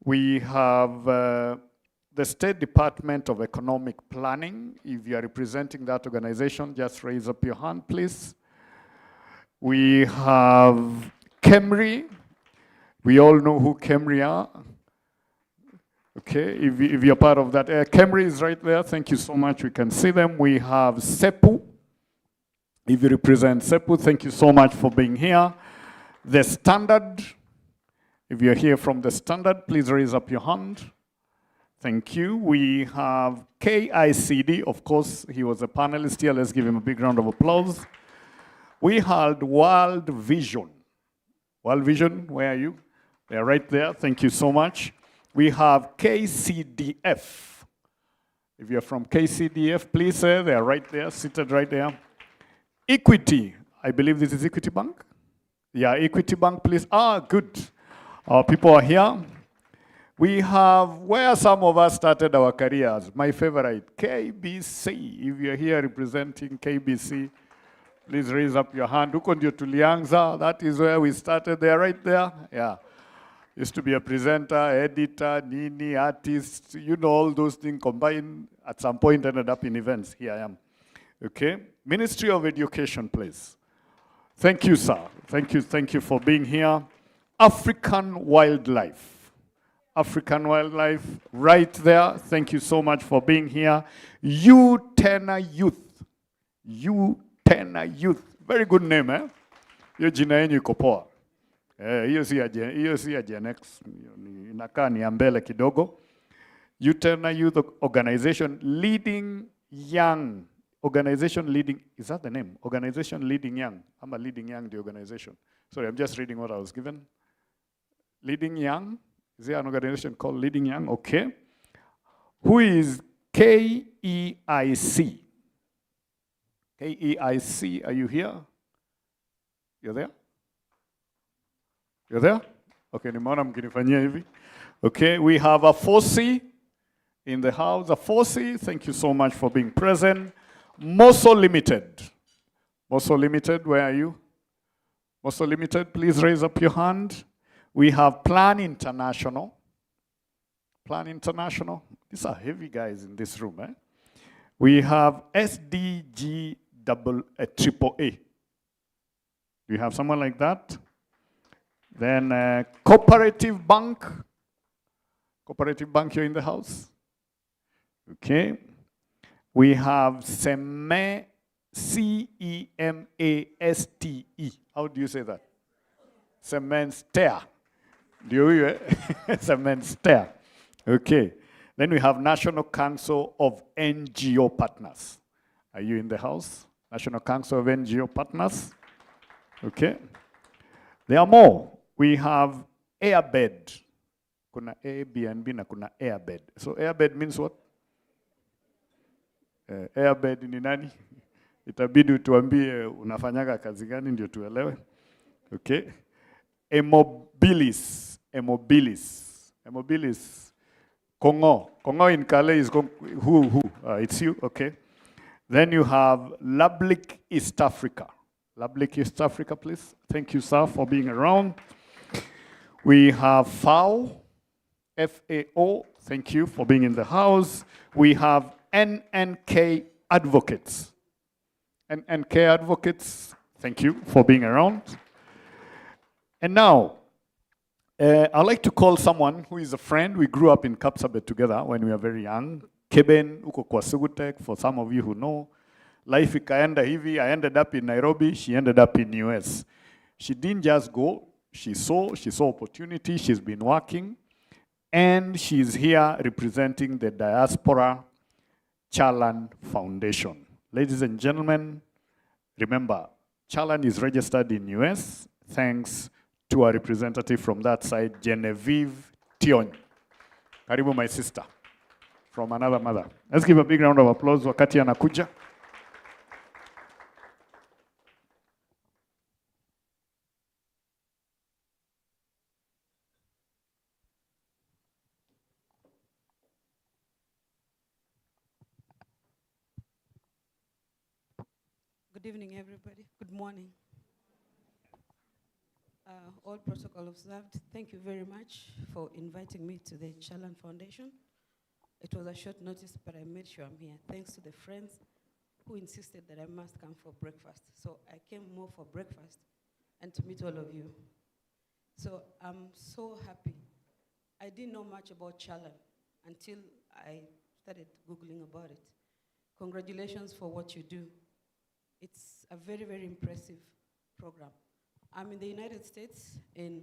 We have the State Department of Economic Planning. If you are representing that organization, just raise up your hand, please. We have KEMRI. We all know who KEMRI are. Okay, if you're part of that. KEMRI is right there. Thank you so much. We can see them. We have SEPU. If you represent SEPU, thank you so much for being here. The Standard. If you're here from the Standard, please raise up your hand. Thank you. We have KICD. Of course, he was a panelist here. Let's give him a big round of applause. We had World Vision. World Vision, where are you? They're right there. Thank you so much. We have KCDF. If you're from KCDF, please say they're right there, seated right there. Equity. I believe this is Equity Bank. Yeah, Equity Bank, please. Ah, good. Our people are here. We have where some of us started our careers. My favorite, KBC. If you're here representing KBC, please raise up your hand. Huko ndio tulianza. That is where we started. They're right there. Yeah. Used to be a presenter, editor, nini, artist, you know, all those things combined. At some point ended up in events. Here I am. Okay. Ministry of Education, please. Thank you, sir. Thank you for being here. African Wildlife. African Wildlife, right there. Thank you so much for being here. U-Tena Youth. U-Tena Youth. Very good name, eh? Hiyo jina yenu iko poa. Hiyo si ya Gen X. Inakaa ni ya mbele kidogo. U-Tena Youth Organization leading young. Organization leading, is that the name? Organization leading young. I'm a leading young, the organization. Sorry, I'm just reading what I was given. Leading young. Is there an organization called Leading Young? Okay. Who is KEIC? KEIC, are you here? You're there? You're there? Okay, nimeona mkinifanyia hivi. Okay, we have a Fosi in the house. A Fosi, thank you so much for being present. Moso Limited. Moso Limited, where are you? Moso Limited, please raise up your hand. We have Plan International. Plan International. These are heavy guys in this room, eh? We have SDG Triple A. Do you have someone like that? Then Cooperative Bank. Cooperative Bank, you're in the house. Okay. We have CEMASTE. How do you say that? CEMASTE. Do you hear? CEMASTE. Okay. Then we have National Council of NGO Partners. Are you in the house? National Council of NGO Partners. Okay. There are more. We have Airbed. Kuna Airbnb na kuna Airbed. So Airbed means what? Airbed ni nani? Itabidi utuambie unafanyaga kazi gani ndio tuelewe. Okay. Emobilis. Kongo. Kongo in Kale is who? It's you. Okay. Then you have Lablik East Africa. Lablik East Africa, please. Thank you, sir, for being around. We have FAO. FAO. Thank you for being in the house. We have NNK Advocates. NNK Advocates. Thank you for being around. And now, I'd like to call someone who is a friend. We grew up in Kapsabet together when we were very young. Keben, uko kwa Sugutek, for some of you who know. Life ikaenda hivi, I ended up in Nairobi, she ended up in US. She didn't just go, she saw opportunity, she's been working, and she's here representing the Diaspora Chalan Foundation. Ladies and gentlemen, remember, Chalan is registered in US, thanks to a representative from that side, Genevieve Tion. Karibu, my sister, from another mother. Let's give a big round of applause wakati anakuja. Good evening, everybody. Good morning. All protocol observed. Thank you very much for inviting me to the Chalan Foundation. It was a short notice, but I made sure I'm here. Thanks to the friends who insisted that I must come for breakfast. So I came more for breakfast and to meet all of you. So I'm so happy. I didn't know much about Chalan until I started Googling about it. Congratulations for what you do. It's a very, very impressive program. I'm in the United States, in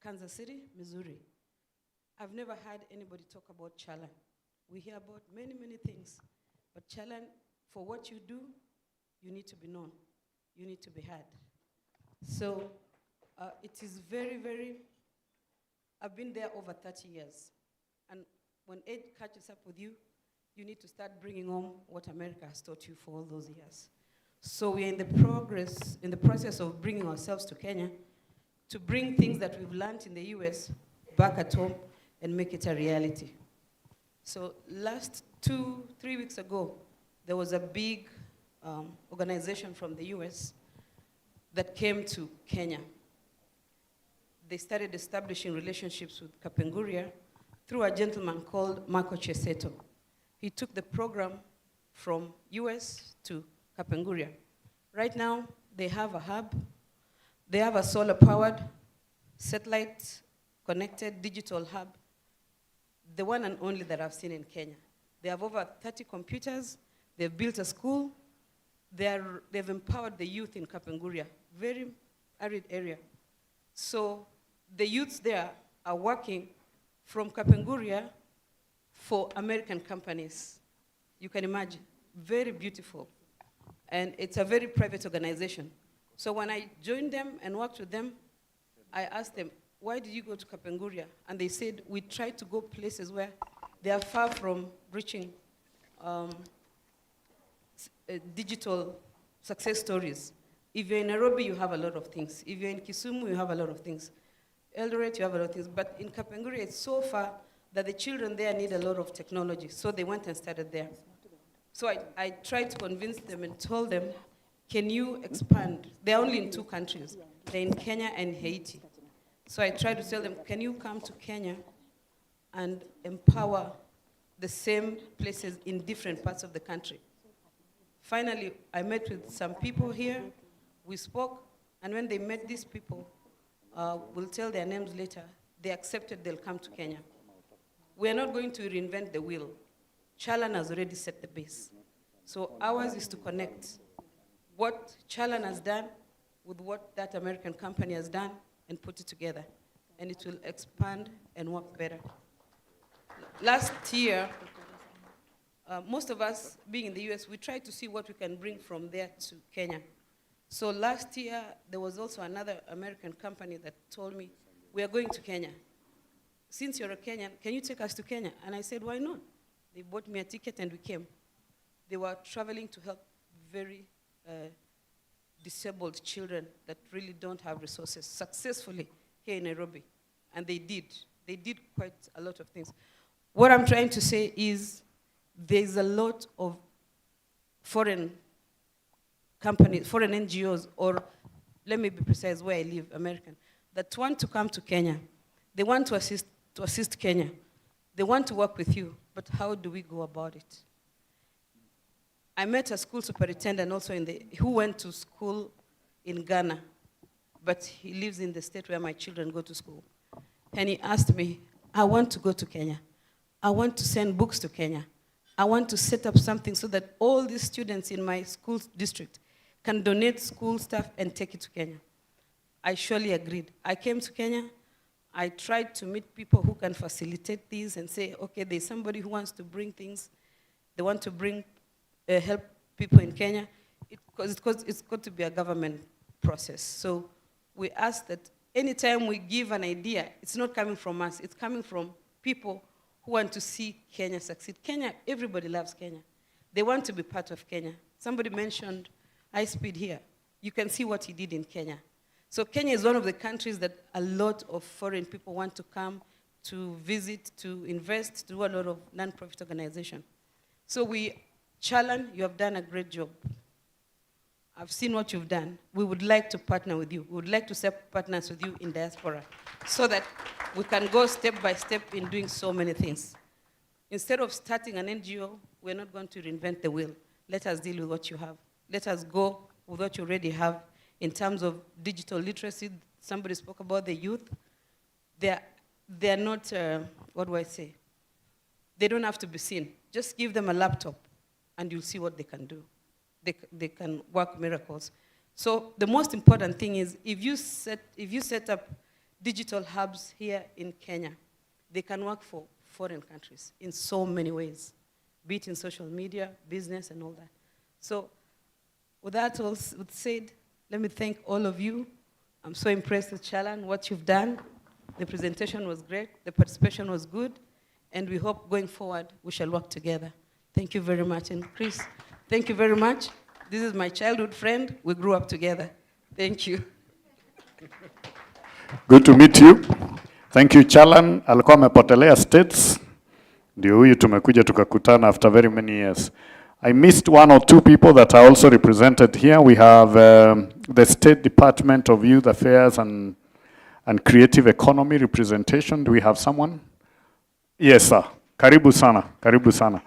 Kansas City, Missouri. I've never had anybody talk about Chalan. We hear about many, many things, but Chalan, for what you do, you need to be known. you need to be heard. So it is very, very, I've been there over 30 years. And when age catches up with you, you need to start bringing home what America has taught you for all those years. So we're in the process of bringing ourselves to Kenya to bring things that we've learned in the US back at home and make it a reality. So last 2-3 weeks ago, there was a big organization from the US that came to Kenya. They started establishing relationships with Kapenguria through a gentleman called Marco Cheseto. He took the program from US to Kapenguria. Right now, they have a hub. They have a solar-powered, satellite-connected digital hub, the one and only that I've seen in Kenya. They have over 30 computers. They've built a school. They've empowered the youth in Kapenguria, very arid area. So the youths there are working from Kapenguria for American companies. You can imagine, very beautiful. And it's a very private organization. So when I joined them and worked with them, I asked them, why did you go to Kapenguria? And they said, we try to go places where they are far from reaching digital success stories. If you're in Nairobi, you have a lot of things. If you're in Kisumu, you have a lot of things. Eldoret, you have a lot of things. But in Kapenguria, it's so far that the children there need a lot of technology. So they went and started there. So I tried to convince them and told them, can you expand? They're only in 2 countries. They're in Kenya and Haiti. So I tried to tell them, can you come to Kenya and empower the same places in different parts of the country? Finally, I met with some people here. We spoke, and when they met these people, we'll tell their names later, they accepted they'll come to Kenya. We are not going to reinvent the wheel. Chalan has already set the base. So ours is to connect what Chalan has done with what that American company has done and put it together. And it will expand and work better. Last year, most of us being in the US, we tried to see what we can bring from there to Kenya. So last year, there was also another American company that told me, we are going to Kenya. Since you're a Kenyan, can you take us to Kenya? And I said, why not? They bought me a ticket and we came. They were traveling to help very disabled children that really don't have resources successfully here in Nairobi. And they did. They did quite a lot of things. What I'm trying to say is there's a lot of foreign companies, foreign NGOs, or let me be precise where I live, American, that want to come to Kenya. They want to assist Kenya. They want to work with you, but how do we go about it? I met a school superintendent also who went to school in Ghana, but he lives in the state where my children go to school. And he asked me, I want to go to Kenya. I want to send books to Kenya. I want to set up something so that all these students in my school district can donate school stuff and take it to Kenya. I surely agreed. I came to Kenya. I tried to meet people who can facilitate these and say, okay, there's somebody who wants to bring things. They want to bring, help people in Kenya. It's got to be a government process. So we ask that anytime we give an idea, it's not coming from us. It's coming from people who want to see Kenya succeed. Kenya, everybody loves Kenya. They want to be part of Kenya. Somebody mentioned High Speed here. You can see what he did in Kenya. So Kenya is one of the countries that a lot of foreign people want to come to visit, to invest, to do a lot of non-profit organization. So Chalan, you have done a great job. I've seen what you've done. We would like to partner with you. We would like to set partners with you in diaspora so that we can go step by step in doing so many things. Instead of starting an NGO, we're not going to reinvent the wheel. Let us deal with what you have. Let us go with what you already have in terms of digital literacy. Somebody spoke about the youth. They're not, what do I say? They don't have to be seen. Just give them a laptop and you'll see what they can do. They can work miracles. So the most important thing is if you set up digital hubs here in Kenya, they can work for foreign countries in so many ways, be it in social media, business, and all that. So with that all said, Let me thank all of you. I'm so impressed with Chalan, what you've done. The presentation was great, the participation was good, and we hope going forward we shall work together. Thank you very much. And Chris, thank you very much. This is my childhood friend. We grew up together. Thank you. Good to meet you. Thank you, Chalan. Alikuwa amepotelea States. Ndio huyu tumekuja tukakutana after very many years. I missed one or two people that are also represented here. We have the State Department of Youth Affairs and Creative Economy representation. Do we have someone? Yes, sir. Karibu sana. Karibu sana.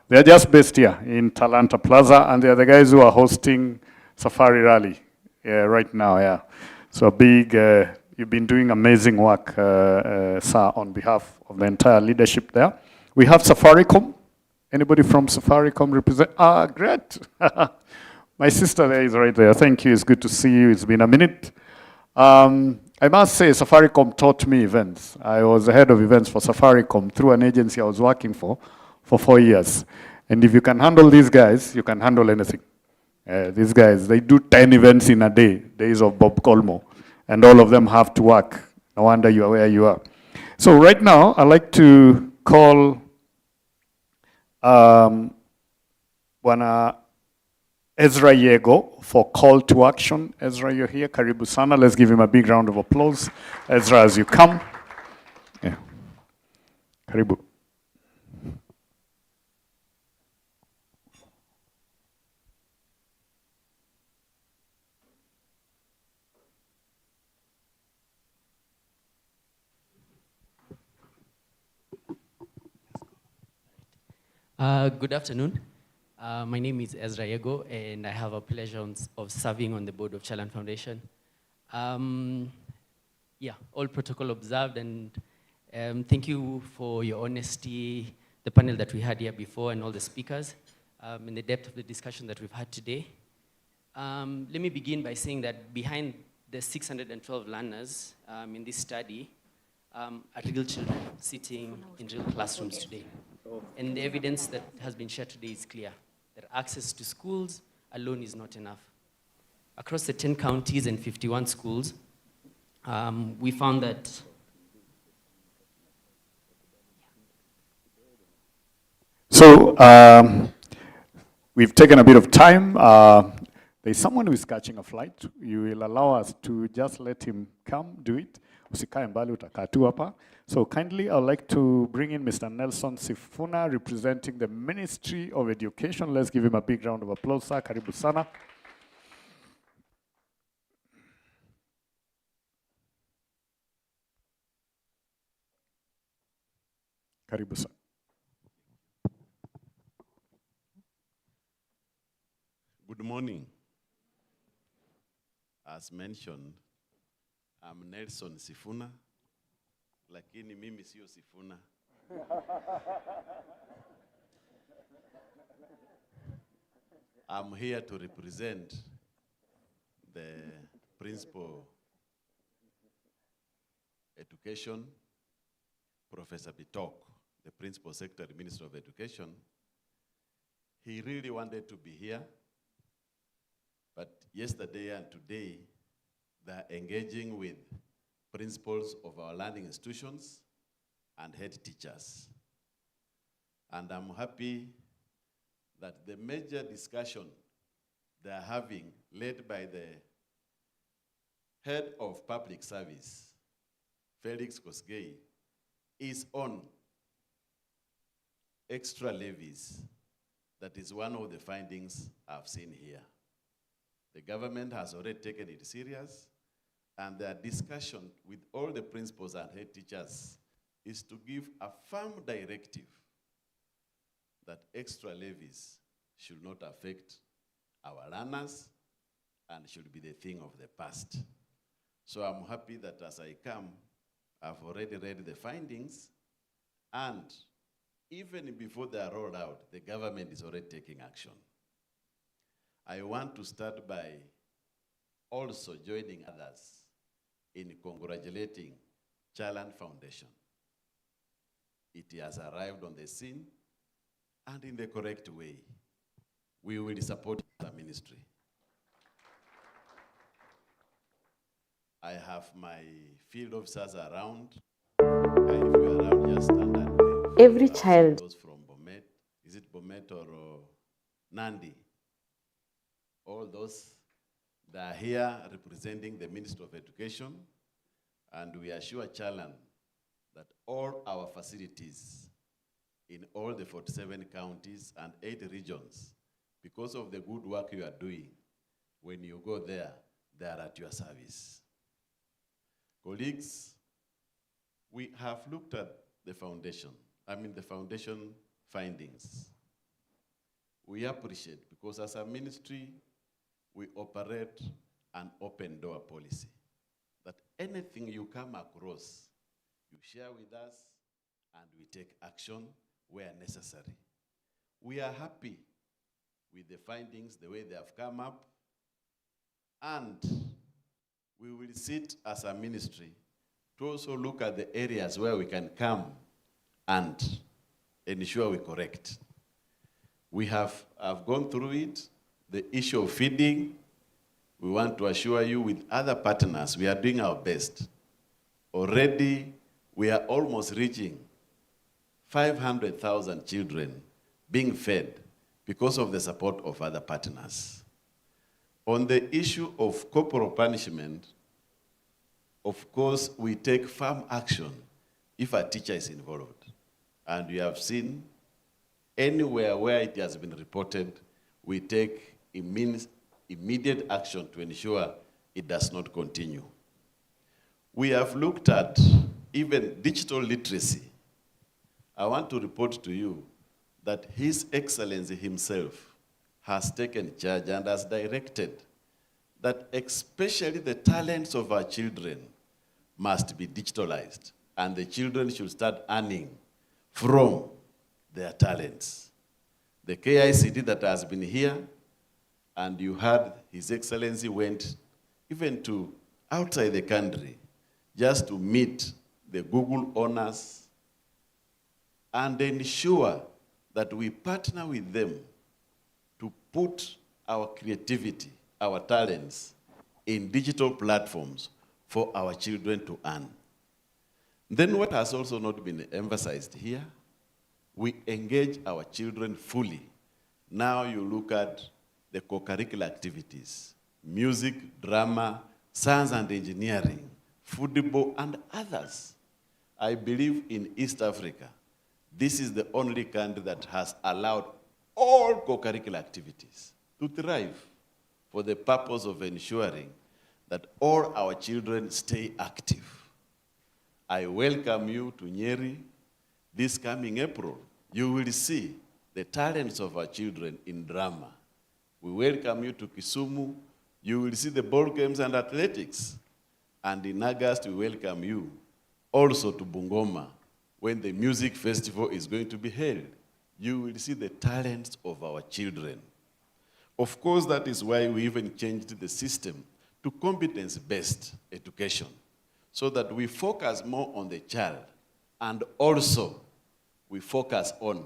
They are just based here in Talanta Plaza, and they are the guys who are hosting Safari Rally right now. Yeah. So big. You've been doing amazing work, sir, on behalf of the entire leadership there. We have Safaricom. Anybody from Safaricom represent? Ah, great. My sister there is right there. Thank you. It's good to see you. It's been a minute. I must say, Safaricom taught me events. I was the head of events for Safaricom through an agency I was working for 4 years. And if you can handle these guys, you can handle anything. These guys, they do 10 events in a day, days of Bob Colmo. And all of them have to work. No wonder you are where you are. So right now, I'd like to call Bwana Ezra Yego for call to action. Ezra, you're here. Karibu sana. Let's give him a big round of applause. Ezra, as you come. Yeah. Karibu. Good afternoon. My name is Ezra Yego, and I have a pleasure of serving on the board of Chalan Foundation. Yeah, all protocol observed, and thank you for your honesty, the panel that we had here before, and all the speakers, and the depth of the discussion that we've had today. Let me begin by saying that behind the 612 learners in this study are real children sitting in real classrooms today. And the evidence that has been shared today is clear, that access to schools alone is not enough. Across the 10 counties and 51 schools, we found that So we've taken a bit of time. There's someone who is catching a flight. You will allow us to just let him come do it. Usikae mbali, utakaa tu hapa. So kindly, I'd like to bring in Mr. Nelson Sifuna, representing the Ministry of Education. Let's give him a big round of applause, sir. Karibu sana. Karibu sana. Good morning. As mentioned, I'm Nelson Sifuna, lakini mimi sio Sifuna. I'm here to represent the Principal Education, Professor Bitok, the Principal Secretary, Minister of Education. He really wanted to be here, but yesterday and today, they're engaging with principals of our learning institutions and head teachers. And I'm happy that the major discussion they're having, led by the head of public service, Felix Kosgei, is on extra levies. That is one of the findings I've seen here. The government has already taken it serious, and their discussion with all the principals and head teachers is to give a firm directive that extra levies should not affect our learners and should be the thing of the past. So I'm happy that as I come, I've already read the findings, and even before they are rolled out, the government is already taking action. I want to start by also joining others in congratulating Chalan Foundation. It has arrived on the scene and in the correct way. We will support the ministry. I have my field officers around. If you're around, just stand and wave. Every I've seen child. those from Bomet. Is it Bomet or Nandi? All those that are here representing the Ministry of Education. And we assure Chalan that all our facilities in all the 47 counties and 8 regions, because of the good work you are doing, when you go there, they are at your service. Colleagues, we have looked at the foundation findings. We appreciate, because as a ministry, we operate an open door policy, that anything you come across, you share with us and we take action where necessary. We are happy with the findings, the way they have come up, and we will sit as a ministry to also look at the areas where we can come and ensure we correct. We have gone through it. The issue of feeding, we want to assure you with other partners, we are doing our best. Already, we are almost reaching 500,000 children being fed because of the support of other partners. On the issue of corporal punishment, of course, we take firm action if a teacher is involved. And we have seen anywhere where it has been reported, we take immediate action to ensure it does not continue. We have looked at even digital literacy. I want to report to you that His Excellency himself has taken charge and has directed that especially the talents of our children must be digitalized, and the children should start earning from their talents. The KICD that has been here, and you heard His Excellency went even to outside the country just to meet the Google owners and ensure that we partner with them to put our creativity, our talents in digital platforms for our children to earn. Then what has also not been emphasized here, we engage our children fully. Now you look at the co-curricular activities, music, drama, science and engineering, football, and others. I believe in East Africa, this is the only country that has allowed all co-curricular activities to thrive for the purpose of ensuring that all our children stay active. I welcome you to Nyeri. This coming April, you will see the talents of our children in drama. We welcome you to Kisumu. You will see the ball games and athletics. And in August, we welcome you also to Bungoma, when the music festival is going to be held. You will see the talents of our children. Of course, that is why we even changed the system to competence-based education, so that we focus more on the child, and also we focus on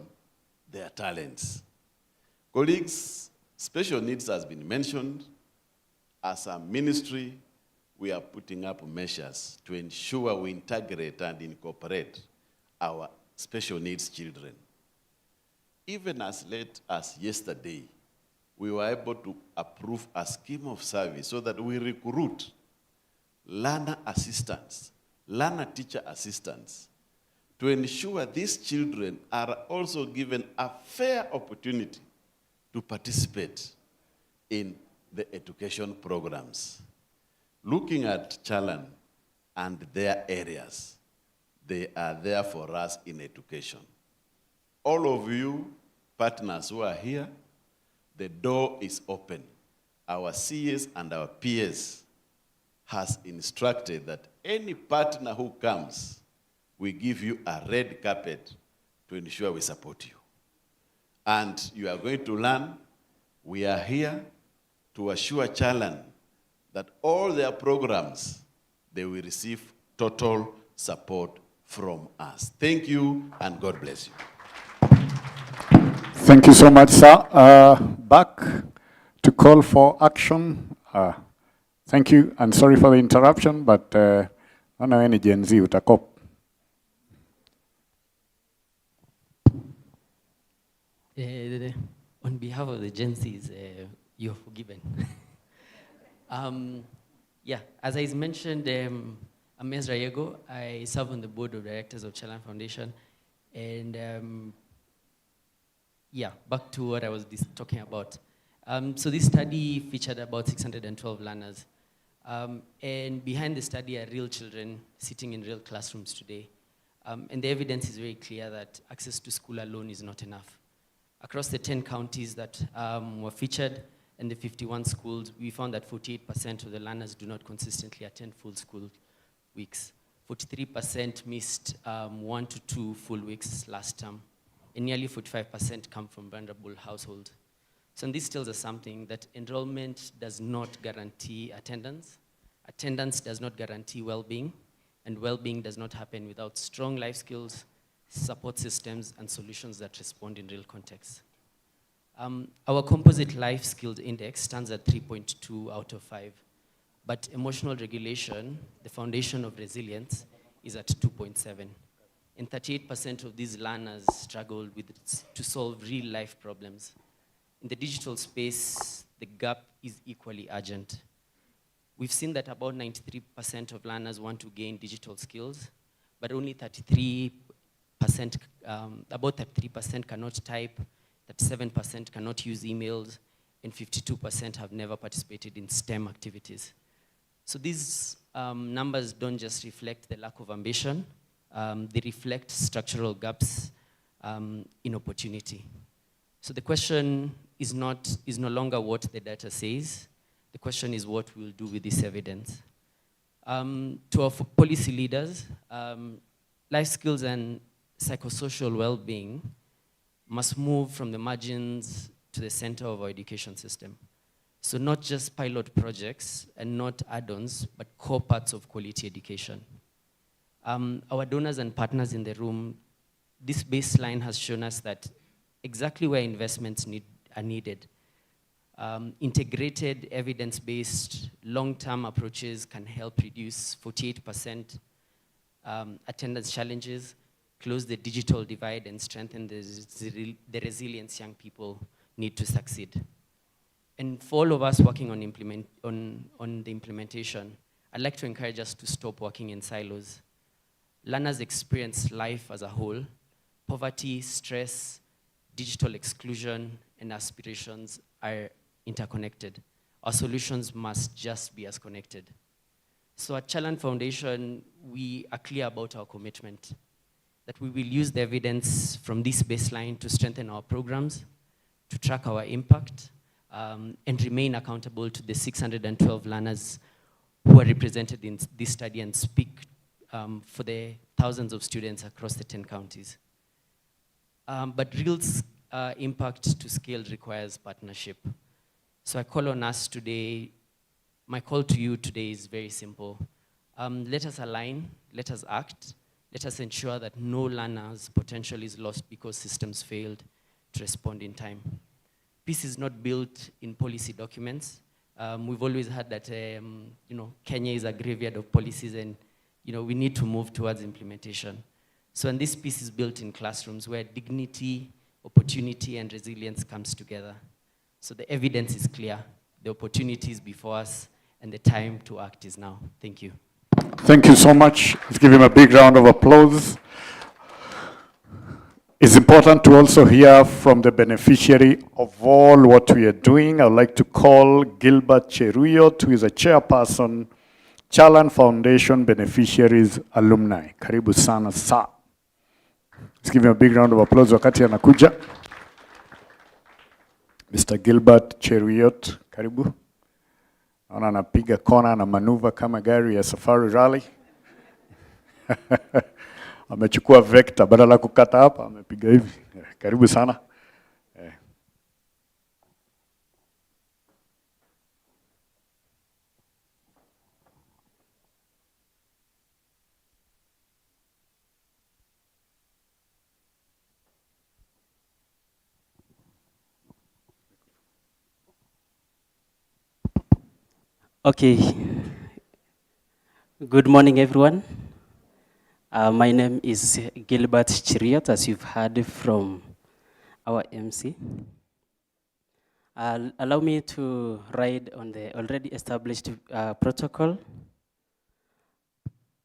their talents. Colleagues, special needs has been mentioned. As a ministry, we are putting up measures to ensure we integrate and incorporate our special needs children. Even as late as yesterday, we were able to approve a scheme of service so that we recruit learner assistants, learner teacher assistants, to ensure these children are also given a fair opportunity to participate in the education programs. Looking at Chalan and their areas, they are there for us in education. All of you partners who are here, the door is open. Our CS and our PS has instructed that any partner who comes, we give you a red carpet to ensure we support you. And you are going to learn. We are here to assure Chalan that all their programs, they will receive total support from us. Thank you, and God bless you. Thank you so much, sir. Back to call for action. Thank Thank you, and sorry for the interruption, but I don't know any Gen Z utakop. On behalf of the Gen Zs, you're forgiven. Yeah, as I mentioned, I'm Ezra Yego. I serve on the board of directors of Chalan Foundation. And yeah, back to what I was talking about. So this study featured about 612 learners. And behind the study are real children sitting in real classrooms today. And the evidence is very clear that access to school alone is not enough. Across the 10 counties that were featured and the 51 schools, we found that 48% of the learners do not consistently attend full school weeks. 43% missed 1 to 2 full weeks last term, and nearly 45% come from vulnerable households. So this tells us something, that enrollment does not guarantee attendance. Attendance does not guarantee well-being, and well-being does not happen without strong life skills, support systems, and solutions that respond in real contexts. Our composite life skills index stands at 3.2 out of 5, but emotional regulation, the foundation of resilience, is at 2.7. And 38% of these learners struggle to solve real life problems. In the digital space, the gap is equally urgent. We've seen that about 93% of learners want to gain digital skills, but only 33%, about 33% cannot type, 37% cannot use emails, and 52% have never participated in STEM activities. So these numbers don't just reflect the lack of ambition, they reflect structural gaps in opportunity. So the question is no longer what the data says, the question is what we'll do with this evidence. To our policy leaders, life skills and psychosocial well-being must move from the margins to the center of our education system. So not just pilot projects and not add-ons, but core parts of quality education. Our donors and partners in the room, this baseline has shown us that exactly where investments are needed. Integrated, evidence-based, long-term approaches can help reduce 48% attendance challenges, close the digital divide, and strengthen the resilience young people need to succeed. And for all of us working on the implementation, I'd like to encourage us to stop working in silos. Learners experience life as a whole. Poverty, stress, digital exclusion, and aspirations are interconnected. Our solutions must just be as connected. So at Chalan Foundation, we are clear about our commitment, that we will use the evidence from this baseline to strengthen our programs, to track our impact, and remain accountable to the 612 learners who are represented in this study and speak for the thousands of students across the 10 counties. But real impact to scale requires partnership. So I call on us today, my call to you today is very simple. Let us align, let us act, let us ensure that no learner's potential is lost because systems failed to respond in time. Peace is not built in policy documents. We've always heard that Kenya is a graveyard of policies, and we need to move towards implementation. So, and this peace is built in classrooms where dignity, opportunity, and resilience comes together. So the evidence is clear, the opportunity is before us, and the time to act is now. Thank you. Thank you so much. Let's give him a big round of applause. It's important to also hear from the beneficiary of all what we are doing. I'd like to call Gilbert Cheruyot, who is a chairperson, Chalan Foundation Beneficiaries Alumni. Karibu sana sa. Let's give him a big round of applause wakati anakuja. Mr. Gilbert Cheruyot, karibu. Naona anapiga kona na manuva kama gari ya Safari Rally. Amechukua vector, badala kukata hapa, amepiga hivi. Karibu sana. Okay. Good morning, everyone. My name is Gilbert Chiriot, as you've heard from our MC. Allow me to ride on the already established protocol.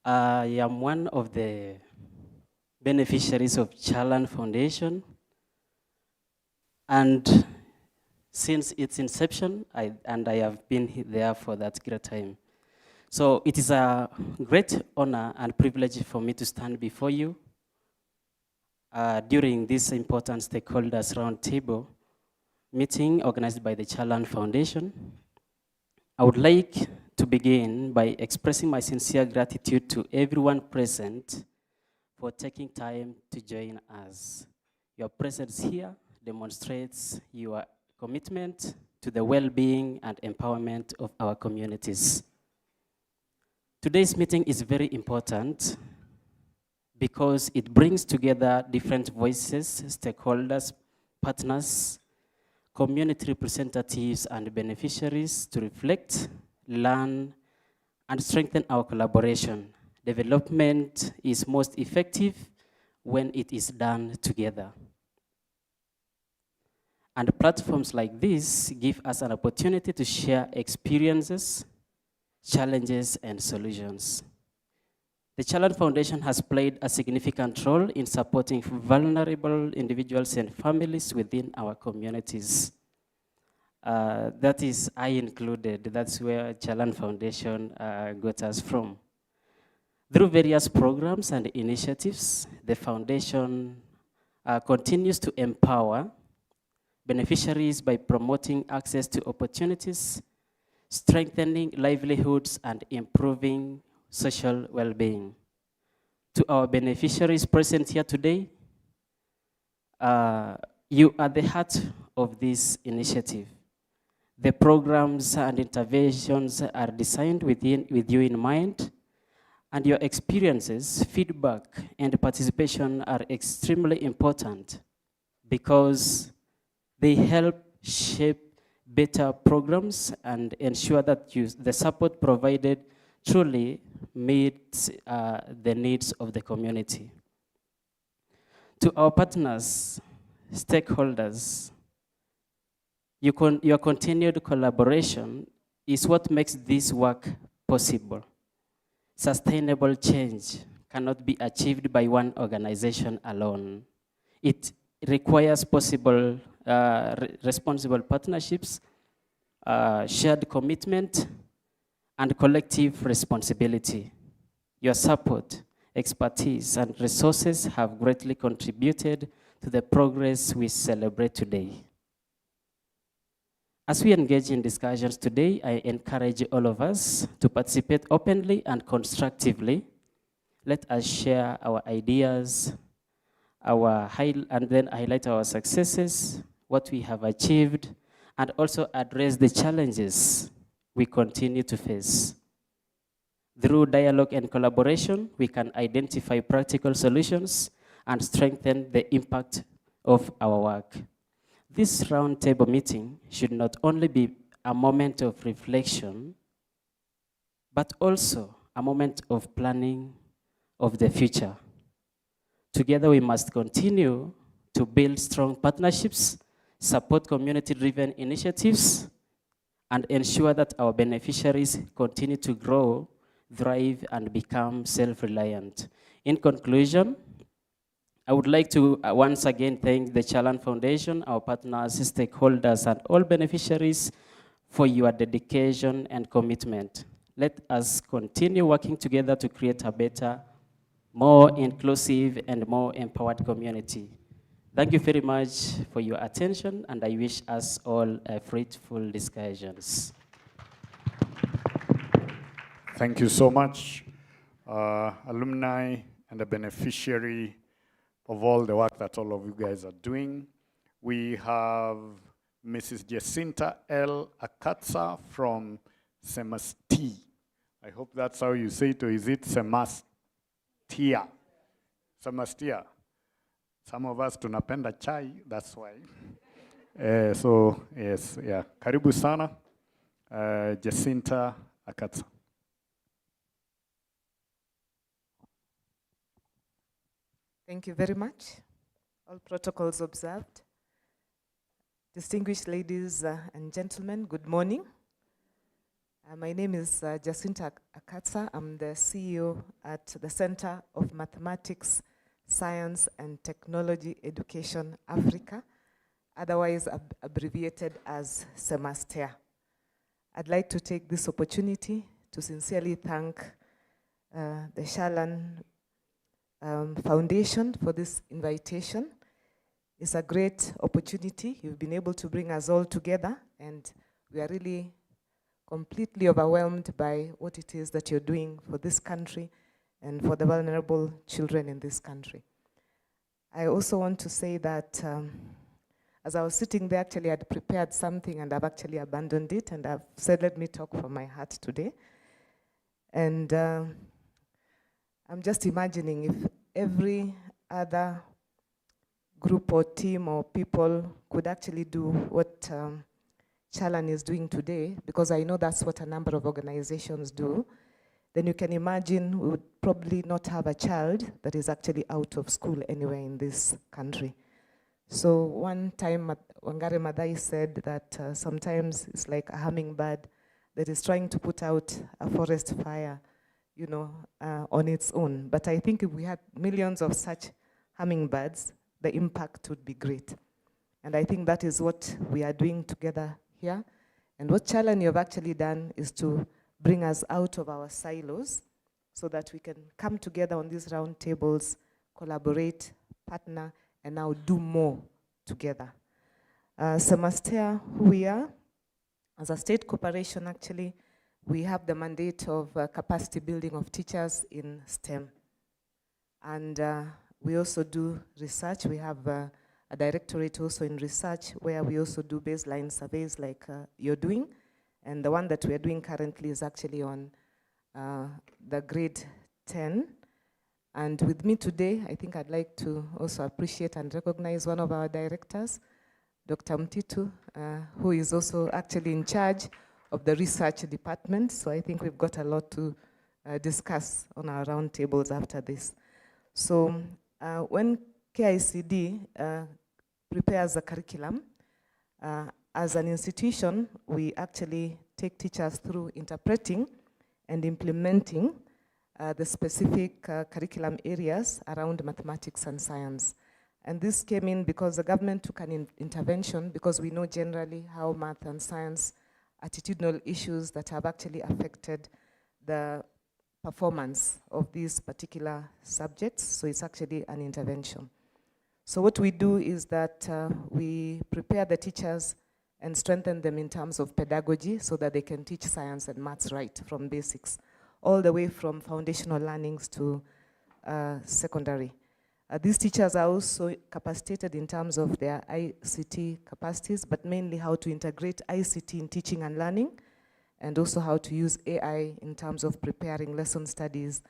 I am one of the beneficiaries of Chalan Foundation, and since its inception, I have been there for that great time. So it is a great honor and privilege for me to stand before you during this important stakeholders roundtable meeting organized by the Chalan Foundation. I would like to begin by expressing my sincere gratitude to everyone present for taking time to join us. Your presence here demonstrates your commitment to the well-being and empowerment of our communities. Today's meeting is very important because it brings together different voices, stakeholders, partners, community representatives, and beneficiaries to reflect, learn, and strengthen our collaboration. Development is most effective when it is done together. And platforms like this give us an opportunity to share experiences, challenges, and solutions. The Chalan Foundation has played a significant role in supporting vulnerable individuals and families within our communities. That is, I included. That's where Chalan Foundation got us from. Through various programs and initiatives, the foundation continues to empower beneficiaries by promoting access to opportunities, strengthening livelihoods, and improving social well-being. To our beneficiaries present here today, you are the heart of this initiative. The programs and interventions are designed with you in mind, and your experiences, feedback, and participation are extremely important because they help shape better programs and ensure that the support provided truly meets the needs of the community. To our partners, stakeholders, your continued collaboration is what makes this work possible. Sustainable change cannot be achieved by one organization alone. It requires responsible partnerships, shared commitment, and collective responsibility. Your support, expertise, and resources have greatly contributed to the progress we celebrate today. As we engage in discussions today, I encourage all of us to participate openly and constructively. Let us share our ideas, and then highlight our successes, what we have achieved, and also address the challenges we continue to face. Through dialogue and collaboration, we can identify practical solutions and strengthen the impact of our work. This roundtable meeting should not only be a moment of reflection, but also a moment of planning of the future. Together, we must continue to build strong partnerships, support community-driven initiatives, and ensure that our beneficiaries continue to grow, thrive, and become self-reliant. In conclusion, I would like to once again thank the Chalan Foundation, our partners, stakeholders, and all beneficiaries for your dedication and commitment. Let us continue working together to create a better, more inclusive, and more empowered community. Thank you very much for your attention, and I wish us all a fruitful discussions. Thank you so much, alumni and the beneficiary of all the work that all of you guys are doing. We have Mrs. Jacinta L. Akatsa from Semasti. I hope that's how you say it, or is it Semastia? Semastia. Some of us tunapenda chai, that's why. So, yes, yeah. Karibu sana, Jacinta, Akatsa. Thank you very much. All protocols observed. Distinguished ladies and gentlemen, good morning. My name is Jacinta Akatsa. I'm the CEO at the Center of Mathematics, Science and Technology Education Africa, otherwise abbreviated as CEMASTEA. I'd like to take this opportunity to sincerely thank the Chalan Foundation for this invitation. It's a great opportunity. You've been able to bring us all together, and we are really completely overwhelmed by what it is that you're doing for this country and for the vulnerable children in this country. I also want to say that as I was sitting there, actually I'd prepared something and I've actually abandoned it, and I've said, let me talk from my heart today. And I'm just imagining if every other group or team or people could actually do what Chalan is doing today, because I know that's what a number of organizations do, then you can imagine we would probably not have a child that is actually out of school anywhere in this country. So one time Wangari Maathai said that sometimes it's like a hummingbird that is trying to put out a forest fire, you know, on its own. But I think if we had millions of such hummingbirds, the impact would be great. And I think that is what we are doing together here. And what Chalan you've actually done is to bring us out of our silos so that we can come together on these round tables, collaborate, partner, and now do more together. CEMASTEA, who we are, as a state corporation actually, we have the mandate of capacity building of teachers in STEM. And we also do research. We have a directorate also in research where we also do baseline surveys like you're doing. And the one that we are doing currently is actually on the grade 10. And with me today, I think I'd like to also appreciate and recognize one of our directors, Dr. Mtitu, who is also actually in charge of the research department. So I think we've got a lot to discuss on our round tables after this. So when KICD prepares a curriculum, as an institution, we actually take teachers through interpreting and implementing the specific curriculum areas around mathematics and science. And this came in because the government took an intervention, because we know generally how math and science, attitudinal issues that have actually affected the performance of these particular subjects. So it's actually an intervention. So what we do is that we prepare the teachers and strengthen them in terms of pedagogy so that they can teach science and maths right from basics, all the way from foundational learnings to secondary. These teachers are also capacitated in terms of their ICT capacities, but mainly how to integrate ICT in teaching and learning, and also how to use AI in terms of preparing lesson studies,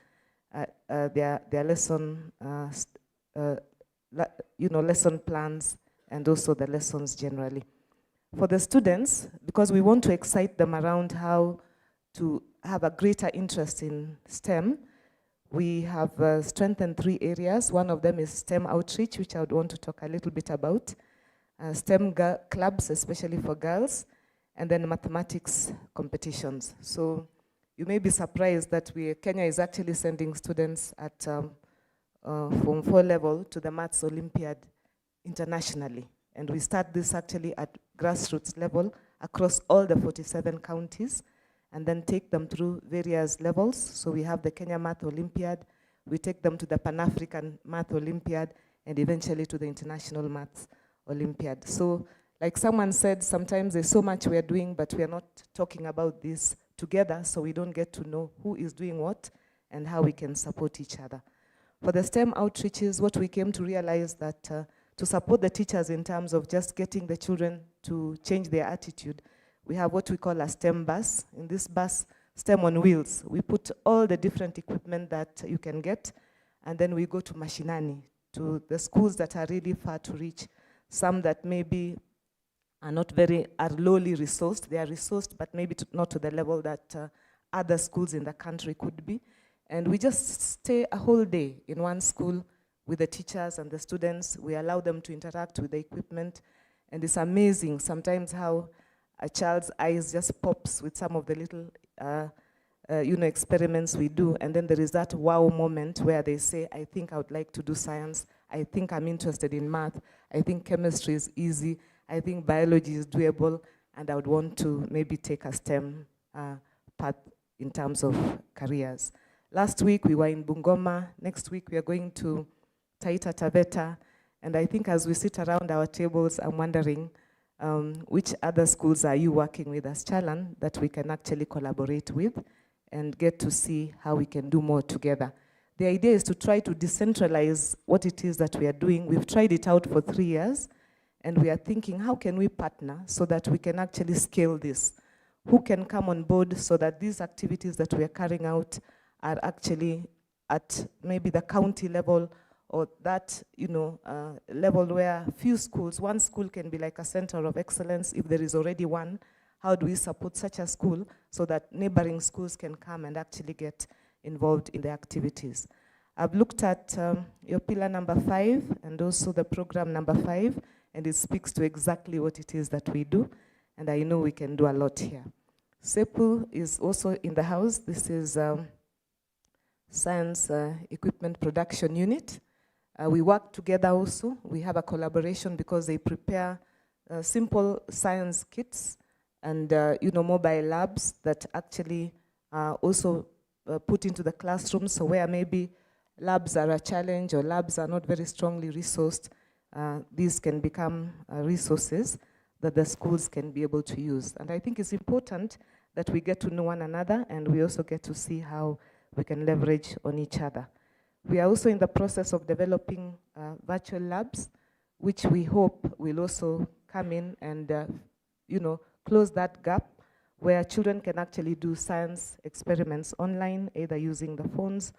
their lesson, lesson plans, and also the lessons generally. For the students, because we want to excite them around how to have a greater interest in STEM, we have strengthened 3 areas. One of them is STEM outreach, which I would want to talk a little bit about. STEM clubs, especially for girls, and then mathematics competitions. So you may be surprised that Kenya is actually sending students at Form 4 level to the Maths Olympiad internationally. And we start this actually at grassroots level across all the 47 counties, and then take them through various levels. So we have the Kenya Math Olympiad, we take them to the Pan-African Math Olympiad, and eventually to the International Maths Olympiad. So like someone said, sometimes there's so much we are doing, but we are not talking about this together, so we don't get to know who is doing what and how we can support each other. For the STEM outreaches, what we came to realize that to support the teachers in terms of just getting the children to change their attitude, we have what we call a STEM bus. In this bus, STEM on wheels, we put all the different equipment that you can get, and then we go to mashinani, to the schools that are really far to reach, some that maybe are lowly resourced. They are resourced, but maybe not to the level that other schools in the country could be. And we just stay a whole day in one school with the teachers and the students. We allow them to interact with the equipment. And it's amazing sometimes how a child's eyes just pops with some of the little experiments we do. And then there is that wow moment where they say, I think I would like to do science. I think I'm interested in math. I think chemistry is easy. I think biology is doable. And I would want to maybe take a STEM path in terms of careers. Last week we were in Bungoma. Next week we are going to Taita Taveta. And I think as we sit around our tables, I'm wondering which other schools are you working with as Chalan that we can actually collaborate with and get to see how we can do more together. The idea is to try to decentralize what it is that we are doing. We've tried it out for 3 years, and we are thinking, how can we partner so that we can actually scale this? Who can come on board so that these activities that we are carrying out are actually at maybe the county level or that level where few schools, one school can be like a center of excellence if there is already one. How do we support such a school so that neighboring schools can come and actually get involved in the activities? I've looked at your pillar number 5 and also the program number 5, and it speaks to exactly what it is that we do, and I know we can do a lot here. SEPU is also in the house. This is Science Equipment Production Unit. We work together also. We have a collaboration because they prepare simple science kits and mobile labs that actually also put into the classrooms. So where maybe labs are a challenge or labs are not very strongly resourced, these can become resources that the schools can be able to use. And I think it's important that we get to know one another and we also get to see how we can leverage on each other. We are also in the process of developing virtual labs, which we hope will also come in and close that gap where children can actually do science experiments online, either using the phones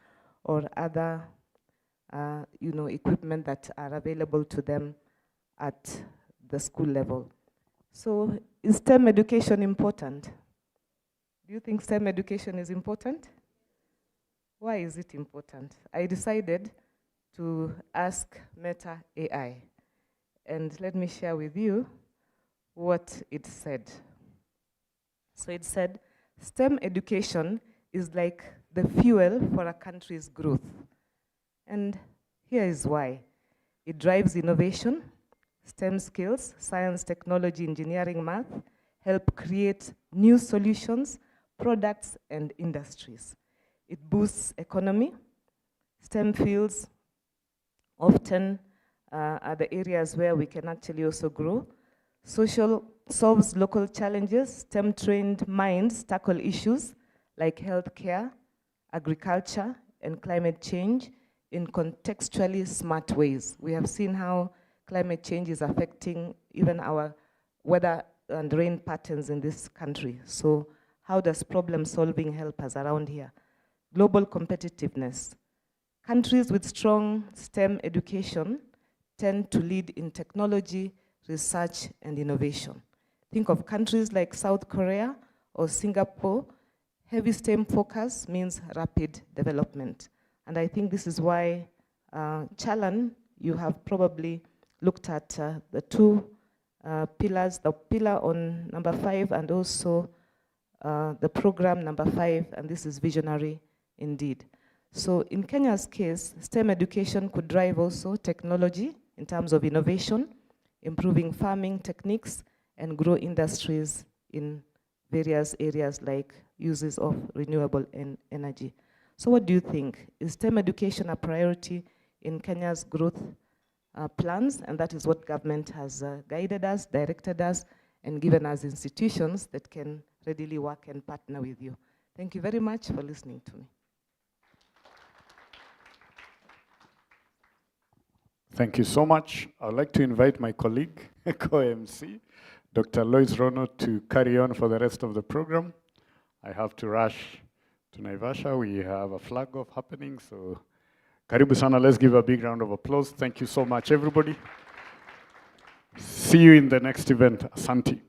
or other equipment that are available to them at the school level. So is STEM education important? Do you think STEM education is important? Why is it important? I decided to ask Meta AI, and let me share with you what it said. So it said, STEM education is like the fuel for a country's growth. And here is why. It drives innovation. STEM skills, science, technology, engineering, math, help create new solutions, products, and industries. It boosts economy. STEM fields often are the areas where we can actually also grow. Social solves local challenges. STEM-trained minds tackle issues like healthcare, agriculture, and climate change in contextually smart ways. We have seen how climate change is affecting even our weather and rain patterns in this country. So how does problem solving help us around here? Global competitiveness. Countries with strong STEM education tend to lead in technology, research, and innovation. Think of countries like South Korea or Singapore. Heavy STEM focus means rapid development. And I think this is why, Chalan, you have probably looked at the two pillars, the pillar on number 5 and also the program number 5, and this is visionary indeed. So in Kenya's case, STEM education could drive also technology in terms of innovation, improving farming techniques, and grow industries in various areas like uses of renewable energy. So what do you think? Is STEM education a priority in Kenya's growth plans? And that is what government has guided us, directed us, and given us institutions that can readily work and partner with you. Thank you very much for listening to me. Thank you so much. I'd like to invite my colleague, co-MC, Dr. Lois Rono, to carry on for the rest of the program. I have to rush to Naivasha. We have a flag off happening, so karibu sana. Let's give a big round of applause. Thank you so much, everybody. See you in the next event. Asante.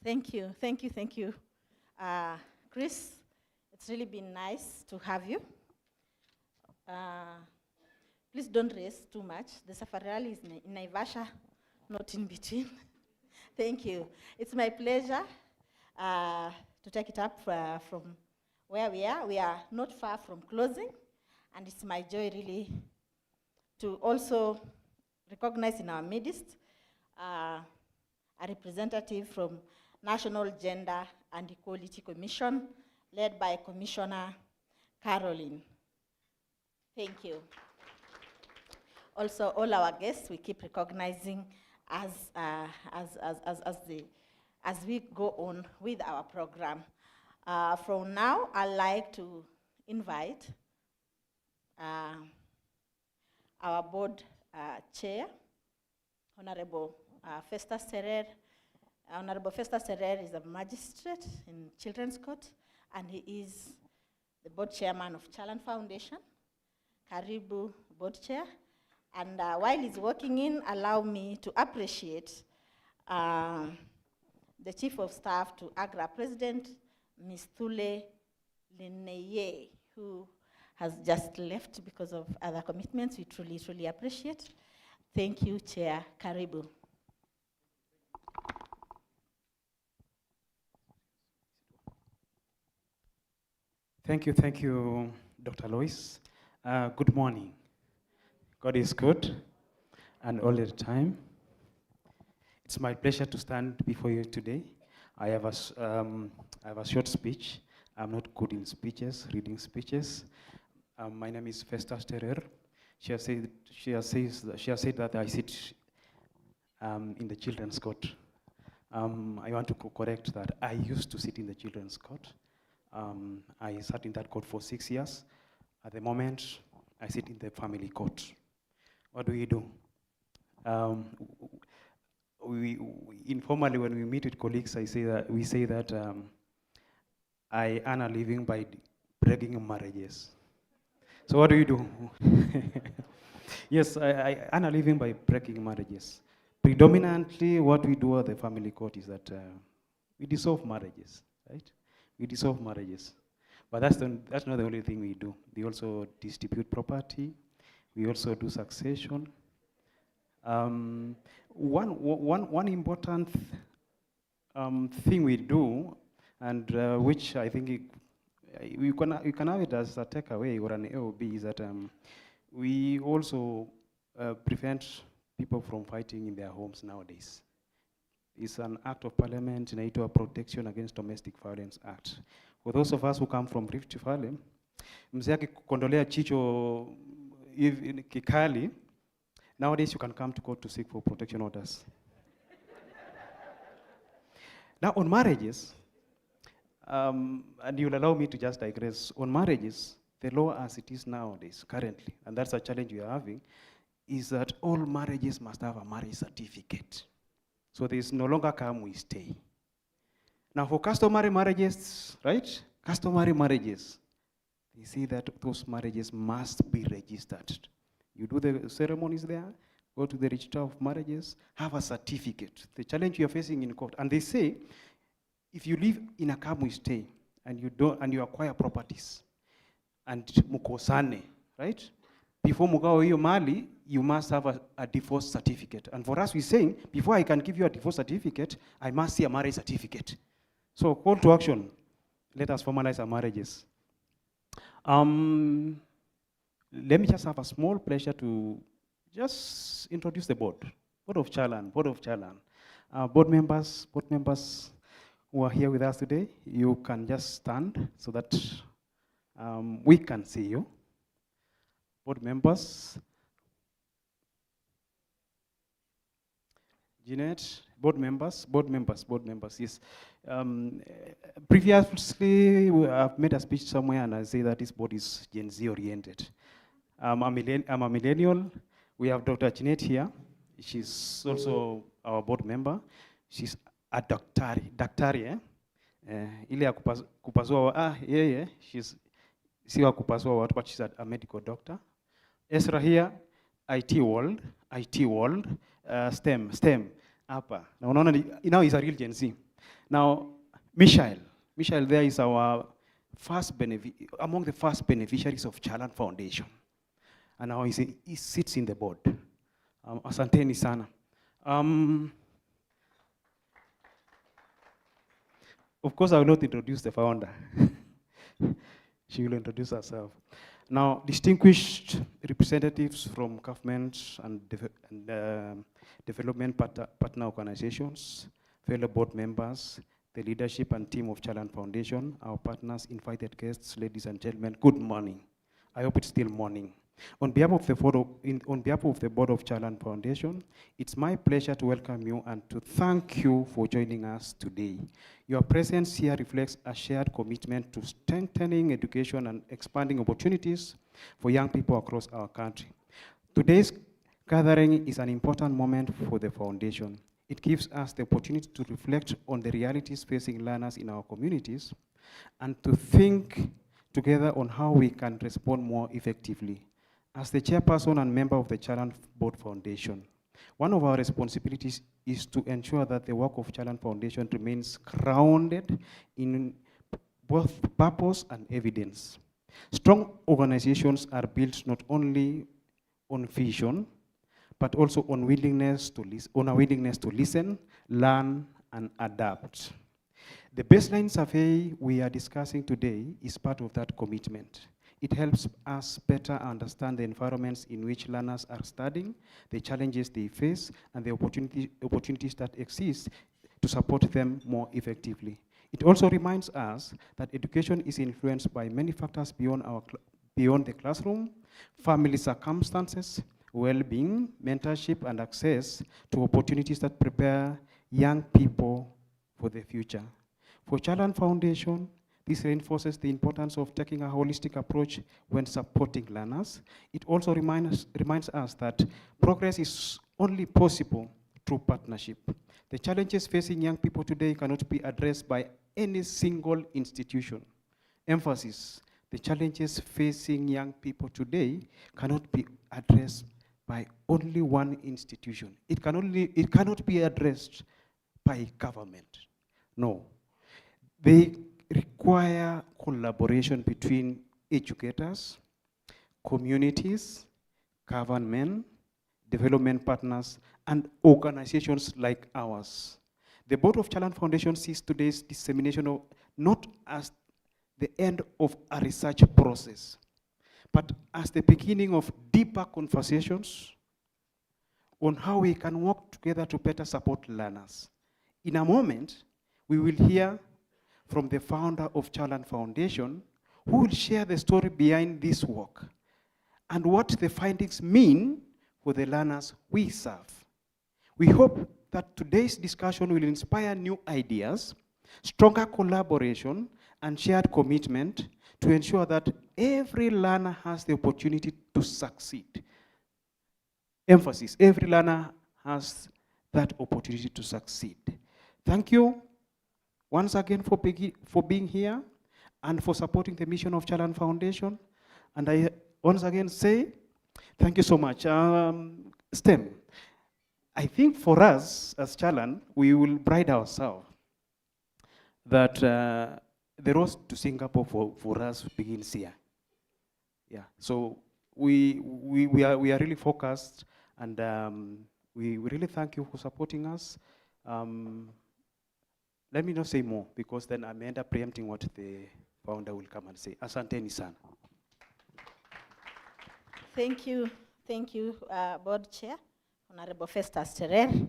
Thank you, thank you, thank you. Chris, It's really been nice to have you. Please don't race too much. The safari rally is in Naivasha, not in between. Thank you. It's my pleasure to take it up from where we are. We are not far from closing, and it's my joy really to also recognize in our midst a representative from National Gender and Equality Commission, led by Commissioner Caroline. Thank you. Also, all our guests, we keep recognizing as we go on with our program. From now, I'd like to invite our board chair, Honorable Festus Terer. Honorable Festus Terer is a magistrate in Children's Court, and he is the board chairman of Chalan Foundation. Karibu, board chair. And while he's walking in, allow me to appreciate the Chief of Staff to AGRA President, Ms. Thule Lineye, who has just left because of other commitments. We truly, truly appreciate. Thank you, Chair. Karibu. Thank you, Dr. Lois. Good morning. God is good, and all the time. It's my pleasure to stand before you today. I have a short speech. I'm not good in speeches, reading speeches. My name is Festus Terer. She has said that I sit in the Children's Court. I want to correct that. I used to sit in the Children's Court. I sat in that court for 6 years. At the moment, I sit in the family court. What do? We informally, when we meet with colleagues, we say that I earn a living by breaking marriages. So what do? Yes, I earn a living by breaking marriages. Predominantly, what we do at the family court is that we dissolve marriages, right? We dissolve marriages. But that's not the only thing we do. We also distribute property. We also do succession. One important thing we do, and which I think you can have it as a takeaway or an AOB, is that we also prevent people from fighting in their homes nowadays. It's an act of parliament, inaitwa Protection Against Domestic Violence Act. For those of us who come from Rift Valley, mzee akikondolea chicho kikali, nowadays you can come to court to seek for protection orders. Now on marriages, and you'll allow me to just digress, on marriages, the law as it is nowadays, currently, and that's a challenge we are having, is that all marriages must have a marriage certificate. So there's no longer come, we stay. Now for customary marriages, right? Customary marriages, you see that those marriages must be registered. You do the ceremonies there, go to the register of marriages, have a certificate. The challenge you're facing in court, and they say, if you live in a camp we stay, and you acquire properties, and mukosane, right? Before mugao hiyo mali, you must have a divorce certificate. And for us, we're saying, before I can give you a divorce certificate, I must see a marriage certificate. So call to action. Let us formalize our marriages. Let me just have a small pleasure to just introduce the board. Board of Chalan. Board members who are here with us today, you can just stand so that we can see you. Board members. Jeanette, board members, yes. Previously, I've made a speech somewhere and I say that this board is Gen Z oriented. I'm a millennial. We have Dr. Jeanette here. She's also our board member. She's a daktari, ile ya kupasua, she's si wa kupasua watu, but she's a medical doctor. Ezra here, IT world, STEM, hapa. Now he's a real Gen Z. Now, Michelle there is our among the first beneficiaries of Chalan Foundation. And now he sits in the board. Asanteni sana. Of course, I will not introduce the founder. She will introduce herself. Now, distinguished representatives from governments and development partner organizations, fellow board members, the leadership and team of Chalan Foundation, our partners, invited guests, ladies and gentlemen, good morning. I hope it's still morning. On behalf of the board of Chalan Foundation, it's my pleasure to welcome you and to thank you for joining us today. Your presence here reflects a shared commitment to strengthening education and expanding opportunities for young people across our country. Today's gathering is an important moment for the foundation. It gives us the opportunity to reflect on the realities facing learners in our communities and to think together on how we can respond more effectively. As the chairperson and member of the Chalan Board Foundation, one of our responsibilities is to ensure that the work of Chalan Foundation remains grounded in both purpose and evidence. Strong organizations are built not only on vision, but also on willingness to listen, learn, and adapt. The baseline survey we are discussing today is part of that commitment. It helps us better understand the environments in which learners are studying, the challenges they face, and the opportunities that exist to support them more effectively. It also reminds us that education is influenced by many factors beyond the classroom: family circumstances, well-being, mentorship, and access to opportunities that prepare young people for the future. For Chalan Foundation, this reinforces the importance of taking a holistic approach when supporting learners. It also reminds us that progress is only possible through partnership. The challenges facing young people today cannot be addressed by any single institution. Emphasis: the challenges facing young people today cannot be addressed by only one institution. It cannot be addressed by government. No. They require collaboration between educators, communities, government, development partners, and organizations like ours. The Board of Chalan Foundation sees today's dissemination not as the end of a research process, but as the beginning of deeper conversations on how we can work together to better support learners. In a moment, we will hear from the founder of Chalan Foundation, who will share the story behind this work and what the findings mean for the learners we serve. We hope that today's discussion will inspire new ideas, stronger collaboration, and shared commitment to ensure that every learner has the opportunity to succeed. Emphasis: every learner has that opportunity to succeed. Thank you once again for being here and for supporting the mission of Chalan Foundation. And I once again say, thank you so much. STEM, I think for us as Chalan, we will pride ourselves that the road to Singapore for us begins here. Yeah, so we are really focused, and we really thank you for supporting us. Let me not say more, because then I may end up preempting what the founder will come and say. Asanteni sana. Thank you, Board Chair, Honorable Festus Terer.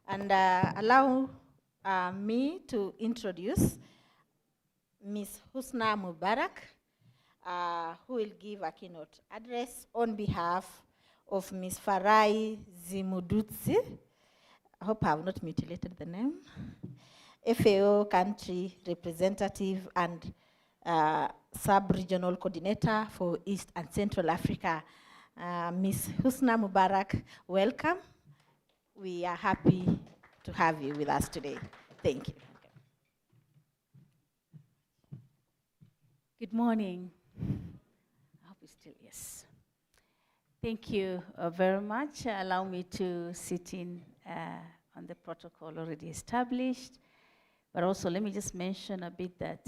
And allow me to introduce Ms. Husna Mubarak, who will give a keynote address on behalf of Ms. Farai Zimudutsi. I hope I have not mutilated the name. FAO country representative and sub-regional coordinator for East and Central Africa. Ms. Husna Mubarak, welcome. We are happy to have you with us today. Thank you. Good morning. I hope it's still, yes. Thank you very much. Allow me to sit in on the protocol already established. But also, let me just mention a bit that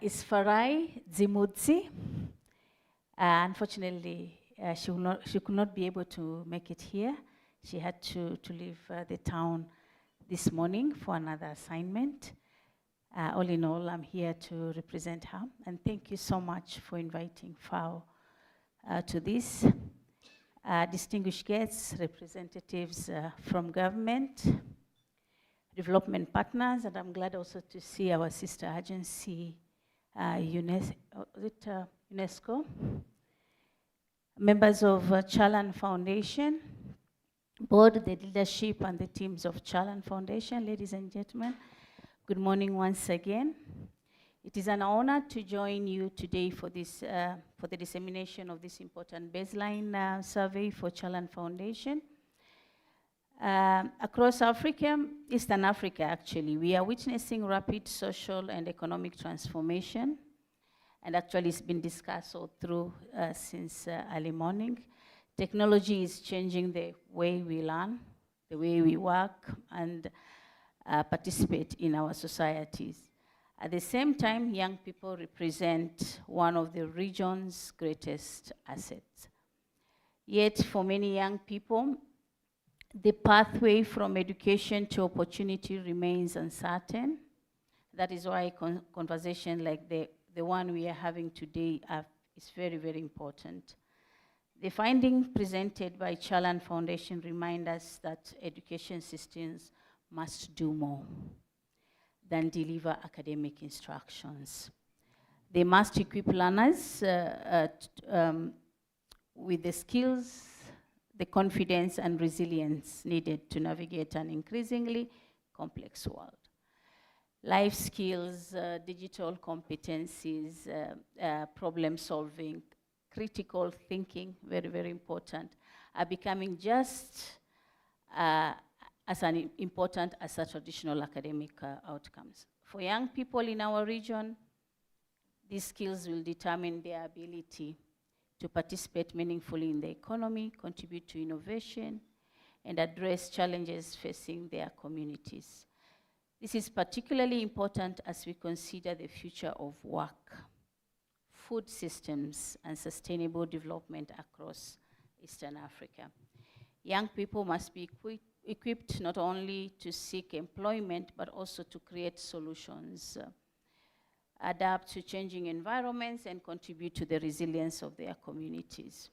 is Farai Zimudzi. Unfortunately, she could not be able to make it here. She had to leave the town this morning for another assignment. All in all, I'm here to represent her, and thank you so much for inviting FAO to this. Distinguished guests, representatives from government, development partners, and I'm glad also to see our sister agency, UNESCO, members of Chalan Foundation, board, the leadership and the teams of Chalan Foundation, ladies and gentlemen, good morning once again. It is an honor to join you today for this, for the dissemination of this important baseline survey for Chalan Foundation. Across Africa, Eastern Africa actually, we are witnessing rapid social and economic transformation. And actually it's been discussed all through since early morning. Technology is changing the way we learn, the way we work, and participate in our societies. At the same time, young people represent one of the region's greatest assets. Yet for many young people, the pathway from education to opportunity remains uncertain. That is why conversation like the one we are having today is very, very important. The findings presented by Chalan Foundation remind us that education systems must do more than deliver academic instructions. They must equip learners with the skills, the confidence and resilience needed to navigate an increasingly complex world. Life skills, digital competencies, problem solving, critical thinking, very, very important, are becoming just as important as the traditional academic outcomes. For young people in our region, these skills will determine their ability to participate meaningfully in the economy, contribute to innovation, and address challenges facing their communities. This is particularly important as we consider the future of work, food systems, and sustainable development across Eastern Africa. Young people must be equipped not only to seek employment, but also to create solutions, adapt to changing environments, and contribute to the resilience of their communities.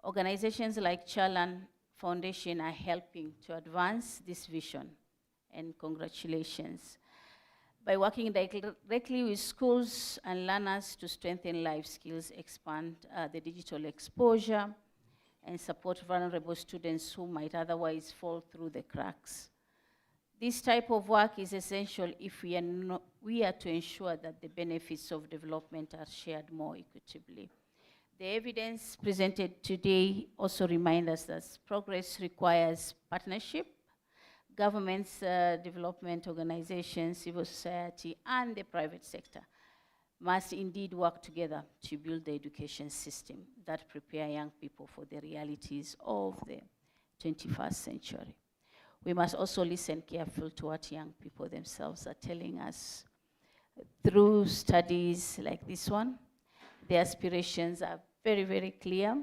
Organizations like Chalan Foundation are helping to advance this vision, and congratulations. By working directly with schools and learners to strengthen life skills, expand the digital exposure, and support vulnerable students who might otherwise fall through the cracks. This type of work is essential if we are to ensure that the benefits of development are shared more equitably. The evidence presented today also reminds us that progress requires partnership. Governments, development organizations, civil society, and the private sector must indeed work together to build the education system that prepare young people for the realities of the 21st century. We must also listen carefully to what young people themselves are telling us. Through studies like this one, their aspirations are very, very clear.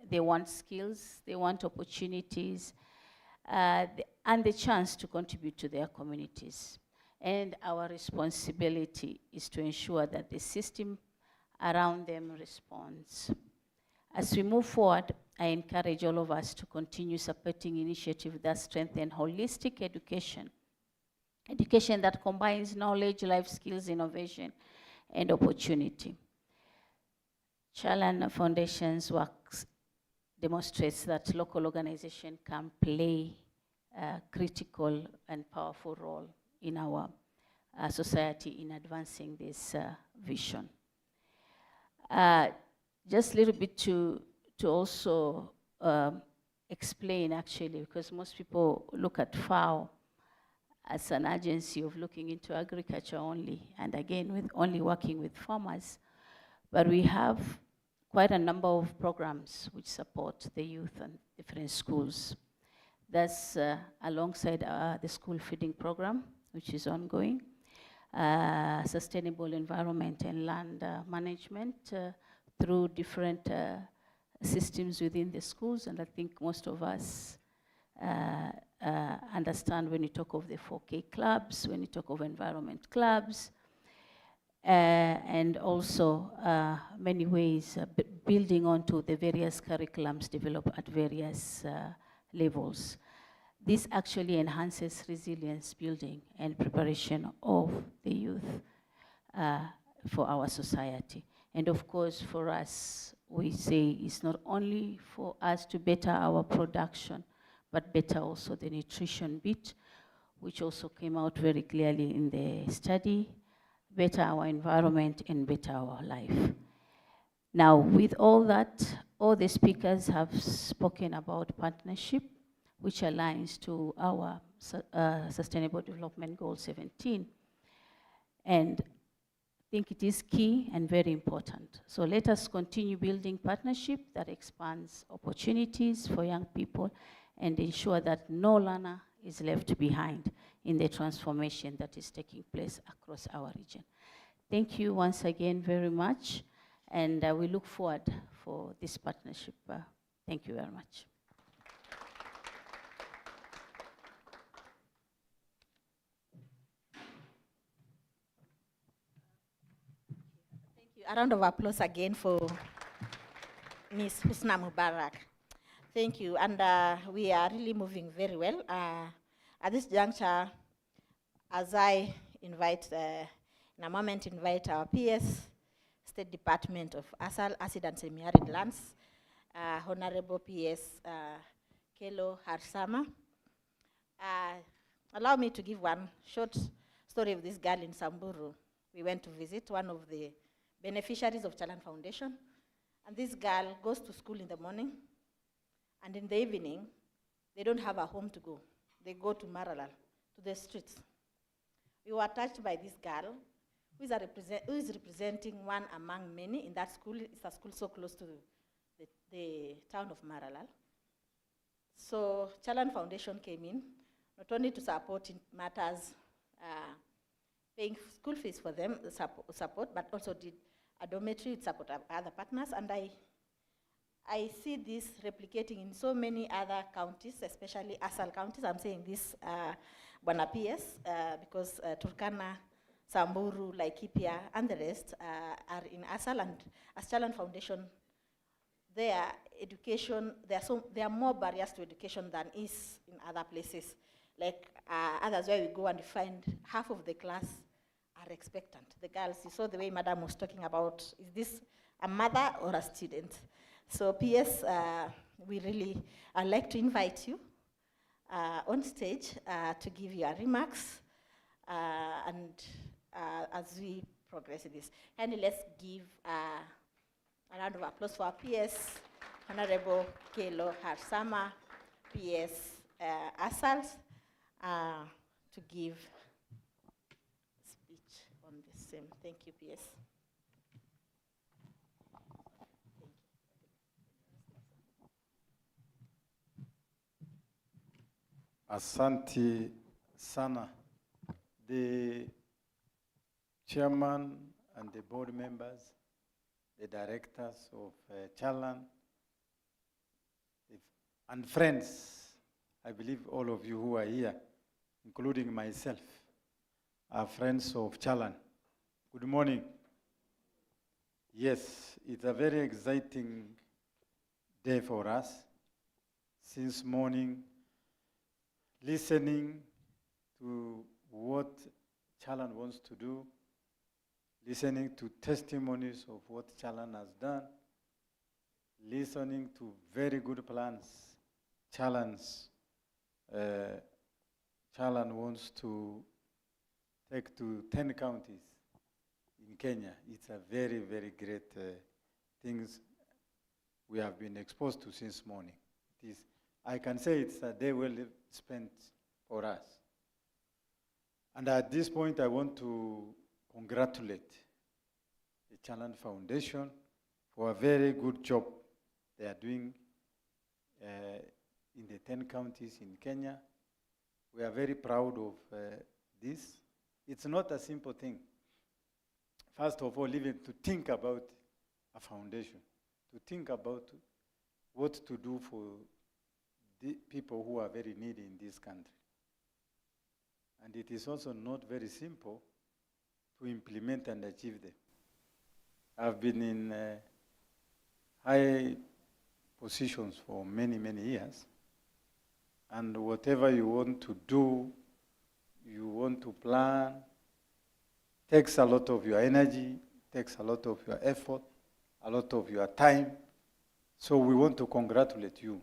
They want skills, they want opportunities, and the chance to contribute to their communities. And our responsibility is to ensure that the system around them responds. As we move forward, I encourage all of us to continue supporting initiatives that strengthen holistic education, education that combines knowledge, life skills, innovation, and opportunity. Chalan Foundation's work demonstrates that local organizations can play a critical and powerful role in our society in advancing this vision. Just a little bit to also explain actually, because most people look at FAO as an agency of looking into agriculture only, and again, with only working with farmers. But we have quite a number of programs which support the youth and different schools. That's alongside the school feeding program, which is ongoing. sustainable environment and land management through different systems within the schools. And I think most of us understand when you talk of the 4K clubs, when you talk of environment clubs, and also many ways building onto the various curriculums developed at various levels. This actually enhances resilience building and preparation of the youth for our society. And of course, for us, we say it's not only for us to better our production, but better also the nutrition bit, which also came out very clearly in the study, better our environment and better our life. Now, with all that, all the speakers have spoken about partnership, which aligns to our Sustainable Development Goal 17. And I think it is key and very important. So let us continue building partnership that expands opportunities for young people and ensure that no learner is left behind in the transformation that is taking place across our region. Thank you once again very much, and we look forward for this partnership. Thank you very much. Thank you. A round of applause again for Ms. Husna Mubarak. Thank you, and we are really moving very well. At this juncture, as I invite, in a moment, invite our PS, State Department of Acid and Semi-Arid Lands, Honorable PS Kelo Harsama. Allow me to give one short story of this girl in Samburu. We went to visit one of the beneficiaries of Chalan Foundation, and this girl goes to school in the morning, and in the evening, they don't have a home to go. They go to Maralal, to the streets. We were touched by this girl, who is representing one among many in that school. It's a school so close to the town of Maralal. So Chalan Foundation came in, not only to support in matters, paying school fees for them, support, but also did a dormitory with support of other partners. And I see this replicating in so many other counties, especially ASAL counties. I'm saying this, Bwana PS, because Turkana, Samburu, Laikipia, and the rest are in ASAL, and as Chalan Foundation, their education, there are more barriers to education than is in other places. Like others where we go and find half of the class are expectant. The girls, you saw the way Madam was talking about, is this a mother or a student? So PS, we really, I'd like to invite you on stage to give your remarks and as we progress in this. And let's give a round of applause for our PS, Honorable Kelo Harsama, PS Asals, to give speech on the same. Thank you, PS. Asante sana. The chairman and the board members, the directors of Chalan, and friends, I believe all of you who are here, including myself, are friends of Chalan. Good morning. Yes, it's a very exciting day for us. Since morning, listening to what Chalan wants to do, listening to testimonies of what Chalan has done, listening to very good plans Chalan wants to take to 10 counties in Kenya. It's a very, very great things we have been exposed to since morning. It is, I can say it's a day well spent for us. And at this point, I want to congratulate the Chalan Foundation for a very good job they are doing in the 10 counties in Kenya. We are very proud of this. It's not a simple thing. First of all, even to think about a foundation, to think about what to do for the people who are very needy in this country. And it is also not very simple to implement and achieve them. I've been in high positions for many, many years. And whatever you want to do, you want to plan, takes a lot of your energy, takes a lot of your effort, a lot of your time. So we want to congratulate you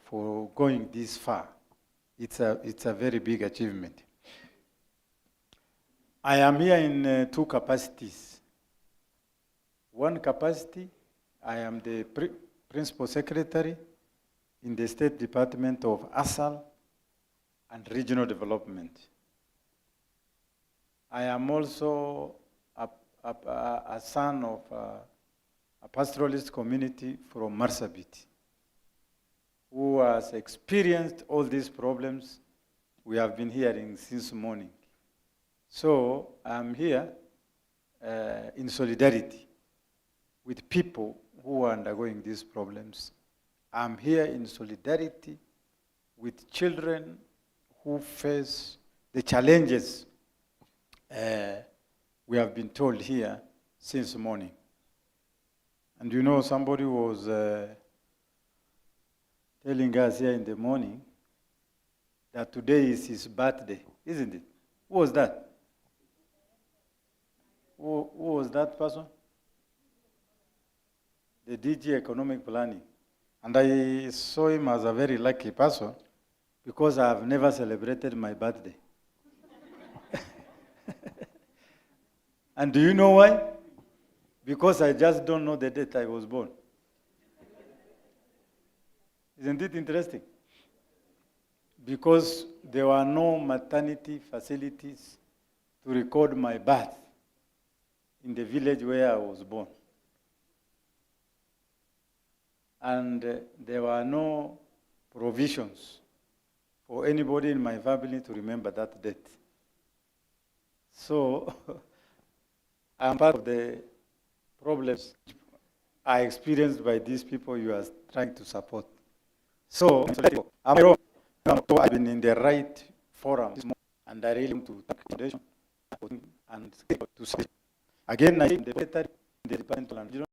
for going this far. It's a very big achievement. I am here in 2 capacities. One capacity, I am the Principal Secretary in the State Department of ASAL and Regional Development. I am also a son of a pastoralist community from Marsabit, who has experienced all these problems we have been hearing since morning. So I'm here in solidarity with people who are undergoing these problems. I'm here in solidarity with children who face the challenges we have been told here since morning. And you know, somebody was telling us here in the morning that today is his birthday, isn't it? Who was that? Who was that person? The DG Economic Planning. And I saw him as a very lucky person because I have never celebrated my birthday. And do you know why? Because I just don't know the date I was born. Isn't it interesting? Because there were no maternity facilities to record my birth in the village where I was born. And there were no provisions for anybody in my family to remember that date. So I'm part of the problems are experienced by these people you are trying to support. So I've been in the right forum, and I really want to thank the foundation and to say again, I think the Department of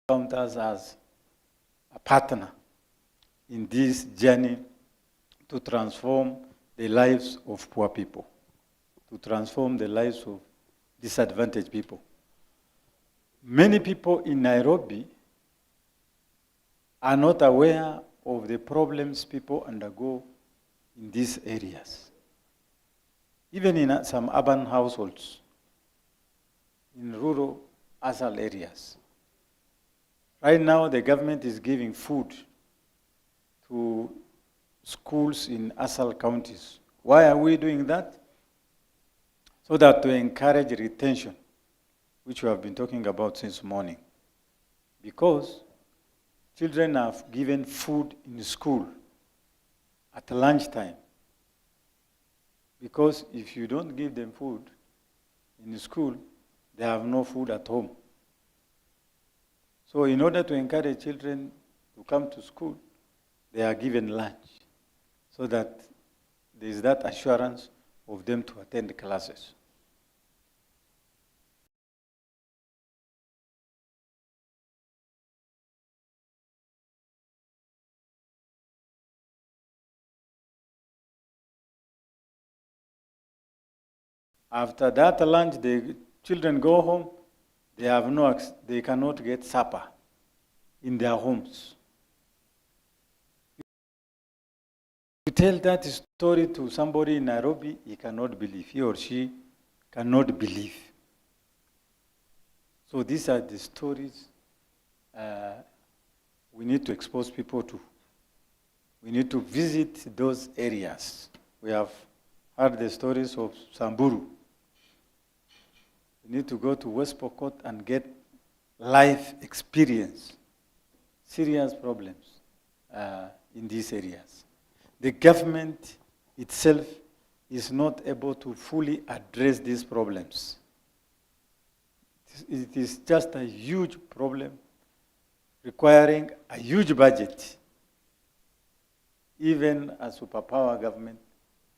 count us as a partner in this journey to transform the lives of poor people, to transform the lives of disadvantaged people. Many people in Nairobi are not aware of the problems people undergo in these areas. Even in some urban households, in rural ASAL areas. Right now, the government is giving food to schools in ASAL counties. Why are we doing that? So that to encourage retention, which we have been talking about since morning. Because children are given food in school at lunchtime. Because if you don't give them food in school, they have no food at home. So in order to encourage children to come to school, they are given lunch so that there is that assurance of them to attend classes. After that lunch, the children go home. They cannot get supper in their homes. You tell that story to somebody in Nairobi, he cannot believe. He or she cannot believe. So these are the stories we need to expose people to. We need to visit those areas. We have heard the stories of Samburu. We need to go to West Pokot and get life experience, serious problems in these areas. The government itself is not able to fully address these problems. It is just a huge problem requiring a huge budget. Even a superpower government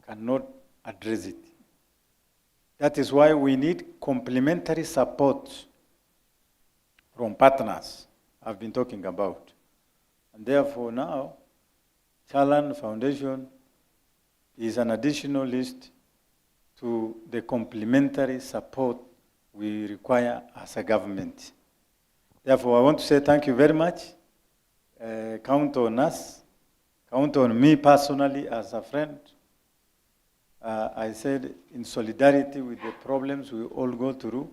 cannot address it. That is why we need complementary support from partners I've been talking about. And therefore now, Chalan Foundation is an additional list to the complementary support we require as a government. Therefore, I want to say thank you very much. Count on us. Count on me personally as a friend. I said in solidarity with the problems we all go through,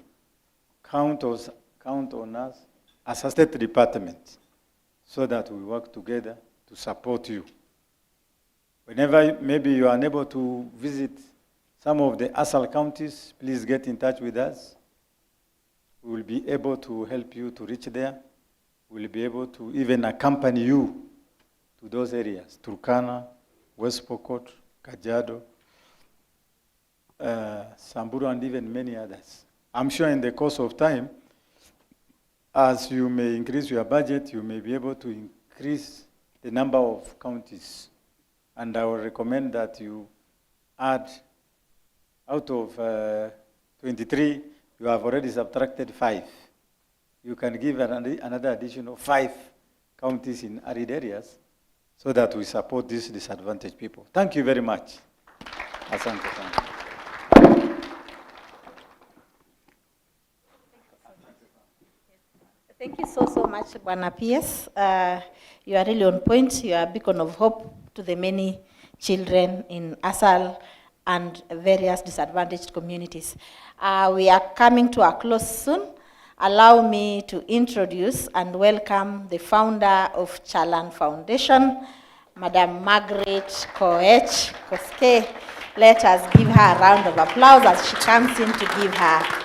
count on us as a state department so that we work together to support you. Whenever maybe you are unable to visit some of the ASAL counties, please get in touch with us. We will be able to help you to reach there. We will be able to even accompany you to those areas, Turkana, West Pokot, Kajiado, Samburu, and even many others. I'm sure in the course of time, as you may increase your budget, you may be able to increase the number of counties. And I will recommend that you add, out of 23, you have already subtracted 5. You can give another additional 5 counties in arid areas so that we support these disadvantaged people. Thank you very much. Asante sana. Thank you so much, Bwana PS. You are really on point. You are a beacon of hope to the many children in ASAL and various disadvantaged communities. We are coming to a close soon. Allow me to introduce and welcome the founder of Chalan Foundation, Madam Margaret Koech Koske. Let us give her a round of applause as she comes in to give her.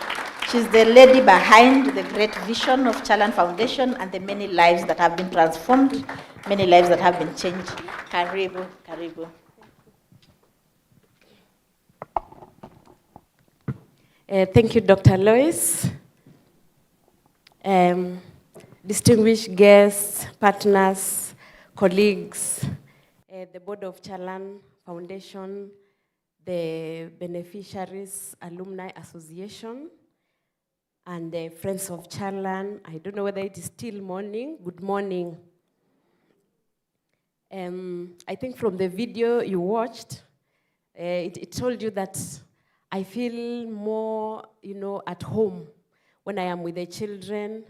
She's the lady behind the great vision of Chalan Foundation and the many lives that have been transformed, many lives that have been changed. Karibu, karibu. Thank you, Dr. Lois. Distinguished guests, partners, colleagues, the board of Chalan Foundation, the beneficiaries, alumni association, and friends of Chalan. I don't know whether it is still morning. Good morning. I think from the video you watched, it told you that I feel more, at home when I am with the children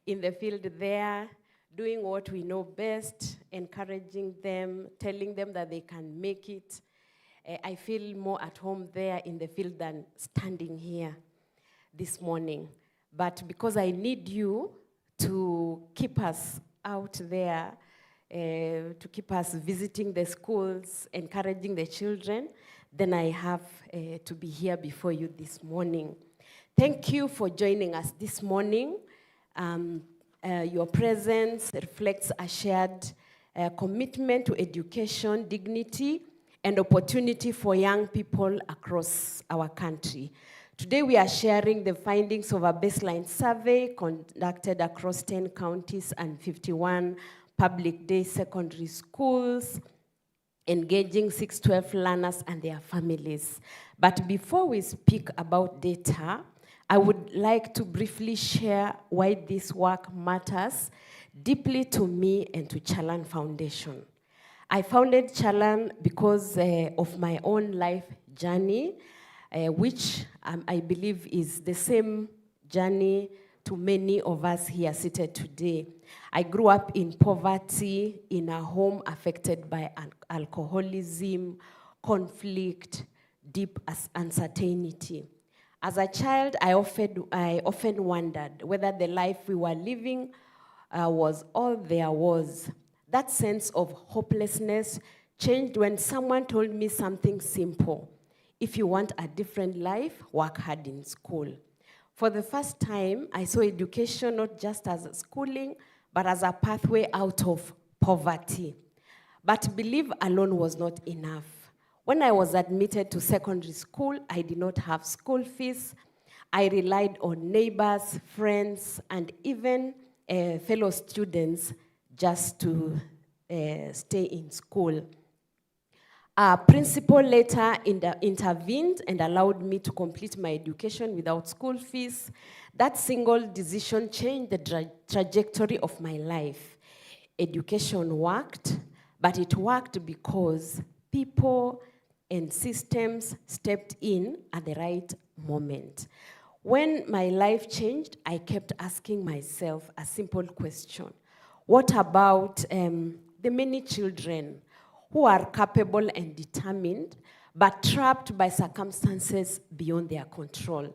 in the field there, doing what we know best, encouraging them, telling them that they can make it. I feel more at home there in the field than standing here this morning. But because I need you to keep us out there, to keep us visiting the schools, encouraging the children, then I have to be here before you this morning. Thank you for joining us this morning. Your presence reflects a shared commitment to education, dignity, and opportunity for young people across our country. Today we are sharing the findings of a baseline survey conducted across 10 counties and 51 public day secondary schools, engaging 612 learners and their families. But before we speak about data, I would like to briefly share why this work matters deeply to me and to Chalan Foundation. I founded Chalan because of my own life journey, which I believe is the same journey to many of us here seated today. I grew up in poverty, in a home affected by alcoholism, conflict, deep uncertainty. As a child, I often wondered whether the life we were living was all there was. That sense of hopelessness changed when someone told me something simple. If you want a different life, work hard in school. For the first time, I saw education not just as schooling, but as a pathway out of poverty. But belief alone was not enough. When I was admitted to secondary school, I did not have school fees. I relied on neighbors, friends, and even fellow students just to stay in school. A principal later intervened and allowed me to complete my education without school fees. That single decision changed the trajectory of my life. Education worked, but it worked because people and systems stepped in at the right moment. When my life changed, I kept asking myself a simple question. What about the many children who are capable and determined, but trapped by circumstances beyond their control?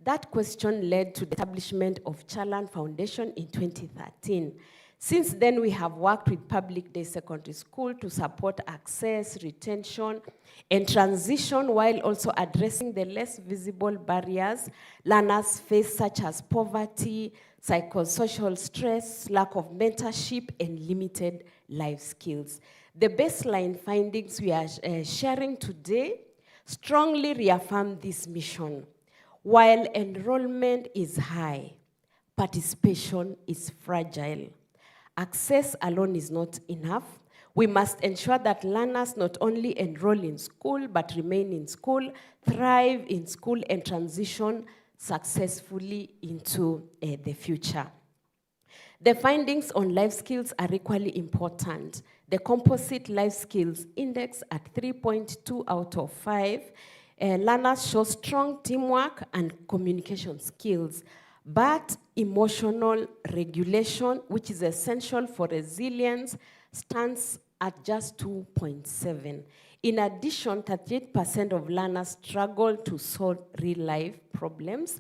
That question led to the establishment of Chalan Foundation in 2013. Since then, we have worked with public day secondary school to support access, retention, and transition while also addressing the less visible barriers learners face, such as poverty, psychosocial stress, lack of mentorship, and limited life skills. The baseline findings we are sharing today strongly reaffirm this mission. While enrollment is high, participation is fragile. Access alone is not enough. We must ensure that learners not only enroll in school, but remain in school, thrive in school, and transition successfully into the future. The findings on life skills are equally important. The Composite Life Skills Index at 3.2 out of 5, learners show strong teamwork and communication skills, but emotional regulation, which is essential for resilience, stands at just 2.7. In addition, 38% of learners struggle to solve real-life problems.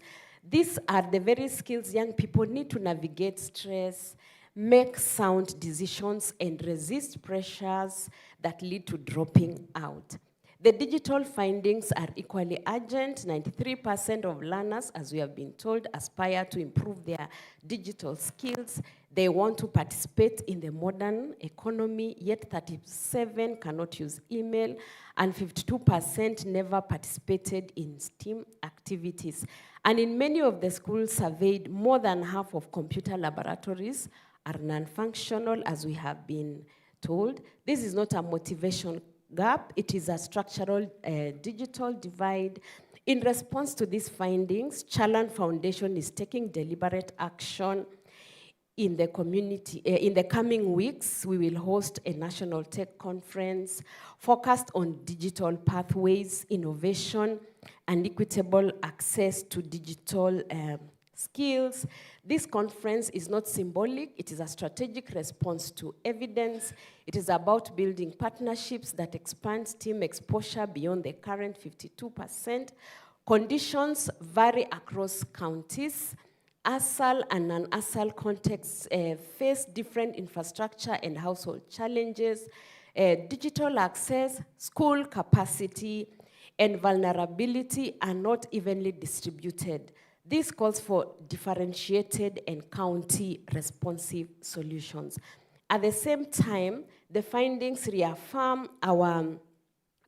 These are the very skills young people need to navigate stress, make sound decisions, and resist pressures that lead to dropping out. The digital findings are equally urgent. 93% of learners, as we have been told, aspire to improve their digital skills. They want to participate in the modern economy, yet 37% cannot use email, and 52% never participated in STEAM activities. And in many of the schools surveyed, more than half of computer laboratories are non-functional, as we have been told. This is not a motivation gap. It is a structural digital divide. In response to these findings, Chalan Foundation is taking deliberate action in the community. In the coming weeks, we will host a national tech conference focused on digital pathways, innovation, and equitable access to digital skills. This conference is not symbolic, it is a strategic response to evidence. It is about building partnerships that expand STEAM exposure beyond the current 52%. Conditions vary across counties. ASAL and non-ASAL contexts face different infrastructure and household challenges. Digital access, school capacity, and vulnerability are not evenly distributed. This calls for differentiated and county-responsive solutions. At the same time, the findings reaffirm our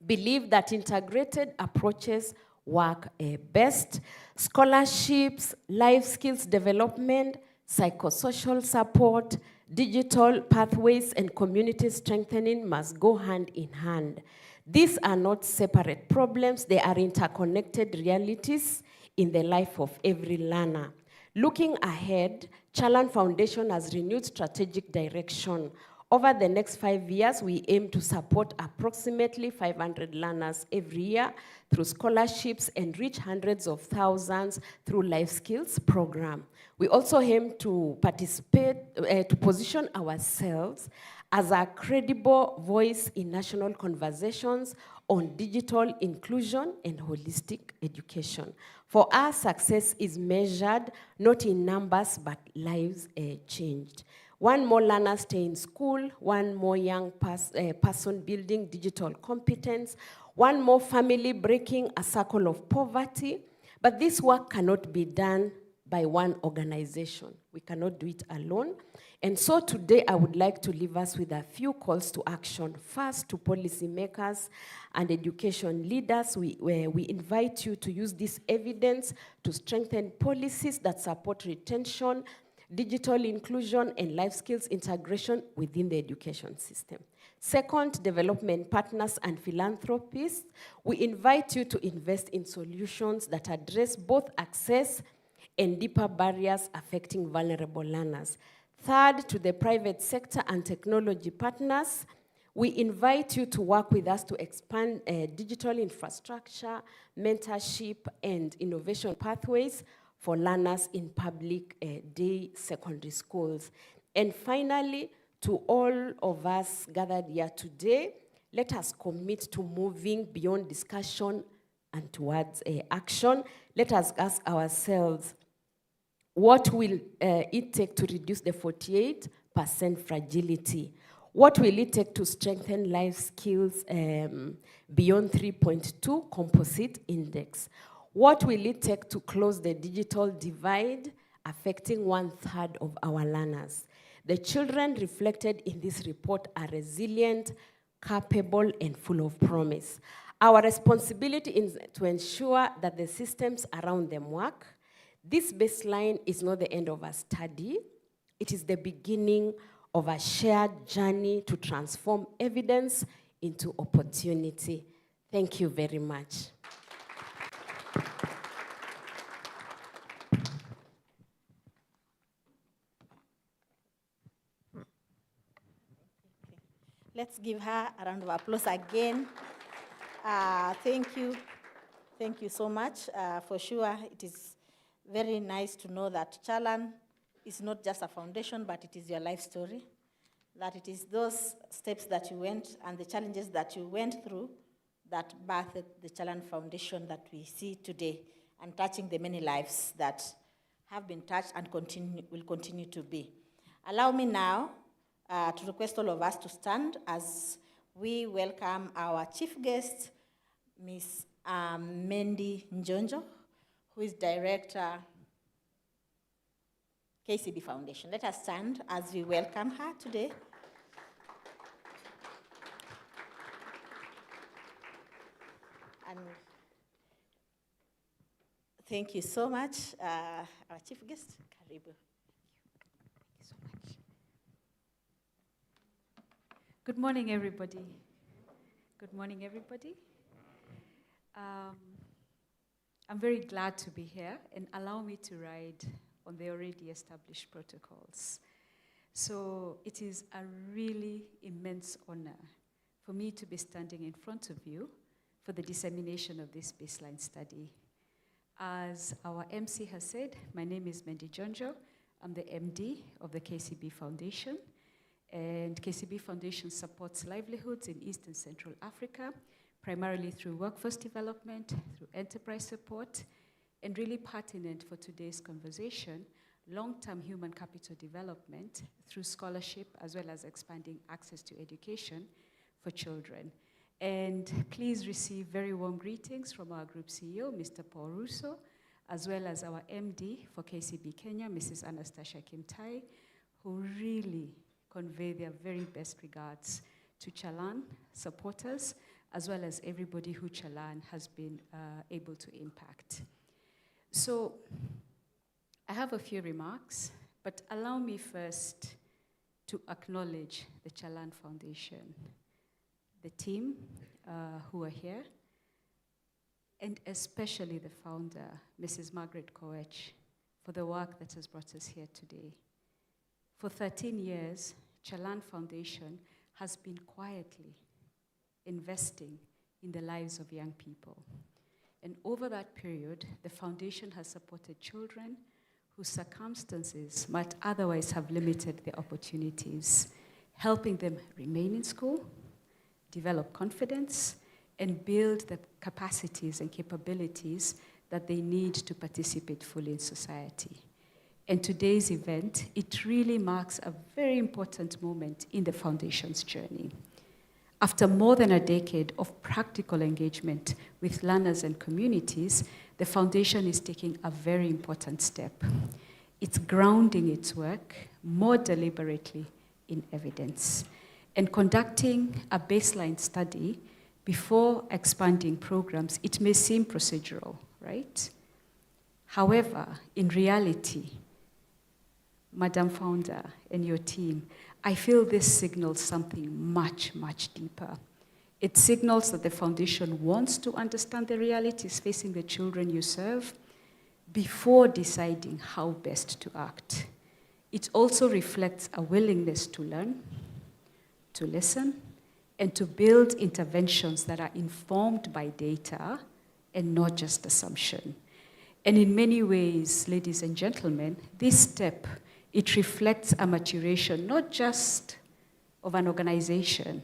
belief that integrated approaches work best. Scholarships, life skills development, psychosocial support, digital pathways, and community strengthening must go hand in hand. These are not separate problems, they are interconnected realities in the life of every learner. Looking ahead, Chalan Foundation has renewed strategic direction. Over the next 5 years, we aim to support approximately 500 learners every year through scholarships and reach hundreds of thousands through life skills program. We also aim to to position ourselves as a credible voice in national conversations on digital inclusion and holistic education. For us, success is measured not in numbers, but lives changed. One more learner stay in school, one more young person building digital competence, one more family breaking a circle of poverty. But this work cannot be done by one organization. We cannot do it alone. And so today I would like to leave us with a few calls to action. First, to policymakers and education leaders, we invite you to use this evidence to strengthen policies that support retention, digital inclusion, and life skills integration within the education system. Second, development partners and philanthropists, we invite you to invest in solutions that address both access and deeper barriers affecting vulnerable learners. Third, to the private sector and technology partners, we invite you to work with us to expand digital infrastructure, mentorship, and innovation pathways for learners in public day secondary schools. And finally, to all of us gathered here today, let us commit to moving beyond discussion and towards action. Let us ask ourselves, what will it take to reduce the 48% fragility? What will it take to strengthen life skills beyond 3.2 composite index? What will it take to close the digital divide affecting 1/3 of our learners? The children reflected in this report are resilient, capable, and full of promise. Our responsibility is to ensure that the systems around them work. This baseline is not the end of a study. It is the beginning of a shared journey to transform evidence into opportunity. Thank you very much. Let's give her a round of applause again. Thank you. Thank you so much. For sure, it is very nice to know that Chalan is not just a foundation, but it is your life story. That it is those steps that you went and the challenges that you went through that birthed the Chalan Foundation that we see today, and touching the many lives that have been touched and will continue to be. Allow me now to request all of us to stand as we welcome our chief guest, Ms. Mendi Njonjo, who is Director, KCB Foundation. Let us stand as we welcome her today. And thank you so much, our chief guest. Karibu. Thank you so much. Good morning, everybody. Good morning, everybody. I'm very glad to be here, and allow me to ride on the already established protocols. So it is a really immense honor for me to be standing in front of you for the dissemination of this baseline study. As our MC has said, my name is Mendi Jonjo. I'm the MD of the KCB Foundation. And KCB Foundation supports livelihoods in East and Central Africa, primarily through workforce development, through enterprise support, and really pertinent for today's conversation, long-term human capital development through scholarship, as well as expanding access to education for children. And please receive very warm greetings from our group CEO, Mr. Paul Russo, as well as our MD for KCB Kenya, Mrs. Anastasia Kimtai, who really convey their very best regards to Chalan supporters, as well as everybody who Chalan has been able to impact. So I have a few remarks, but allow me first to acknowledge the Chalan Foundation, the team who are here, and especially the founder, Mrs. Margaret Koech, for the work that has brought us here today. For 13 years, Chalan Foundation has been quietly investing in the lives of young people. And over that period, the foundation has supported children whose circumstances might otherwise have limited their opportunities, helping them remain in school, develop confidence, and build the capacities and capabilities that they need to participate fully in society. And today's event, it really marks a very important moment in the foundation's journey. After more than a decade of practical engagement with learners and communities, the foundation is taking a very important step. It's grounding its work more deliberately in evidence and conducting a baseline study before expanding programs. It may seem procedural, right? However, in reality, Madam Founder and your team, I feel this signals something much, much deeper. It signals that the foundation wants to understand the realities facing the children you serve before deciding how best to act. It also reflects a willingness to learn, to listen, and to build interventions that are informed by data and not just assumption. And in many ways, ladies and gentlemen, this step, it reflects a maturation, not just of an organization,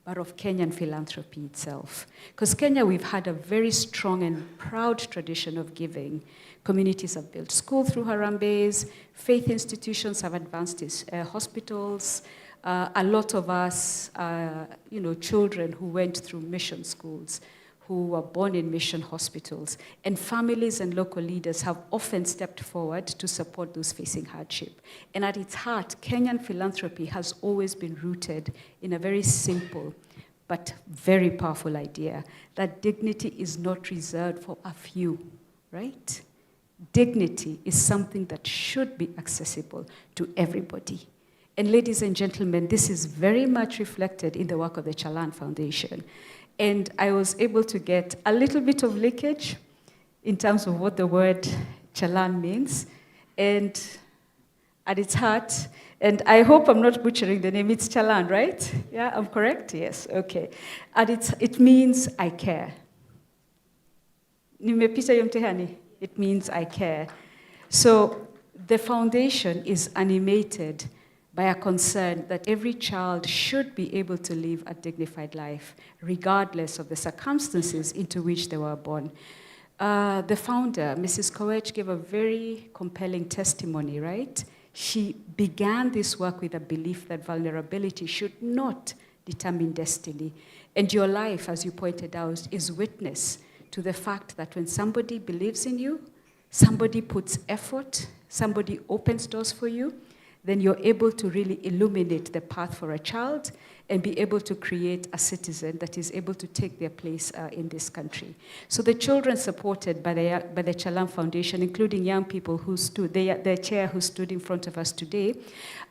but of Kenyan philanthropy itself. Because Kenya, we've had a very strong and proud tradition of giving. Communities have built schools through Harambes, faith institutions have advanced hospitals. A lot of us, children who went through mission schools, who were born in mission hospitals, and families and local leaders have often stepped forward to support those facing hardship. And at its heart, Kenyan philanthropy has always been rooted in a very simple but very powerful idea that dignity is not reserved for a few, right? Dignity is something that should be accessible to everybody. And ladies and gentlemen, this is very much reflected in the work of the Chalan Foundation. And I was able to get a little bit of leakage in terms of what the word Chalan means. And at its heart, and I hope I'm not butchering the name, it's Chalan, right? Yeah, I'm correct? Yes, okay. It means I care. Nimepita hiyo mtihani? It means I care. So the foundation is animated by a concern that every child should be able to live a dignified life, regardless of the circumstances into which they were born. The founder, Mrs. Koech, gave a very compelling testimony, right? She began this work with a belief that vulnerability should not determine destiny. And your life, as you pointed out, is witness to the fact that when somebody believes in you, somebody puts effort, somebody opens doors for you, then you're able to really illuminate the path for a child and be able to create a citizen that is able to take their place in this country. So the children supported by the Chalan Foundation, including young people who stood, the chair who stood in front of us today,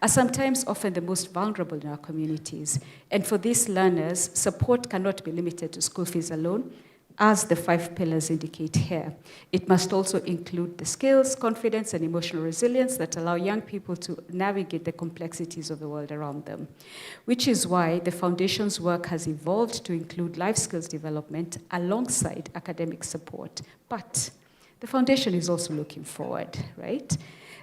are sometimes often the most vulnerable in our communities. And for these learners, support cannot be limited to school fees alone, as the 5 pillars indicate here. It must also include the skills, confidence, and emotional resilience that allow young people to navigate the complexities of the world around them, which is why the Foundation's work has evolved to include life skills development alongside academic support. But the Foundation is also looking forward, right?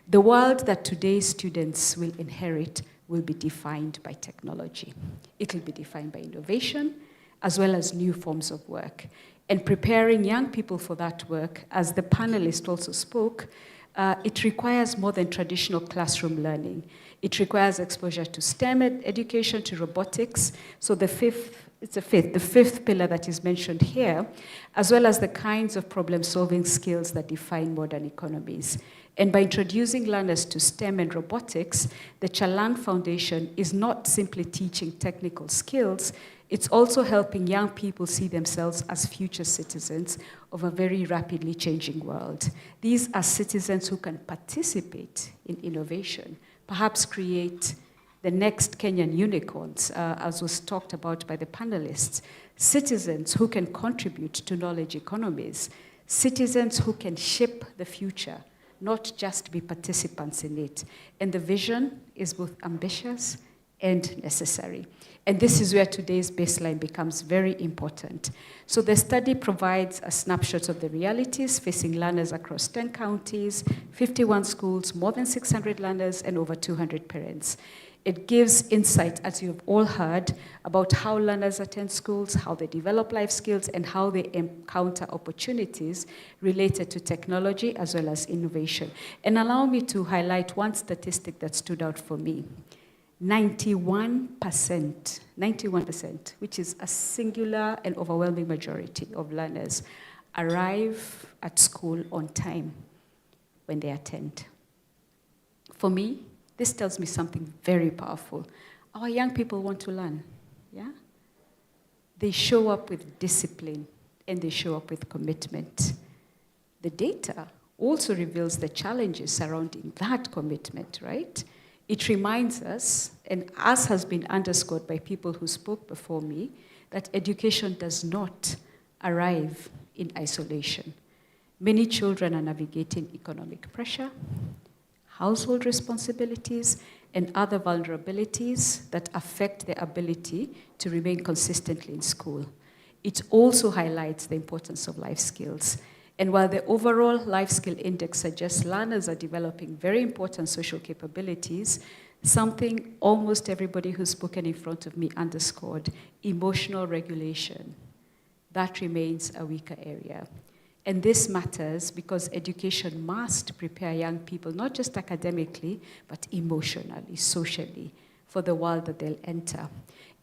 The world that today's students will inherit will be defined by technology. It will be defined by innovation, as well as new forms of work. And preparing young people for that work, as the panelist also spoke, it requires more than traditional classroom learning. It requires exposure to STEM education, to robotics. So the fifth pillar that is mentioned here, as well as the kinds of problem-solving skills that define modern economies. And by introducing learners to STEM and robotics, the Chalan Foundation is not simply teaching technical skills, it's also helping young people see themselves as future citizens of a very rapidly changing world. These are citizens who can participate in innovation, perhaps create the next Kenyan unicorns, as was talked about by the panelists, citizens who can contribute to knowledge economies, citizens who can shape the future, not just be participants in it. And the vision is both ambitious and necessary. And this is where today's baseline becomes very important. So the study provides a snapshot of the realities facing learners across 10 counties, 51 schools, more than 600 learners, and over 200 parents. It gives insight, as you've all heard, about how learners attend schools, how they develop life skills, and how they encounter opportunities related to technology as well as innovation. And allow me to highlight one statistic that stood out for me. 91%, which is a singular and overwhelming majority of learners, arrive at school on time when they attend. For me, this tells me something very powerful. Our young people want to learn, yeah? They show up with discipline and they show up with commitment. The data also reveals the challenges surrounding that commitment, right? It reminds us, and as has been underscored by people who spoke before me, that education does not arrive in isolation. Many children are navigating economic pressure, household responsibilities, and other vulnerabilities that affect their ability to remain consistently in school. It also highlights the importance of life skills. And while the overall life skill index suggests learners are developing very important social capabilities, something almost everybody who's spoken in front of me underscored, emotional regulation. That remains a weaker area. And this matters because education must prepare young people, not just academically, but emotionally, socially, for the world that they'll enter.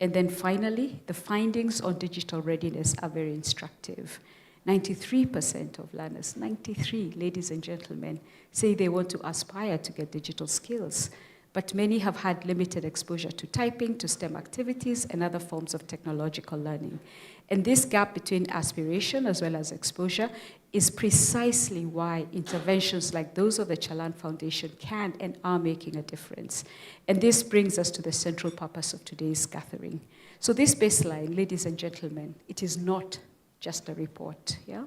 And then finally, the findings on digital readiness are very instructive. 93% of learners, 93, ladies and gentlemen, say they want to aspire to get digital skills, but many have had limited exposure to typing, to STEM activities, and other forms of technological learning. And this gap between aspiration as well as exposure is precisely why interventions like those of the Chalan Foundation can and are making a difference. And this brings us to the central purpose of today's gathering. So this baseline, ladies and gentlemen, it is not just a report, yeah?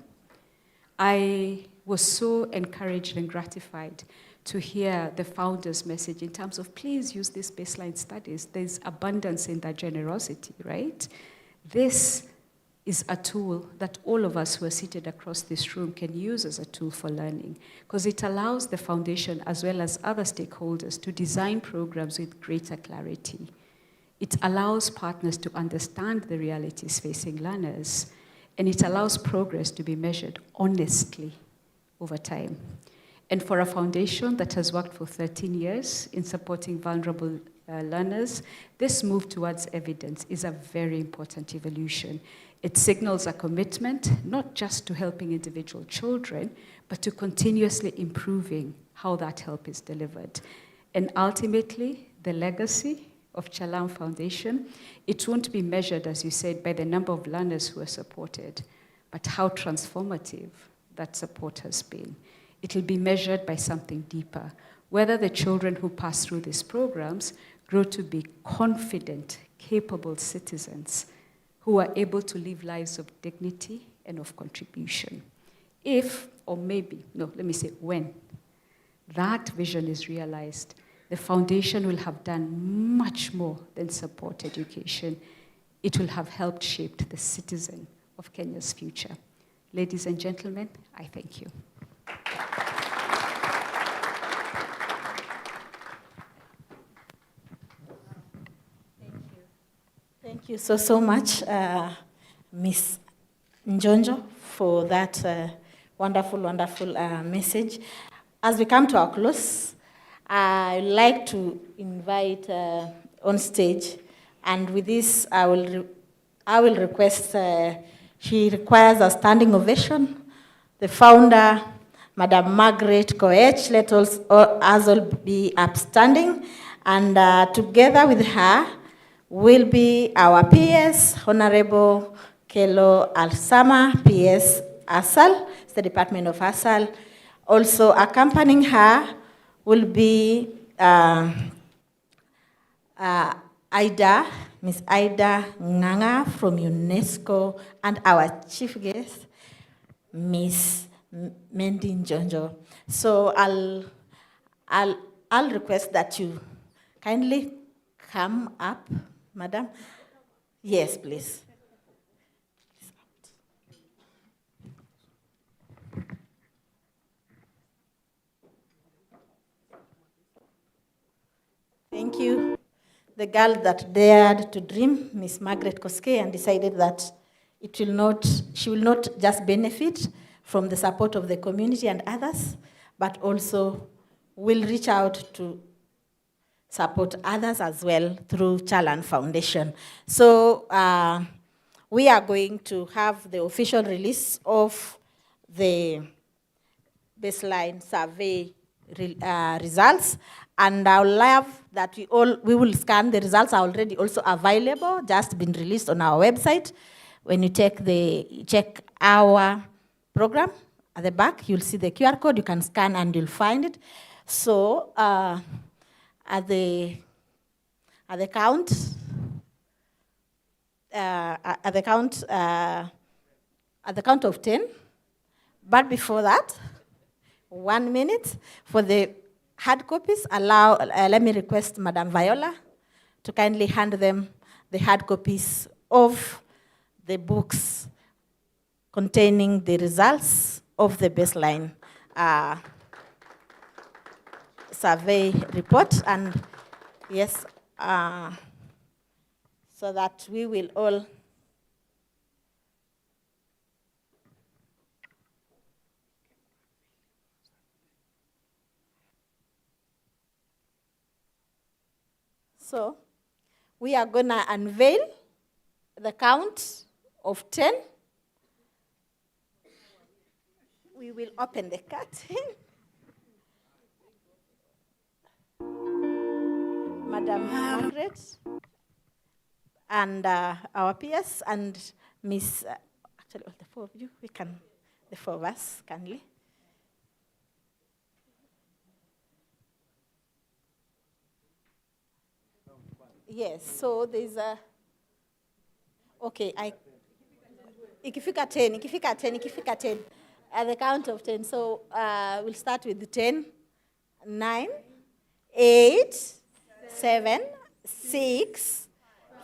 I was so encouraged and gratified to hear the founder's message in terms of please use these baseline studies. There's abundance in that generosity, right? This is a tool that all of us who are seated across this room can use as a tool for learning, because it allows the foundation as well as other stakeholders to design programs with greater clarity. It allows partners to understand the realities facing learners, and it allows progress to be measured honestly over time. And for a foundation that has worked for 13 years in supporting vulnerable learners, this move towards evidence is a very important evolution. It signals a commitment, not just to helping individual children, but to continuously improving how that help is delivered. And ultimately, the legacy of Chalan Foundation, it won't be measured, as you said, by the number of learners who are supported, but how transformative that support has been. It will be measured by something deeper, whether the children who pass through these programs grow to be confident, capable citizens who are able to live lives of dignity and of contribution. If, or maybe, no, let me say when, that vision is realized, the foundation will have done much more than support education. It will have helped shape the citizen of Kenya's future. Ladies and gentlemen, I thank you. Thank you so much, Ms. Njonjo, for that wonderful message. As we come to our close, I'd like to invite on stage, and with this, I will request, she requires a standing ovation. The founder, Madam Margaret Koech, let us all be upstanding, and together with her will be our PS, Honorable Kelo Alsama, PS ASAL, it's the Department of ASAL. Also accompanying her will be Miss Ida Nganga from UNESCO, and our chief guest, Miss Mendi Njonjo. So I'll request that you kindly come up, madam. Yes, please. Thank you. The girl that dared to dream, Miss Margaret Koske, and decided that she will not just benefit from the support of the community and others, but also will reach out to support others as well through Chalan Foundation. So we are going to have the official release of the baseline survey results, and I would love that we will scan the results are already also available, just been released on our website. When you check our program at the back, you'll see the QR code, you can scan and you'll find it. So at the count of 10, but before that, 1 minute for the hard copies. Let me request Madam Viola to kindly hand them the hard copies of the books containing the results of the baseline survey report. And yes, so that we will all So we are going to unveil the count of 10. We will open the curtain. Madam Margaret and our PS and Miss, actually all the four of you, the four of us, kindly. Yes, so there's a, okay, ikifika 10, at the count of 10. So we'll start with the 10, 9, 8, 7, 6,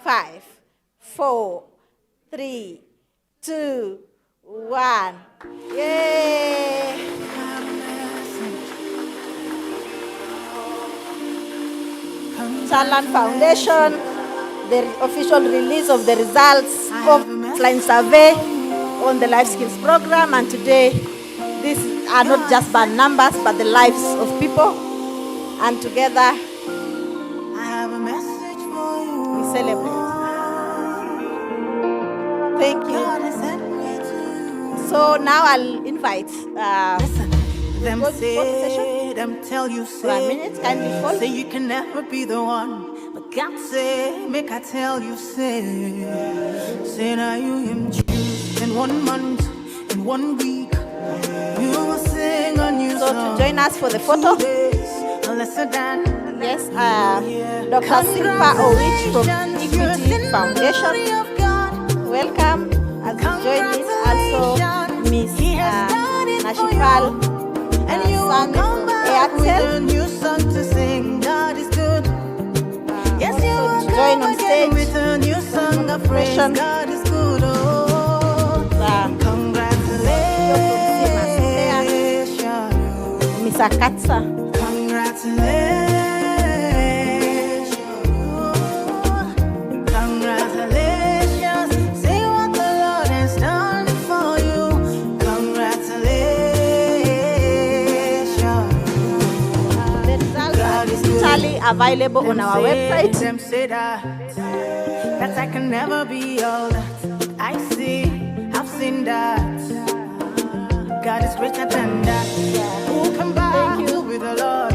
5, 4, 3, 2, 1. Yay! Chalan Foundation, the official release of the results of baseline survey on the life skills program. And today, these are not just bad numbers, but the lives of people. And together, we celebrate. Thank you. So now I'll invite. Them said them tell you For a minute, kindly hold. say you can never be the one. But God say, make I tell you, say now you him choose in 1 month, in 1 week. You will sing a new So song. to join us for the photo, Lesser than yes, Dr. Silva Owich from Equity Foundation. Welcome as you join me. Also, Miss Nashipal Sami from Airtel. New song to sing. God is good. Yes, you will join on stage with a new song of praise. God is good. Oh, congratulations, Miss Akatsa. Congratulations. Congratulations. See what the Lord has done for you. Congratulations. The results are digitally available on our website. Them say that I can never be all that I see. I've seen that. God is greater than that. Who can battle with the Lord?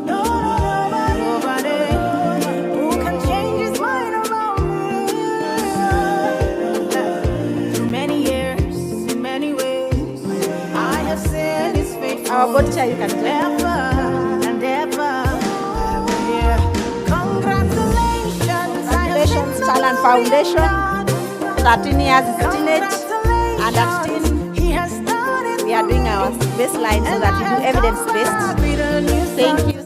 Nobody. Who can change his mind about me? Through many years, in many ways, I have seen his faithfulness. Our body chair, you can join. Ever and ever. Congratulations, Chalan Foundation. 13 years teenage and at 16. We are doing our baseline so that we do evidence-based. Thank you, thank you.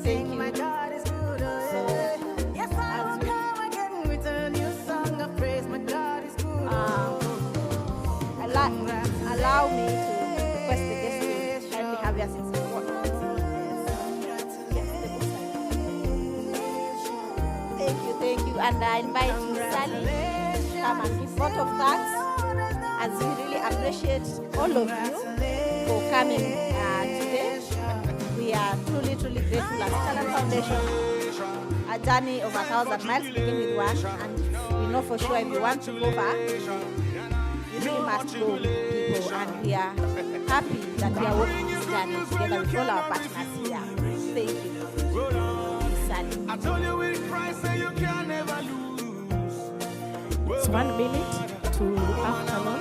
Allow me to request the guests to kindly have your seats forward. Thank you. And I invite Sally to come and give vote of thanks, as we really appreciate all of you for coming today. We are truly grateful as Chalan Foundation. A journey of 1,000 miles begin with one, and we know for sure if you want to go far, you really must go, people. And we are happy that we are walking this journey together with all our partners here. Thank you. Sally. I told you with Christ that you can never lose. It's 1 minute to afternoon.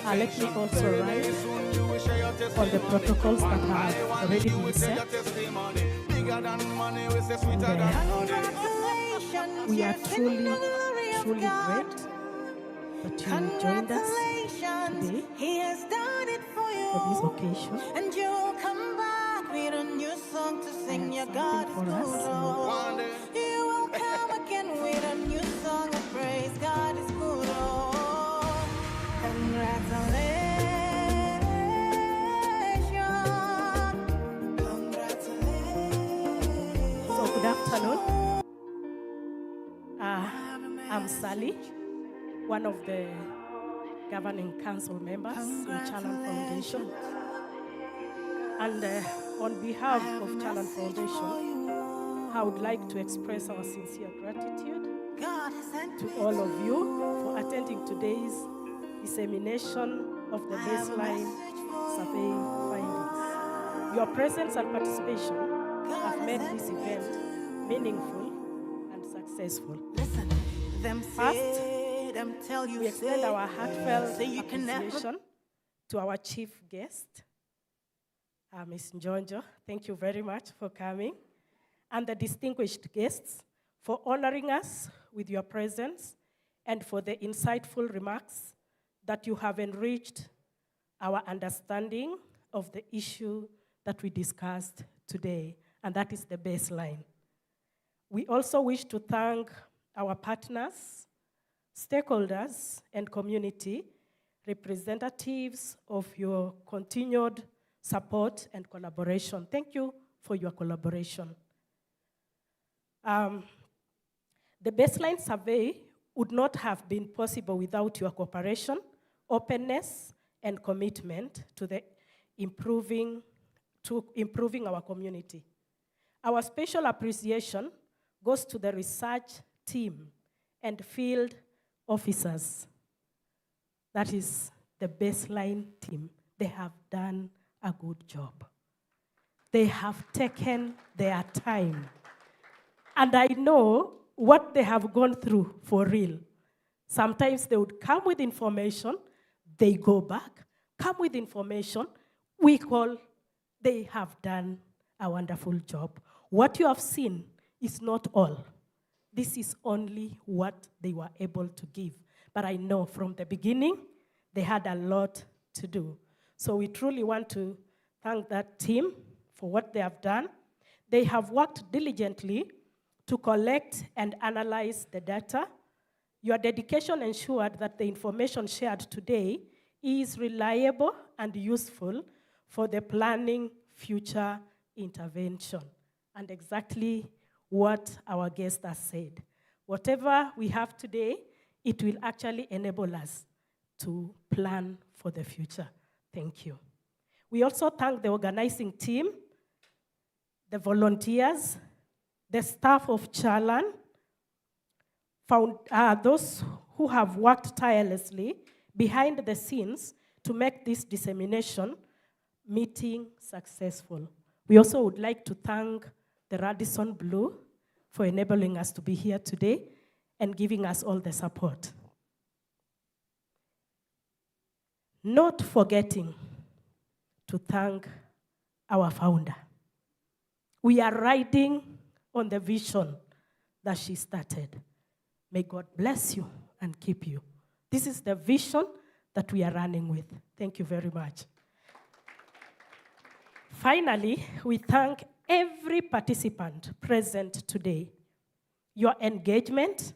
Let me also write on the protocols that have already been set. And we are truly great that you joined us today for this occasion. And you'll come back with a new song to sing. Your God is good. You will come again with a new song of praise. God is good. Oh, congratulations. So good afternoon. I'm Sally, one of the governing council members in Chalan Foundation. And on behalf of Chalan Foundation, I would like to express our sincere gratitude to all of you for attending today's dissemination of the baseline survey findings. Your presence and participation have made this event meaningful and successful. First, we extend our heartfelt appreciation to our chief guest, Ms. Njonjo. Thank you very much for coming. And the distinguished guests for honoring us with your presence and for the insightful remarks that you have enriched our understanding of the issue that we discussed today, and that is the baseline. We also wish to thank our partners, stakeholders, and community representatives of your continued support and collaboration. Thank you for your collaboration. The baseline survey would not have been possible without your cooperation, openness, and commitment to improving our community. Our special appreciation goes to the research team and field officers. That is the baseline team. They have done a good job. They have taken their time. And I know what they have gone through for real. Sometimes they would come with information, they go back, come with information, we call, they have done a wonderful job. What you have seen is not all. This is only what they were able to give. But I know from the beginning, they had a lot to do. So we truly want to thank that team for what they have done. They have worked diligently to collect and analyze the data. Your dedication ensured that the information shared today is reliable and useful for the planning future intervention. And exactly what our guest has said. Whatever we have today, it will actually enable us to plan for the future. Thank you. We also thank the organizing team, the volunteers, the staff of Chalan, those who have worked tirelessly behind the scenes to make this dissemination meeting successful. We also would like to thank the Radisson Blue for enabling us to be here today and giving us all the support. Not forgetting to thank our founder. We are riding on the vision that she started. May God bless you and keep you. This is the vision that we are running with. Thank you very much. Finally, we thank every participant present today. Your engagement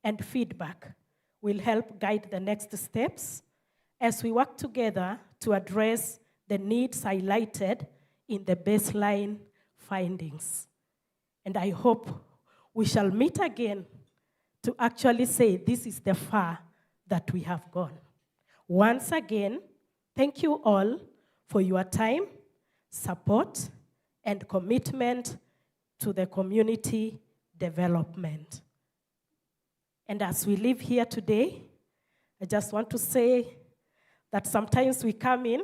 and feedback will help guide the next steps as we work together to address the needs highlighted in the baseline findings. And I hope we shall meet again to actually say this is the far that we have gone. Once again, thank you all for your time, support, and commitment to the community development. And as we live here today, I just want to say that sometimes we come in,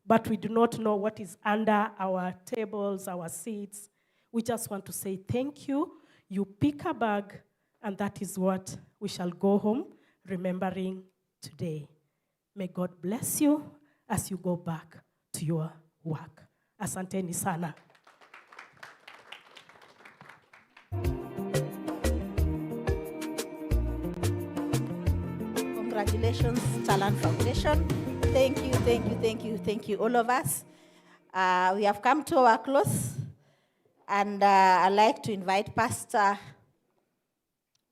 but we do not know what is under our tables, our seats. We just want to say thank you. You pick a bag, and that is what we shall go home remembering today. May God bless you as you go back to your work. Asanteni sana. Congratulations, Chalan Foundation. Thank you, thank you, thank you, thank you, all of us. We have come to our close, and I'd like to invite Pastor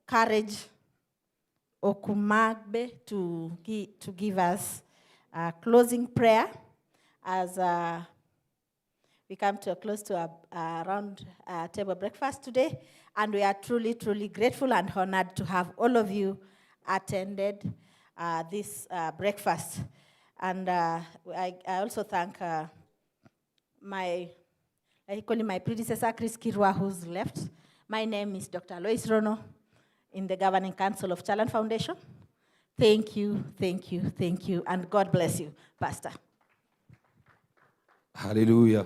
Courage Okumagbe to give us a closing prayer as we come to a close to a round table breakfast today. And we are truly, truly grateful and honored to have all of you attended this breakfast. And I also thank my predecessor, Chris Kirwa, who's left. My name is Dr. Lois Rono in the Governing Council of Chalan Foundation. Thank you, thank you, thank you, and God bless you, Pastor. Hallelujah.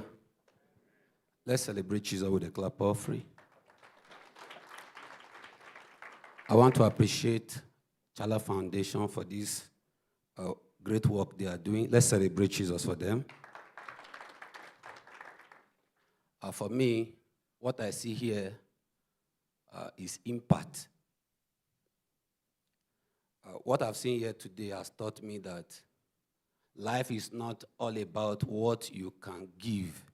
Let's celebrate Jesus with a clap offering. I want to appreciate Chalan Foundation for this great work they are doing. Let's celebrate Jesus for them. For me, what I see here is impact. What I've seen here today has taught me that life is not all about what you can give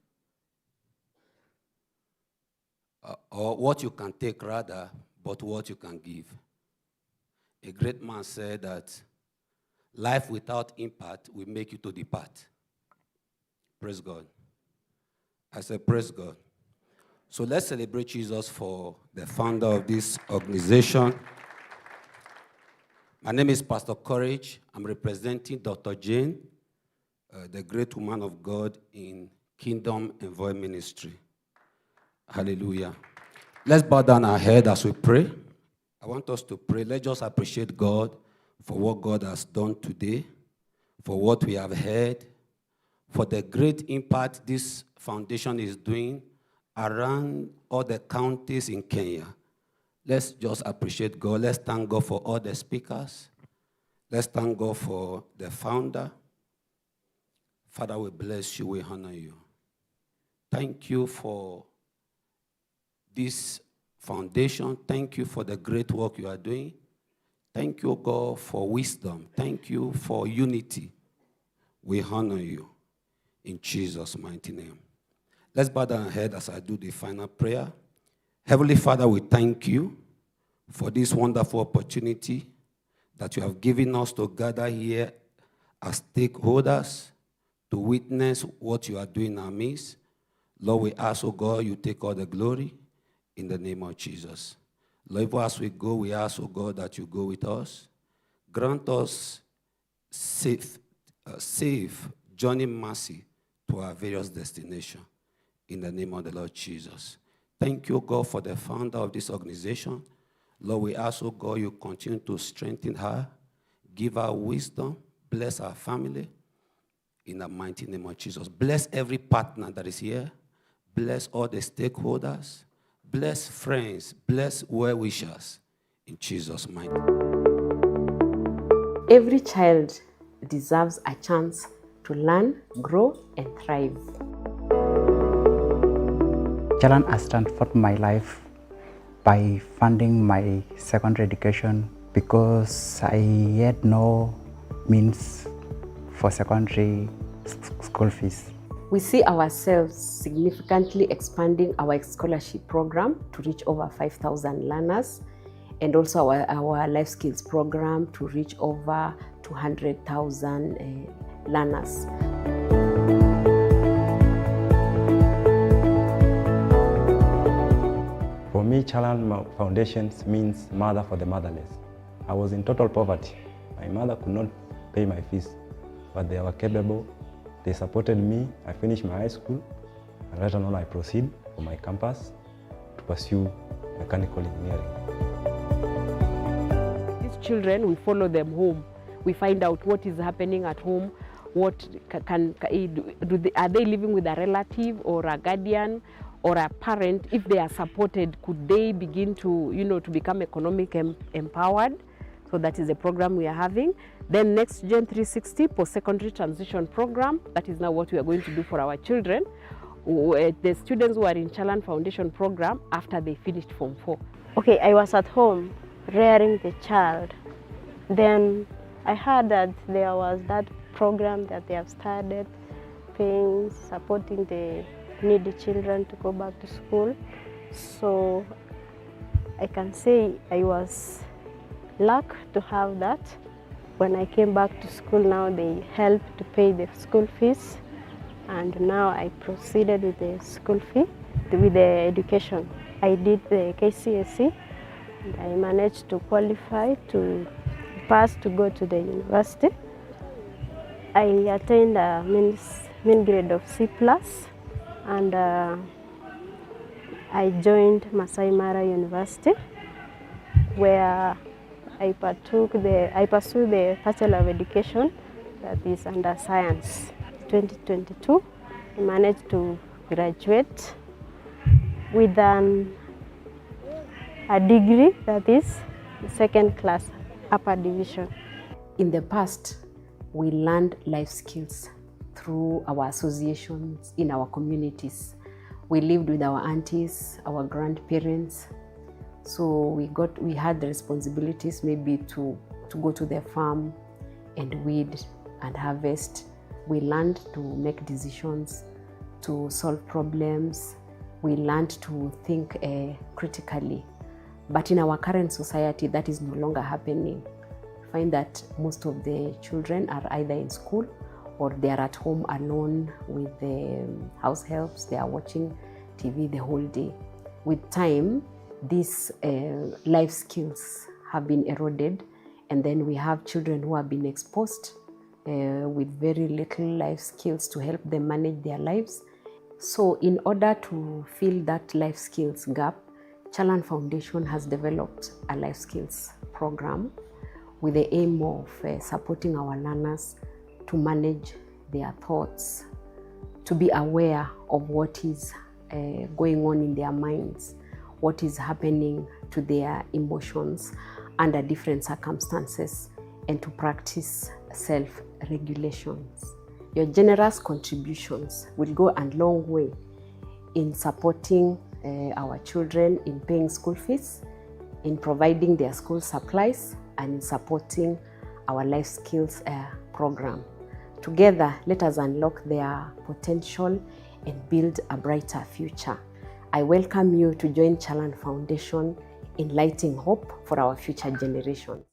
or what you can take, rather, but what you can give. A great man said that life without impact will make you to depart. Praise God. I said, praise God. So let's celebrate Jesus for the founder of this organization. My name is Pastor Courage. I'm representing Dr. Jane, the great woman of God in Kingdom Envoy Ministry. Hallelujah. Let's bow down our head as we pray. I want us to pray. Let's just appreciate God for what God has done today, for what we have heard, for the great impact this foundation is doing around all the counties in Kenya. Let's just appreciate God. Let's thank God for all the speakers. Let's thank God for the founder. Father, we bless you, we honor you. Thank you for this foundation. Thank you for the great work you are doing. Thank you, God, for wisdom. Thank you for unity. We honor you in Jesus' mighty name. Let's bow down our head as I do the final prayer. Heavenly Father, we thank you for this wonderful opportunity that you have given us to gather here as stakeholders to witness what you are doing in our midst. Lord, we ask, oh God, you take all the glory in the name of Jesus. Lord, as we go, we ask, oh God, that you go with us. Grant us safe journey mercy to our various destinations in the name of the Lord Jesus. Thank you, God, for the founder of this organization. Lord, we ask, oh God, you continue to strengthen her, give her wisdom, bless our family in the mighty name of Jesus. Bless every partner that is here. Bless all the stakeholders. Bless friends. Bless well-wishers in Jesus' mighty name. Every child deserves a chance to learn, grow, and thrive. Chalan has transformed my life by funding my secondary education because I had no means for secondary school fees. We see ourselves significantly expanding our scholarship program to reach over 5,000 learners, and also our life skills program to reach over 200,000 learners. For me, Chalan Foundations means mother for the motherless. I was in total poverty. My mother could not pay my fees, but they were capable. They supported me. I finished my high school, and later on I proceed for my campus to pursue mechanical engineering. These children, we follow them home. We find out what is happening at home, what are they living with a relative or a guardian or a parent? If they are supported, could they begin to, to become economically empowered? So that is a program we are having. Then Next Gen 360 post-secondary transition program. That is now what we are going to do for our children. The students who are in Chalan Foundation program after they finished Form 4. Okay, I was at home rearing the child. Then I heard that there was that program that they have started, supporting the needy children to go back to school. So I can say I was lucky to have that. When I came back to school, now they helped to pay the school fees, and now I proceeded with the school fee, with the education. I did the KCSE, and I managed to qualify to pass to go to the university. I attained a mean grade of C+, and I joined Masai Mara University, where I pursued the Bachelor of Education, that is under Science. 2022, I managed to graduate with a degree, that is second class, upper division. In the past, we learned life skills through our associations in our communities. We lived with our aunties, our grandparents. So we had the responsibilities maybe to go to the farm and weed and harvest. We learned to make decisions, to solve problems. We learned to think critically. But in our current society, that is no longer happening. We find that most of the children are either in school or they are at home alone with the house helps. They are watching TV the whole day. With time, these life skills have been eroded, and then we have children who have been exposed with very little life skills to help them manage their lives. So in order to fill that life skills gap, Chalan Foundation has developed a life skills program with the aim of supporting our learners to manage their thoughts, to be aware of what is going on in their minds, what is happening to their emotions under different circumstances, and to practice self-regulations. Your generous contributions will go a long way in supporting our children in paying school fees, in providing their school supplies, and in supporting our life skills program. Together, let us unlock their potential and build a brighter future. I welcome you to join Chalan Foundation in lighting hope for our future generations.